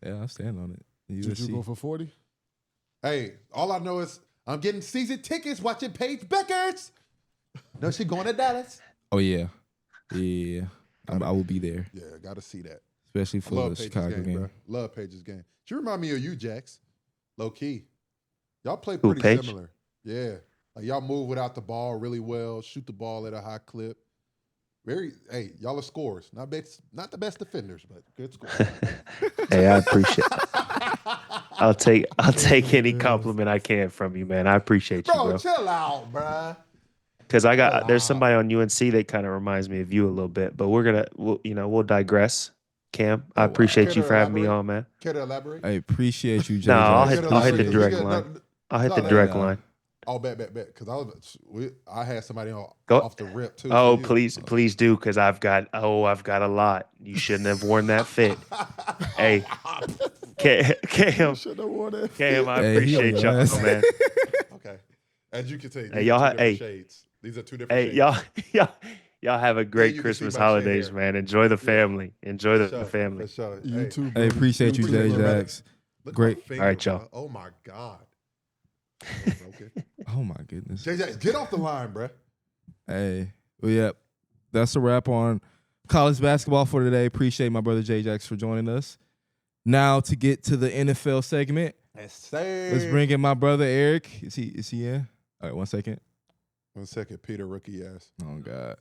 [SPEAKER 1] Yeah, I stand on it.
[SPEAKER 3] Did you go for 40?
[SPEAKER 2] Hey, all I know is I'm getting season tickets watching Paige Beckers. No, she going to Dallas.
[SPEAKER 1] Oh yeah, yeah. I will be there,
[SPEAKER 2] Yeah, got to see that.
[SPEAKER 1] especially
[SPEAKER 2] I
[SPEAKER 1] for
[SPEAKER 2] love
[SPEAKER 1] the
[SPEAKER 2] Paige's
[SPEAKER 1] Chicago
[SPEAKER 2] game,
[SPEAKER 1] game.
[SPEAKER 2] bro. Love Paige's game. She remind me of you, Jax. Low key. Y'all play
[SPEAKER 5] Who,
[SPEAKER 2] pretty
[SPEAKER 5] Paige?
[SPEAKER 2] similar. Yeah. Like y'all move without the ball really well, shoot the ball at a high clip. Y'all are scorers. Not the best defenders, but good scorers.
[SPEAKER 5] Hey, I appreciate I'll take any compliment I can from you, man. I appreciate you, bro.
[SPEAKER 2] Chill out, bruh.
[SPEAKER 5] Because there's somebody on UNC that kind of reminds me of you a little bit, but we'll digress. Cam, I appreciate you for having me on, man.
[SPEAKER 2] Care to elaborate?
[SPEAKER 1] I appreciate you, Jay.
[SPEAKER 5] No, I'll hit the
[SPEAKER 2] Appreciate
[SPEAKER 5] direct
[SPEAKER 2] it.
[SPEAKER 5] line. I'll hit
[SPEAKER 2] No,
[SPEAKER 5] the
[SPEAKER 2] no,
[SPEAKER 5] direct
[SPEAKER 1] no.
[SPEAKER 5] line.
[SPEAKER 2] Oh, bet. Because I had somebody
[SPEAKER 5] Go.
[SPEAKER 2] off the rip too.
[SPEAKER 5] Oh,
[SPEAKER 2] for you.
[SPEAKER 5] please do, because I've got a lot. You shouldn't have worn that fit. Hey, Cam,
[SPEAKER 3] Should have worn that.
[SPEAKER 5] Cam, I
[SPEAKER 1] Hey, he on
[SPEAKER 5] appreciate
[SPEAKER 1] your
[SPEAKER 5] y'all,
[SPEAKER 1] ass.
[SPEAKER 5] man.
[SPEAKER 2] Okay. As you can see, these
[SPEAKER 5] Hey, y'all
[SPEAKER 2] are two different
[SPEAKER 5] hey.
[SPEAKER 2] shades. These are two different
[SPEAKER 5] Hey,
[SPEAKER 2] shades.
[SPEAKER 5] y'all have a
[SPEAKER 2] you
[SPEAKER 5] great
[SPEAKER 2] can see
[SPEAKER 5] Christmas
[SPEAKER 2] my shade
[SPEAKER 5] holidays,
[SPEAKER 2] here.
[SPEAKER 5] man. Enjoy the family. Enjoy the family.
[SPEAKER 2] For sure.
[SPEAKER 3] You too,
[SPEAKER 1] Hey,
[SPEAKER 3] bro.
[SPEAKER 1] appreciate you, Jay
[SPEAKER 2] too, brother.
[SPEAKER 1] Jax.
[SPEAKER 2] Look at
[SPEAKER 1] Great.
[SPEAKER 2] my finger,
[SPEAKER 5] All right, y'all.
[SPEAKER 2] bro. Oh my God. Okay.
[SPEAKER 1] Oh my goodness.
[SPEAKER 2] JJ, get off the line, bruh.
[SPEAKER 1] Hey, well, yep. That's a wrap on college basketball for today. Appreciate my brother Jay Jax for joining us. Now to get to the NFL segment,
[SPEAKER 2] Yes, sir.
[SPEAKER 1] let's bring in my brother Eric. Is he in? All right, 1 second.
[SPEAKER 2] 1 second, Peter, rookie ass.
[SPEAKER 1] Oh God.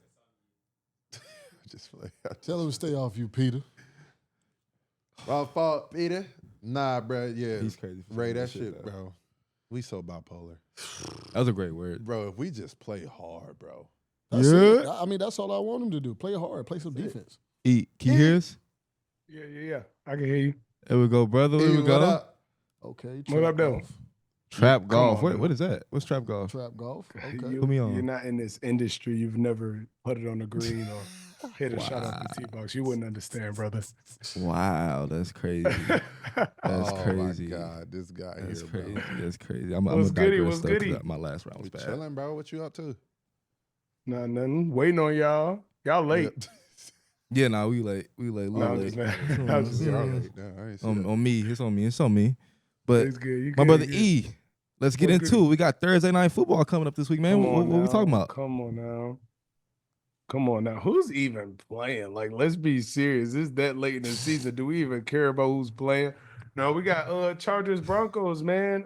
[SPEAKER 2] Just play.
[SPEAKER 3] Tell him to stay off you, Peter.
[SPEAKER 2] My fault, Peter. Nah, bro. Yeah,
[SPEAKER 1] He's crazy for
[SPEAKER 2] Ray,
[SPEAKER 1] saying
[SPEAKER 2] that
[SPEAKER 1] that shit,
[SPEAKER 2] shit,
[SPEAKER 1] though.
[SPEAKER 2] bro. We so bipolar,
[SPEAKER 1] That was a great word.
[SPEAKER 2] bro. If we just play hard, bro.
[SPEAKER 3] That's
[SPEAKER 1] Yeah.
[SPEAKER 3] it. I mean, that's all I want him to do. Play hard. Play some defense.
[SPEAKER 1] Can you hear us?
[SPEAKER 7] Yeah. I can hear you.
[SPEAKER 1] There we go, brother. There we
[SPEAKER 2] Hey, what
[SPEAKER 1] go.
[SPEAKER 2] up?
[SPEAKER 3] Okay.
[SPEAKER 7] What up, though?
[SPEAKER 3] golf.
[SPEAKER 1] Trap golf.
[SPEAKER 7] on,
[SPEAKER 1] What is that? What's trap golf?
[SPEAKER 3] Trap golf. Okay.
[SPEAKER 1] Put me on.
[SPEAKER 7] You're not in this industry. You've never put it on the green or hit a shot off the tee box. You wouldn't understand, brother.
[SPEAKER 1] Wow, that's crazy. That's
[SPEAKER 2] Oh
[SPEAKER 1] crazy.
[SPEAKER 2] my God, this guy
[SPEAKER 1] That's
[SPEAKER 2] here,
[SPEAKER 1] crazy.
[SPEAKER 2] bro.
[SPEAKER 1] That's crazy. I'm
[SPEAKER 7] What's
[SPEAKER 1] a
[SPEAKER 7] goody?
[SPEAKER 1] digress
[SPEAKER 7] What's
[SPEAKER 1] though, 'cause
[SPEAKER 7] goody?
[SPEAKER 1] my last round was
[SPEAKER 2] We
[SPEAKER 1] bad.
[SPEAKER 2] chilling, bro. What you up to?
[SPEAKER 7] Nothing. Waiting on y'all. Y'all late.
[SPEAKER 1] Yeah, nah, we late. We late.
[SPEAKER 7] No, I'm
[SPEAKER 1] late.
[SPEAKER 7] just mad. I'm just
[SPEAKER 2] Y'all
[SPEAKER 7] kidding.
[SPEAKER 2] late. Nah, I ain't see
[SPEAKER 1] On,
[SPEAKER 2] that.
[SPEAKER 1] on me. It's on me. It's on me. But
[SPEAKER 7] It's good. You
[SPEAKER 1] my
[SPEAKER 7] good,
[SPEAKER 1] brother
[SPEAKER 7] you good.
[SPEAKER 1] E, let's get
[SPEAKER 7] What's
[SPEAKER 1] into
[SPEAKER 7] good?
[SPEAKER 1] it. We got Thursday night football coming up this week, man.
[SPEAKER 7] Come
[SPEAKER 1] What
[SPEAKER 7] on
[SPEAKER 1] we talking
[SPEAKER 7] now.
[SPEAKER 1] about?
[SPEAKER 7] Come on now. Come on now. Who's even playing? Like, let's be serious. It's that late in the season. Do we even care about who's playing? No, we got Chargers Broncos, man.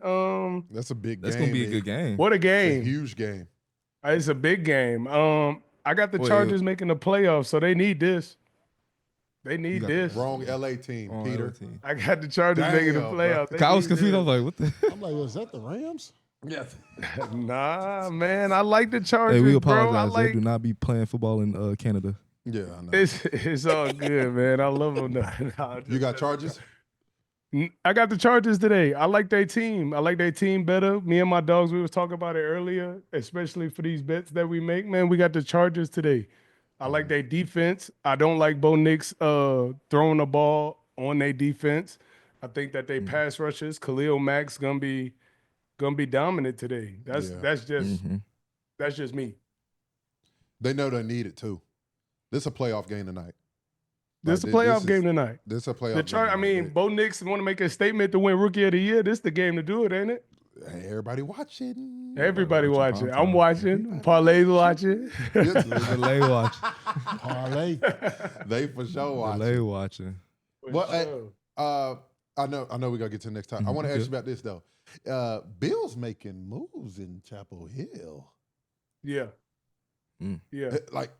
[SPEAKER 2] That's a big
[SPEAKER 1] That's
[SPEAKER 2] game.
[SPEAKER 1] gonna be a
[SPEAKER 2] man.
[SPEAKER 1] good game.
[SPEAKER 7] What a
[SPEAKER 2] It's a
[SPEAKER 7] game.
[SPEAKER 2] huge game.
[SPEAKER 7] It's a big game. I got the
[SPEAKER 1] Wait,
[SPEAKER 7] Chargers making the playoffs, so they need this. They need
[SPEAKER 1] got
[SPEAKER 7] this.
[SPEAKER 2] Wrong LA team,
[SPEAKER 1] Oh,
[SPEAKER 2] Peter.
[SPEAKER 1] team.
[SPEAKER 7] I got the Chargers making the
[SPEAKER 2] Damn, bro.
[SPEAKER 7] playoffs. They
[SPEAKER 1] I was
[SPEAKER 7] need
[SPEAKER 1] confused. I
[SPEAKER 7] this.
[SPEAKER 1] was like, what the?
[SPEAKER 3] I'm like, is that the Rams?
[SPEAKER 2] Yes.
[SPEAKER 7] Nah, man. I like the Chargers,
[SPEAKER 1] Hey, we
[SPEAKER 7] bro. I
[SPEAKER 1] apologize.
[SPEAKER 7] like
[SPEAKER 1] They do not be playing football in Canada.
[SPEAKER 2] Yeah, I know.
[SPEAKER 7] it's all good, man. I love them.
[SPEAKER 2] You got charges?
[SPEAKER 7] I got the Chargers today. I like their team. I like their team better. Me and my dogs, we was talking about it earlier, especially for these bets that we make. Man, we got the Chargers today. I like their defense. I don't like Bo Nix throwing the ball on their defense. I think that they pass rushes, Khalil Mack's gonna be dominant today. That's just me.
[SPEAKER 2] They know they need it too. This is a playoff game tonight.
[SPEAKER 7] This is a
[SPEAKER 2] Like,
[SPEAKER 7] playoff game tonight.
[SPEAKER 2] This is a playoff
[SPEAKER 7] The
[SPEAKER 2] game.
[SPEAKER 7] I mean, Bo Nix want to make a statement to win Rookie of the Year. This is the game to do it, ain't it?
[SPEAKER 2] Hey, everybody watching.
[SPEAKER 7] Everybody watching.
[SPEAKER 1] prime
[SPEAKER 7] I'm
[SPEAKER 1] time.
[SPEAKER 7] watching. Parlay's watching.
[SPEAKER 1] Delay watch.
[SPEAKER 3] Parlay.
[SPEAKER 2] They for sure watching.
[SPEAKER 1] Delay watching.
[SPEAKER 2] Well, I know we gotta get to the next time. I want to ask you about this though. Bill's making moves in Chapel Hill.
[SPEAKER 7] Yeah.
[SPEAKER 1] Mm.
[SPEAKER 7] Yeah.
[SPEAKER 2] Like,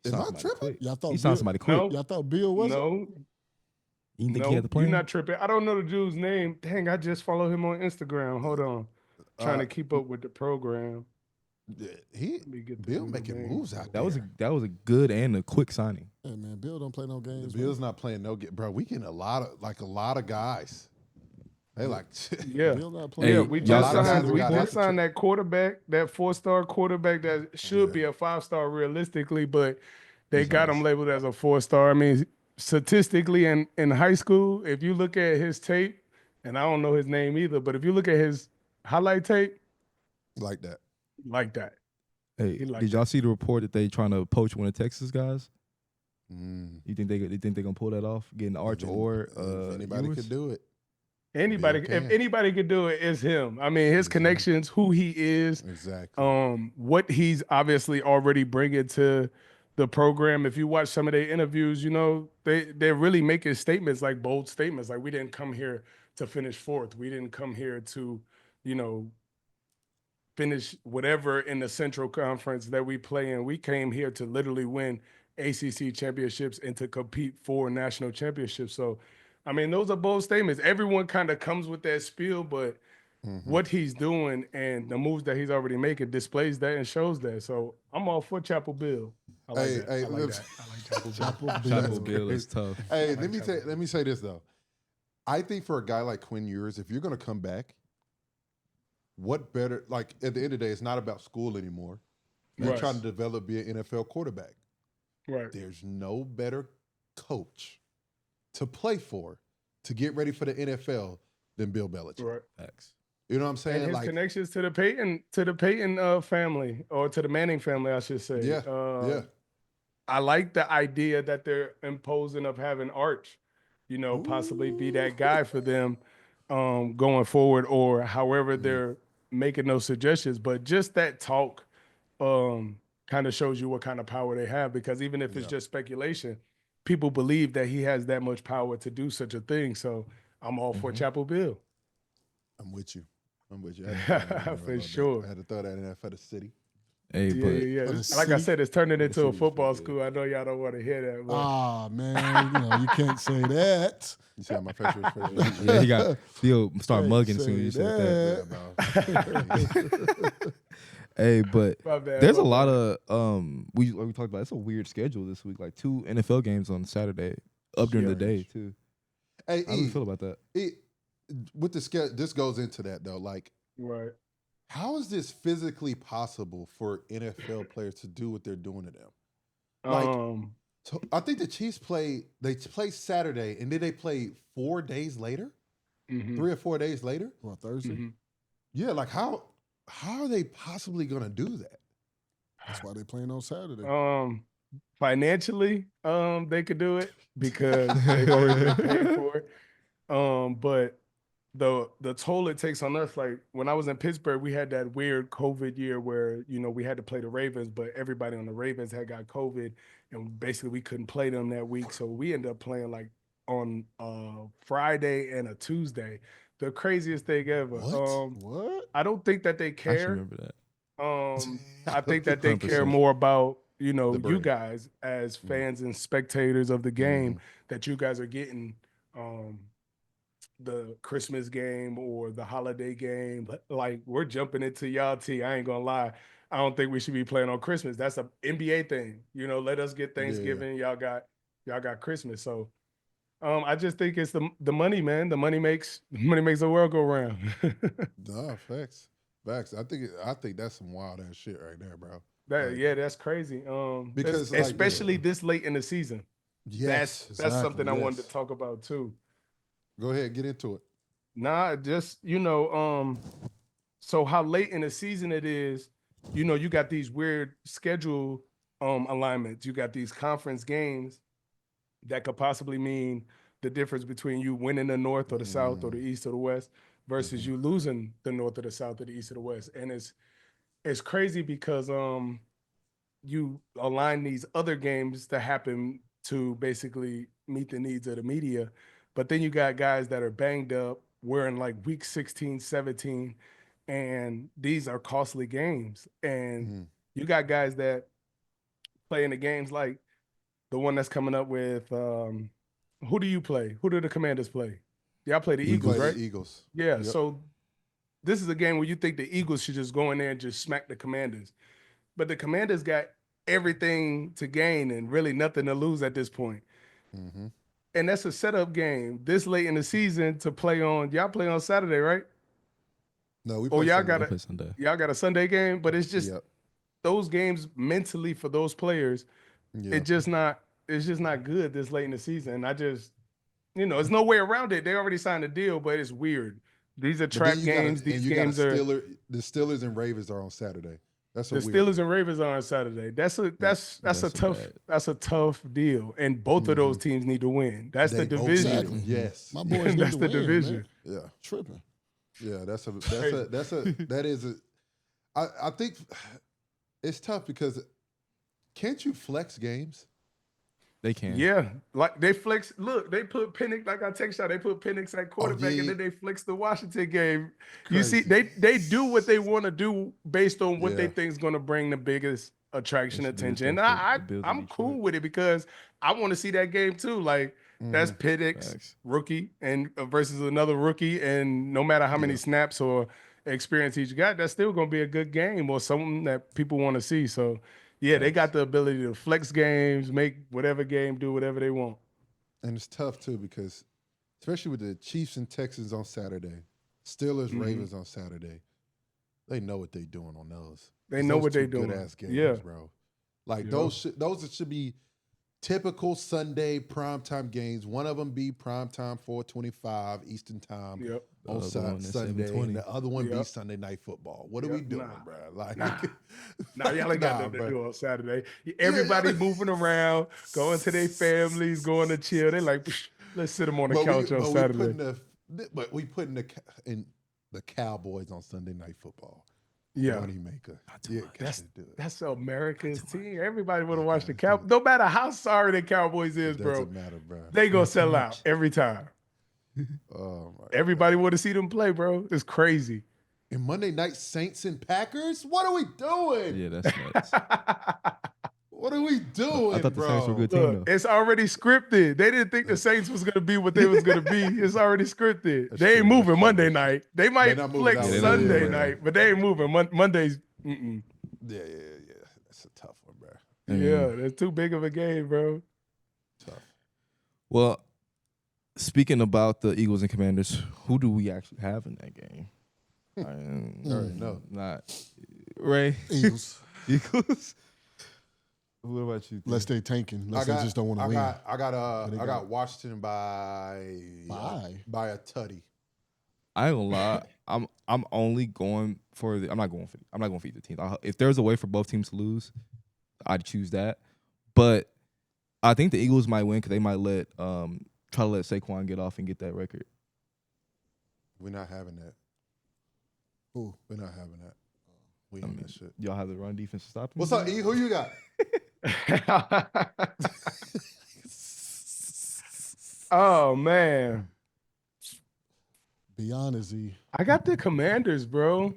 [SPEAKER 2] is
[SPEAKER 1] Saw
[SPEAKER 2] I
[SPEAKER 1] somebody
[SPEAKER 2] tripping?
[SPEAKER 1] quick.
[SPEAKER 3] Y'all thought
[SPEAKER 1] He saw
[SPEAKER 3] Bill,
[SPEAKER 1] somebody quick.
[SPEAKER 7] No.
[SPEAKER 3] y'all thought Bill was
[SPEAKER 7] No.
[SPEAKER 1] You didn't think
[SPEAKER 7] No.
[SPEAKER 1] he had the plan?
[SPEAKER 7] You're not tripping. I don't know the dude's name. Dang, I just follow him on Instagram. Hold on. Trying to keep up with the program.
[SPEAKER 2] He
[SPEAKER 7] me get the
[SPEAKER 2] Bill
[SPEAKER 7] dude's
[SPEAKER 2] making
[SPEAKER 7] name.
[SPEAKER 2] moves out
[SPEAKER 1] That was
[SPEAKER 2] there.
[SPEAKER 1] a good and a quick signing.
[SPEAKER 3] Hey man, Bill don't play no games.
[SPEAKER 2] The Bill's not playing no game, bro. We getting a lot of guys. They like
[SPEAKER 7] Yeah.
[SPEAKER 3] Bill not playing.
[SPEAKER 7] Yeah,
[SPEAKER 1] Hey,
[SPEAKER 7] we
[SPEAKER 1] y'all
[SPEAKER 7] just
[SPEAKER 1] saw
[SPEAKER 7] signed,
[SPEAKER 1] the
[SPEAKER 7] we
[SPEAKER 2] report?
[SPEAKER 7] just signed that quarterback, that 4-star quarterback that should be a 5-star realistically, but they got him labeled as a 4-star. I mean, statistically in high school, if you look at his tape, and I don't know his name either, but if you look at his highlight tape,
[SPEAKER 2] like that.
[SPEAKER 7] Like that.
[SPEAKER 1] Hey, did y'all see the report that they trying to poach one of Texas guys? You think they're gonna pull that off? Getting Arch or
[SPEAKER 2] anybody could do it.
[SPEAKER 7] Anybody, if anybody could do it, it's him. I mean, his connections, who he is, what he's obviously already bringing to the program. If you watch some of their interviews, you know, they're really making statements, like bold statements, like we didn't come here to finish fourth. We didn't come here to, you know, finish whatever in the Central Conference that we play in. We came here to literally win ACC championships and to compete for national championships. So, I mean, those are bold statements. Everyone kind of comes with that spiel, but what he's doing and the moves that he's already making displays that and shows that. So I'm all for Chapel Bill. I like that. I like Chapel Bill.
[SPEAKER 1] Chapel Bill is tough.
[SPEAKER 2] Hey, let me say this though. I think for a guy like Quinn Ewers, if you're going to come back, what better? Like at the end of the day, it's not about school anymore. You're trying to develop, be an NFL quarterback.
[SPEAKER 7] Right.
[SPEAKER 2] There's no better coach to play for, to get ready for the NFL than Bill Belichick.
[SPEAKER 7] Right.
[SPEAKER 2] Facts. You know what I'm saying?
[SPEAKER 7] And his connections to the Peyton family, or to the Manning family, I should say.
[SPEAKER 2] Yeah.
[SPEAKER 7] I like the idea that they're imposing of having Arch, you know, possibly be that guy for them going forward, or however they're making those suggestions. But just that talk kind of shows you what kind of power they have, because even if it's just speculation, people believe that he has that much power to do such a thing. So I'm all for Chapel Bill.
[SPEAKER 2] I'm with you.
[SPEAKER 7] For sure.
[SPEAKER 2] I had to throw that in there for the city.
[SPEAKER 1] Hey,
[SPEAKER 7] like I said, it's turning into a football school. I know y'all don't want to hear that.
[SPEAKER 3] Ah, man, you know, you can't say that.
[SPEAKER 2] You see how my face was?
[SPEAKER 1] Yeah, he got Theo start mugging soon. You said that. Hey, but there's a lot of we talked about. It's a weird schedule this week. Like 2 NFL games on Saturday, up during the day too.
[SPEAKER 2] Hey,
[SPEAKER 1] how do you feel about that?
[SPEAKER 2] With the schedule, this goes into that though. Like, how is this physically possible for NFL players to do what they're doing to them? Like, I think the Chiefs play Saturday, and then they play 4 days later, 3 or 4 days later.
[SPEAKER 3] Well, Thursday.
[SPEAKER 2] Yeah, like how are they possibly going to do that?
[SPEAKER 3] That's why they're playing on Saturday.
[SPEAKER 7] Financially, they could do it because they've already been paid for it. But the toll it takes on us, like when I was in Pittsburgh, we had that weird COVID year where, you know, we had to play the Ravens, but everybody on the Ravens had got COVID, and basically we couldn't play them that week. So we ended up playing like on Friday and a Tuesday. The craziest thing ever.
[SPEAKER 2] What?
[SPEAKER 7] I don't think that they care.
[SPEAKER 1] I remember that.
[SPEAKER 7] I think that they care more about, you know, you guys as fans and spectators of the game, that you guys are getting the Christmas game or the holiday game. Like, we're jumping into y'all tea. I ain't gonna lie. I don't think we should be playing on Christmas. That's an NBA thing. You know, let us get Thanksgiving. Y'all got Christmas. So I just think it's the money, man. The money makes the world go round.
[SPEAKER 2] No, facts. I think that's some wild ass shit right there, bro.
[SPEAKER 7] That's crazy. Because especially this late in the season.
[SPEAKER 2] Yes,
[SPEAKER 7] that's something I wanted to talk about too.
[SPEAKER 2] Go ahead, get into it.
[SPEAKER 7] Nah, just, you know, so how late in the season it is, you know, you got these weird schedule alignments. You got these conference games that could possibly mean the difference between you winning the North or the South or the East or the West versus you losing the North or the South or the East or the West. And it's crazy because you align these other games to happen to basically meet the needs of the media. But then you got guys that are banged up. We're in like week 16, 17, and these are costly games. And you got guys that play in the games like the one that's coming up with, who do you play? Who do the Commanders play? Y'all play the Eagles, right?
[SPEAKER 2] The Eagles.
[SPEAKER 7] Yeah, yep. So this is a game where you think the Eagles should just go in there and just smack the Commanders. But the Commanders got everything to gain and really nothing to lose at this point. And that's a setup game this late in the season to play on. Y'all play on Saturday, right?
[SPEAKER 2] No, we play
[SPEAKER 1] Sunday.
[SPEAKER 7] Y'all got a Sunday game, but it's just those games mentally for those players. It's just not good this late in the season. And I just, you know, there's no way around it. They already signed a deal, but it's weird. These are trap games. These games are
[SPEAKER 2] the Steelers and Ravens are on Saturday. That's
[SPEAKER 7] the Steelers and Ravens are on Saturday. That's a tough deal, and both of those teams need to win. That's the division.
[SPEAKER 3] Exactly.
[SPEAKER 2] Yes,
[SPEAKER 3] my boys need
[SPEAKER 7] that's
[SPEAKER 3] to
[SPEAKER 7] the
[SPEAKER 3] win,
[SPEAKER 7] division.
[SPEAKER 3] Man.
[SPEAKER 2] Yeah,
[SPEAKER 3] Tripping.
[SPEAKER 2] yeah. I think it's tough because can't you flex games?
[SPEAKER 1] They can.
[SPEAKER 7] Yeah, like they flex. Look, they put Penix, like I text y'all, they put Penix at quarterback, and then they flex the Washington game.
[SPEAKER 2] Crazy.
[SPEAKER 7] You see, they do what they want to do based on what they think is going to bring the biggest attraction, attention. And I'm cool with it because I want to see that game too. Like that's Penix, rookie, and versus another rookie, and no matter how many snaps or experience each got, that's still going to be a good game or something that people want to see. So. Yeah, they got the ability to flex games, make whatever game do whatever they want.
[SPEAKER 2] And it's tough, too, because especially with the Chiefs and Texans on Saturday, Steelers, Ravens on Saturday, they know what they're doing on those.
[SPEAKER 7] They know what they're doing.
[SPEAKER 2] Good-ass games, bro. Like, those should be typical Sunday primetime games. One of them be primetime 4:25 Eastern time on Sunday, and the other one be Sunday Night Football. What are we doing, bro? Like,
[SPEAKER 7] y'all ain't got nothing to do on Saturday. Everybody moving around, going to their families, going to chill. They like, let's sit them on the couch on Saturday.
[SPEAKER 2] But we putting in the Cowboys on Sunday Night Football.
[SPEAKER 7] Yeah,
[SPEAKER 2] moneymaker.
[SPEAKER 7] That's America's team. Everybody want to watch the Cowboys. No matter how sorry the Cowboys is, bro.
[SPEAKER 2] Doesn't matter, bro.
[SPEAKER 7] They gonna sell out every time. Everybody want to see them play, bro. It's crazy.
[SPEAKER 2] And Monday night Saints and Packers. What are we doing?
[SPEAKER 1] Yeah, that's nuts.
[SPEAKER 2] What are we doing,
[SPEAKER 1] I thought the Saints were a good team,
[SPEAKER 7] Look, it's already scripted. They didn't think the Saints was going to be what they was going to be. It's already scripted. They ain't moving Monday night. They might flex Sunday night, but they ain't moving. Mondays,
[SPEAKER 2] Yeah. That's a tough one, bro.
[SPEAKER 7] Yeah, that's too big of a game, bro.
[SPEAKER 2] Tough.
[SPEAKER 1] Well, speaking about the Eagles and Commanders, who do we actually have in that game? I already know. Not Ray.
[SPEAKER 3] Eagles.
[SPEAKER 1] Eagles. What about you?
[SPEAKER 3] Unless they tanking. Unless they just don't want to win.
[SPEAKER 2] I got Washington by a tutty.
[SPEAKER 1] I ain't gonna lie. I'm only going for I'm not going for either team. If there's a way for both teams to lose, I'd choose that. But I think the Eagles might win because they might try to let Saquon get off and get that record.
[SPEAKER 2] We're not having that.
[SPEAKER 3] Ooh.
[SPEAKER 2] We're not having that. We on that shit.
[SPEAKER 1] Y'all have the run defense to stop him?
[SPEAKER 2] What's up, E? Who you got?
[SPEAKER 7] Oh, man.
[SPEAKER 3] Be honest, E.
[SPEAKER 7] I got the Commanders, bro.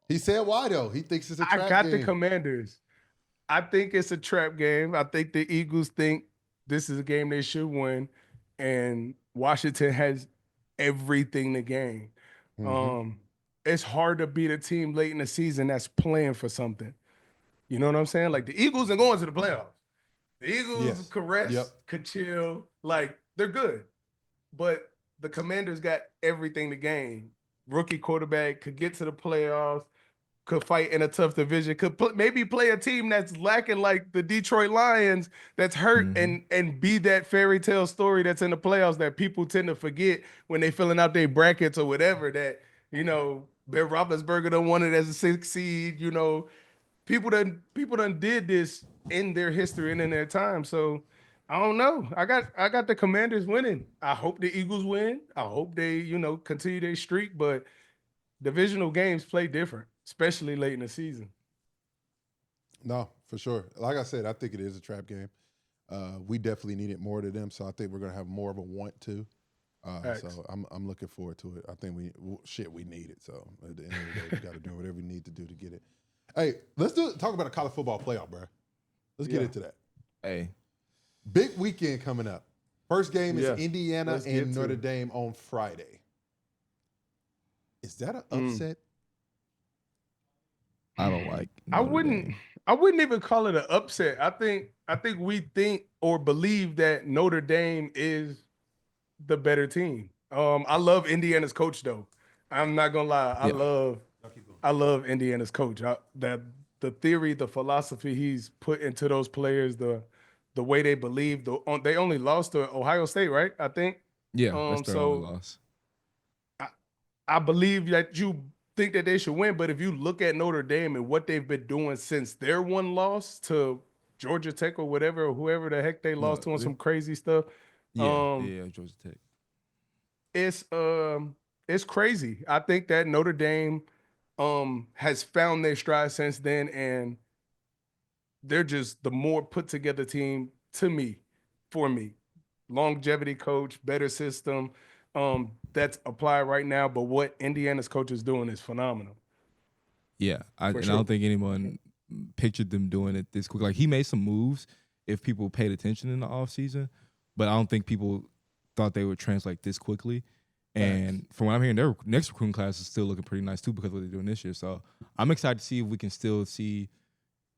[SPEAKER 2] He said why, though? He thinks it's a trap game.
[SPEAKER 7] I got the Commanders. I think it's a trap game. I think the Eagles think this is a game they should win, and Washington has everything to gain. It's hard to beat a team late in the season that's playing for something. You know what I'm saying? Like the Eagles are going to the playoffs. The Eagles could rest, could chill. Like they're good. But the Commanders got everything to gain. Rookie quarterback could get to the playoffs, could fight in a tough division, could maybe play a team that's lacking like the Detroit Lions that's hurt and be that fairy tale story that's in the playoffs that people tend to forget when they filling out their brackets or whatever that, you know, Ben Roethlisberger done won it as a 6th seed, you know. People done did this in their history and in their time. So I don't know. I got the Commanders winning. I hope the Eagles win. I hope they, you know, continue their streak, but divisional games play different, especially late in the season.
[SPEAKER 2] No, for sure. Like I said, I think it is a trap game. We definitely need it more to them, so I think we're gonna have more of a want to. So I'm looking forward to it. I think we need it. So at the end of the day, we got to do whatever we need to do to get it. Hey, let's talk about a college football playoff, bro. Let's get into that.
[SPEAKER 1] Hey,
[SPEAKER 2] big weekend coming up. First game is Indiana and Notre Dame on Friday. Is that an upset?
[SPEAKER 1] I don't like.
[SPEAKER 7] I wouldn't even call it an upset. I think we think or believe that Notre Dame is the better team. I love Indiana's coach though. I'm not gonna lie. I love Indiana's coach. The theory, the philosophy he's put into those players, the way they believe. They only lost to Ohio State, right? I think.
[SPEAKER 1] Yeah, that's their only loss.
[SPEAKER 7] I believe that you think that they should win. But if you look at Notre Dame and what they've been doing since their one loss to Georgia Tech or whatever, or whoever the heck they lost to on some crazy stuff.
[SPEAKER 1] Yeah, Georgia Tech.
[SPEAKER 7] It's crazy. I think that Notre Dame has found their stride since then, and they're just the more put together team for me. Longevity coach, better system that's applied right now. But what Indiana's coach is doing is phenomenal.
[SPEAKER 1] Yeah, I don't think anyone pictured them doing it this quick. Like, he made some moves if people paid attention in the offseason, but I don't think people thought they would translate this quickly. And from what I'm hearing, their next recruiting class is still looking pretty nice too because of what they're doing this year. So I'm excited to see if we can still see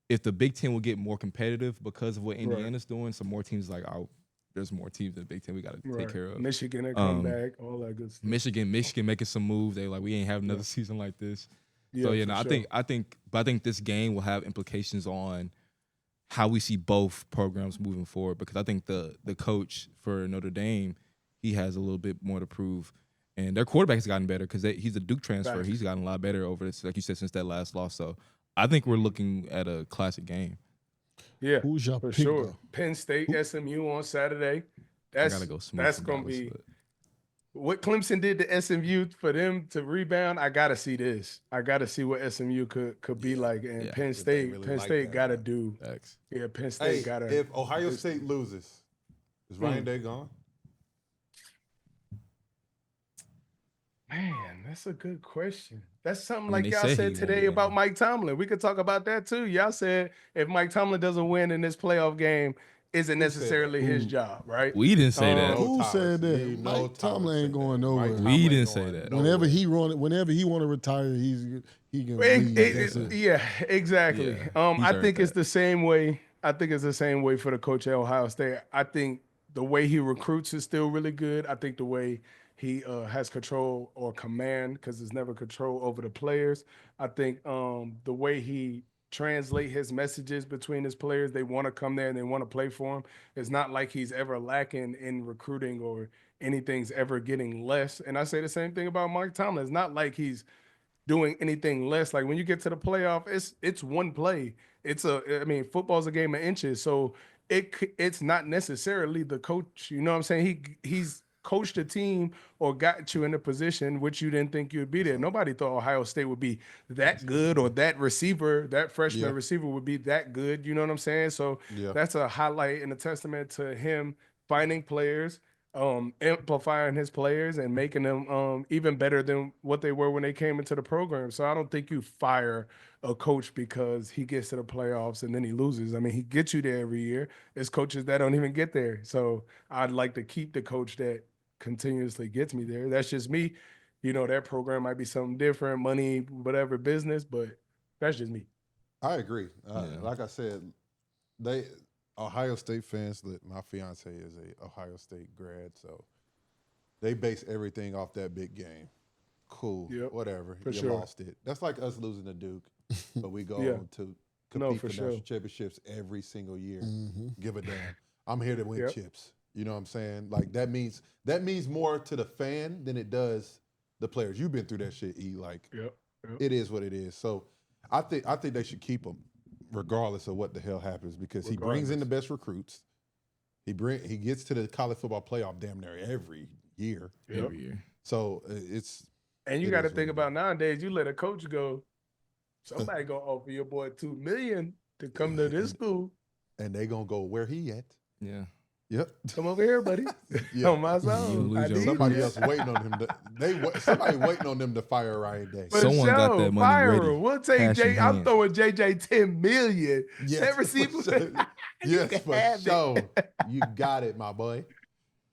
[SPEAKER 1] if the Big Ten will get more competitive because of what Indiana's doing. So more teams like, there's more teams in the Big Ten we got to take care of.
[SPEAKER 7] Michigan come back, all that good stuff.
[SPEAKER 1] Michigan making some moves. They like, we ain't have another season like this.
[SPEAKER 7] Yeah,
[SPEAKER 1] so
[SPEAKER 7] sure.
[SPEAKER 1] I think this game will have implications on how we see both programs moving forward, because I think the coach for Notre Dame, he has a little bit more to prove. And their quarterback has gotten better because he's a Duke transfer. He's gotten a lot better over this, like you said, since that last loss. So I think we're looking at a classic game.
[SPEAKER 7] Yeah,
[SPEAKER 3] who's your
[SPEAKER 7] for
[SPEAKER 3] pick,
[SPEAKER 7] sure.
[SPEAKER 3] though?
[SPEAKER 7] Penn State, SMU on Saturday.
[SPEAKER 1] I gotta go smooth.
[SPEAKER 7] That's gonna be what Clemson did to SMU for them to rebound. I gotta see this. I gotta see what SMU could be like. And Penn State, gotta do. Yeah, Penn State gotta.
[SPEAKER 2] If Ohio State loses, is Ryan Day gone?
[SPEAKER 7] Man, that's a good question. That's something like y'all said today about Mike Tomlin. We could talk about that too. Y'all said if Mike Tomlin doesn't win in this playoff game, isn't necessarily his job, right?
[SPEAKER 1] We didn't say that.
[SPEAKER 3] Who said that? Mike Tomlin ain't going nowhere.
[SPEAKER 1] We didn't say that.
[SPEAKER 3] Whenever he want to retire, he can leave.
[SPEAKER 7] Yeah, exactly.
[SPEAKER 1] Yeah,
[SPEAKER 7] I think it's the same way. I think it's the same way for the coach at Ohio State. I think the way he recruits is still really good. I think the way he has control or command, because there's never control over the players. I think the way he translate his messages between his players, they want to come there and they want to play for him. It's not like he's ever lacking in recruiting or anything's ever getting less. And I say the same thing about Mike Tomlin. It's not like he's doing anything less. Like when you get to the playoff, it's one play. Football's a game of inches. So it's not necessarily the coach. You know what I'm saying? He's coached a team or got you in a position which you didn't think you'd be there. Nobody thought Ohio State would be that good, or that freshman receiver would be that good. You know what I'm saying? So that's a highlight and a testament to him finding players, amplifying his players and making them even better than what they were when they came into the program. So I don't think you fire a coach because he gets to the playoffs and then he loses. I mean, he gets you there every year. There's coaches that don't even get there. So I'd like to keep the coach that continuously gets me there. That's just me. You know, that program might be something different, money, whatever business, but that's just me.
[SPEAKER 2] I agree. Like I said, Ohio State fans, my fiance is a Ohio State grad, so they base everything off that big game. Cool, whatever. You lost it. That's like us losing to Duke, but we go on to compete for national championships every single year. Give a damn. I'm here to win chips. You know what I'm saying? Like that means more to the fan than it does the players. You've been through that shit, E. Like it is what it is. So I think they should keep him regardless of what the hell happens, because he brings in the best recruits. He gets to the college football playoff damn near every year.
[SPEAKER 1] Every year.
[SPEAKER 2] So it's.
[SPEAKER 7] And you got to think about nowadays, you let a coach go, somebody gonna offer your boy $2 million to come to this school,
[SPEAKER 2] and they gonna go where he at.
[SPEAKER 1] Yeah.
[SPEAKER 2] Yep.
[SPEAKER 7] Come over here, buddy. On my zone.
[SPEAKER 2] Somebody else waiting on him. Somebody waiting on them to fire Ryan Day.
[SPEAKER 1] Someone got that money ready.
[SPEAKER 7] We'll take Jay. I'm throwing JJ $10 million.
[SPEAKER 2] Yes, yes, for sure. You got it, my boy.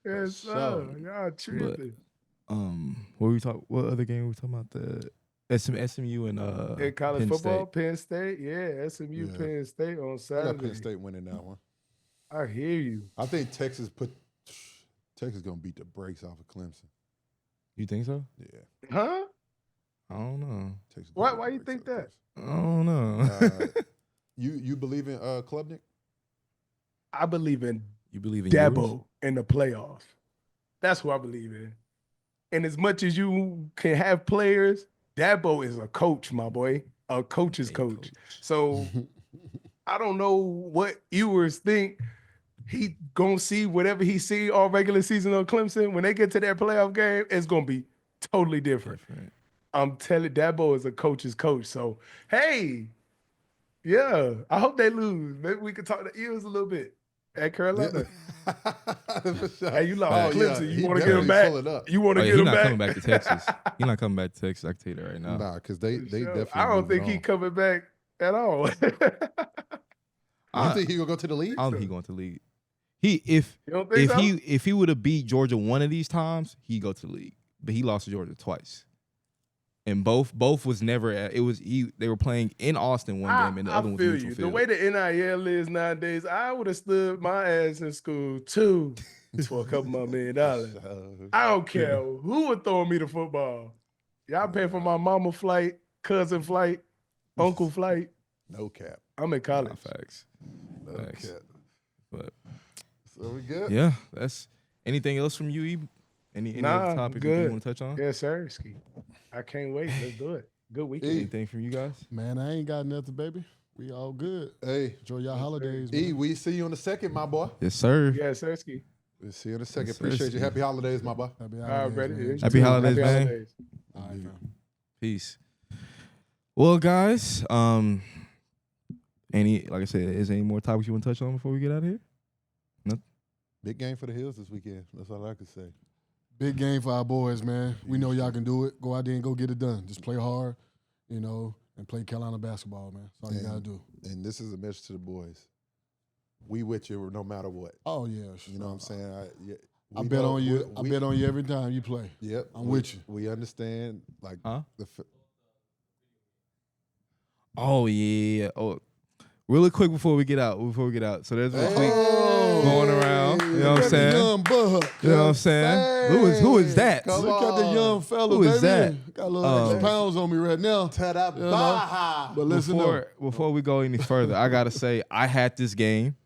[SPEAKER 7] Yes, sir. Y'all tripping.
[SPEAKER 1] What other game were we talking about? The SMU and
[SPEAKER 7] in college
[SPEAKER 1] Penn
[SPEAKER 7] football,
[SPEAKER 1] State.
[SPEAKER 7] Penn State. Yeah, SMU, Penn State on Saturday.
[SPEAKER 2] I got Penn State winning that one.
[SPEAKER 7] I hear you.
[SPEAKER 2] I think Texas gonna beat the brakes off of Clemson.
[SPEAKER 1] You think so?
[SPEAKER 2] Yeah.
[SPEAKER 7] Huh?
[SPEAKER 1] I don't know.
[SPEAKER 7] Why you think that?
[SPEAKER 1] I don't know.
[SPEAKER 2] You believe in Klubnik?
[SPEAKER 7] I believe in
[SPEAKER 1] Dabo
[SPEAKER 7] yours? In the playoffs. That's who I believe in. And as much as you can have players, Dabo is a coach, my boy, a coach's coach. So I don't know what viewers think. He gonna see whatever he see all regular season on Clemson. When they get to that playoff game, it's gonna be totally different. I'm telling Dabo is a coach's coach. So hey, yeah, I hope they lose. Maybe we could talk to Eels a little bit at Carolina. Hey, you like Clemson? You want to get him back? You want to get him back? He's
[SPEAKER 1] not coming back to Texas. He's not coming back to Texas. I can tell you that right now.
[SPEAKER 2] Nah, because they definitely.
[SPEAKER 7] I don't think he's coming back at all.
[SPEAKER 2] I think he gonna go to the league.
[SPEAKER 1] I don't think he's going to the league. If he would have beat Georgia one of these times, he'd go to the league. But he lost to Georgia twice, and both was never. They were playing in Austin one game, and the other one was neutral field.
[SPEAKER 7] The way the NIL is nowadays, I would have stood my ass in school too for a couple of $1 million. I don't care who would throw me the football. Y'all pay for my mama flight, cousin flight, uncle flight.
[SPEAKER 2] No cap.
[SPEAKER 7] I'm in college.
[SPEAKER 1] Facts.
[SPEAKER 2] No cap.
[SPEAKER 1] But
[SPEAKER 2] so we good.
[SPEAKER 1] Yeah, that's anything else from you? Any other topic you want to touch on?
[SPEAKER 7] Yes, sir. Ski. I can't wait. Let's do it. Good weekend.
[SPEAKER 1] Anything from you guys?
[SPEAKER 3] Man, I ain't got nothing, baby. We all good.
[SPEAKER 2] Hey,
[SPEAKER 3] enjoy y'all holidays. Man.
[SPEAKER 2] We see you on the 2nd, my boy.
[SPEAKER 1] Yes, sir.
[SPEAKER 7] Yes, sir. Ski.
[SPEAKER 2] We'll see you on the 2nd. Appreciate you. Happy holidays, my boy.
[SPEAKER 3] Happy holidays, man.
[SPEAKER 1] Happy holidays, man.
[SPEAKER 7] Holidays.
[SPEAKER 3] All right, man.
[SPEAKER 1] Peace. Well, guys, like I said, is there any more topics you want to touch on before we get out of here? Nothing.
[SPEAKER 2] Big game for the Hills this weekend. That's all I can say.
[SPEAKER 3] Big game for our boys, man. We know y'all can do it. Go out there and go get it done. Just play hard, and play Carolina basketball, man. That's all you got to do.
[SPEAKER 2] And this is a message to the boys. We with you no matter what.
[SPEAKER 3] Oh, yeah.
[SPEAKER 2] You know what I'm saying?
[SPEAKER 3] I bet on you. I bet on you every time you play.
[SPEAKER 2] Yep.
[SPEAKER 3] I'm with you.
[SPEAKER 2] We understand, like,
[SPEAKER 1] Oh, yeah. Oh, really quick before we get out. So there's a tweet going around. You know what I'm saying?
[SPEAKER 3] Young buck.
[SPEAKER 1] You know what I'm saying? Who is that?
[SPEAKER 3] Look at the young fella,
[SPEAKER 1] Who is
[SPEAKER 3] baby.
[SPEAKER 1] that?
[SPEAKER 3] Got a little extra pounds on me right now. But listen
[SPEAKER 1] before we go any further, I got to say, I had this game.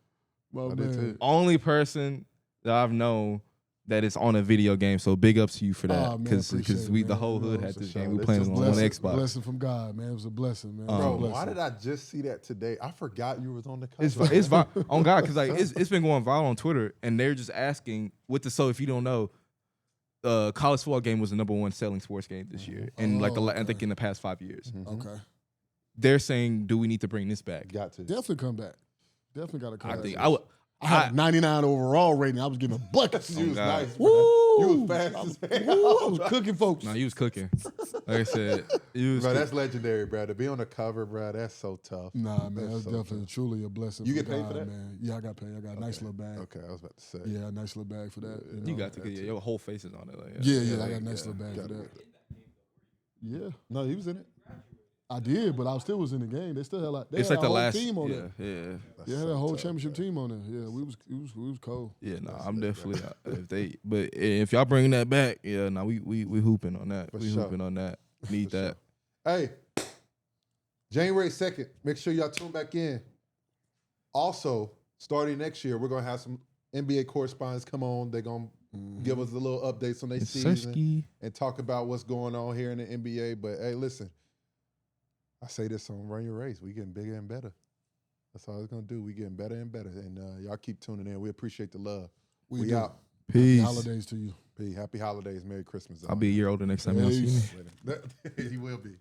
[SPEAKER 1] Only person that I've known that is on a video game, so big ups to you for that. Because the whole hood had this game. We playing it on Xbox.
[SPEAKER 3] Blessing from God, man. It was a blessing, man.
[SPEAKER 2] Bro, why did I just see that today? I forgot you was on the cover.
[SPEAKER 1] It's on God, because it's been going viral on Twitter, and they're just asking so if you don't know, college football game was the #1 selling sports game this year, and I think in the past 5 years.
[SPEAKER 3] Okay.
[SPEAKER 1] They're saying, do we need to bring this back?
[SPEAKER 2] Got to.
[SPEAKER 3] Definitely come back. Definitely got to come back.
[SPEAKER 1] I think I would.
[SPEAKER 3] I had 99 overall rating. I was getting a bucket.
[SPEAKER 2] You was nice.
[SPEAKER 3] Woo!
[SPEAKER 2] You was fast as hell.
[SPEAKER 3] I was cooking, folks.
[SPEAKER 1] No, you was cooking. Like I said,
[SPEAKER 2] bro, that's legendary, bro. To be on the cover, bro, that's so tough.
[SPEAKER 3] Nah, man, that's definitely truly a blessing.
[SPEAKER 2] You get paid for that,
[SPEAKER 3] man? Yeah, I got paid. I got a nice little bag.
[SPEAKER 2] Okay, I was about to say.
[SPEAKER 3] Yeah, a nice little bag for that.
[SPEAKER 1] You got to get your whole face is on it. Like,
[SPEAKER 3] yeah, I got a nice little bag for that. Yeah.
[SPEAKER 2] No, he was in it.
[SPEAKER 3] I did, but I still was in the game. They still had like
[SPEAKER 1] it's like the last
[SPEAKER 3] team on it.
[SPEAKER 1] Yeah,
[SPEAKER 3] they had a whole championship team on it. Yeah, we was cold.
[SPEAKER 1] Yeah, I'm definitely but if y'all bringing that back, we hooping on that. Hooping on that. Need that.
[SPEAKER 2] Hey, January 2nd. Make sure y'all tune back in. Also, starting next year, we're gonna have some NBA correspondents come on. They're gonna give us a little updates on their season and talk about what's going on here in the NBA. But hey, listen. I say this on Run Your Race. We getting bigger and better. That's all it's going to do. We getting better and better. And y'all keep tuning in. We appreciate the love. We out.
[SPEAKER 3] Peace. Happy holidays to you.
[SPEAKER 2] Happy holidays. Merry Christmas.
[SPEAKER 1] I'll be a year older next time y'all see me.
[SPEAKER 2] He will be.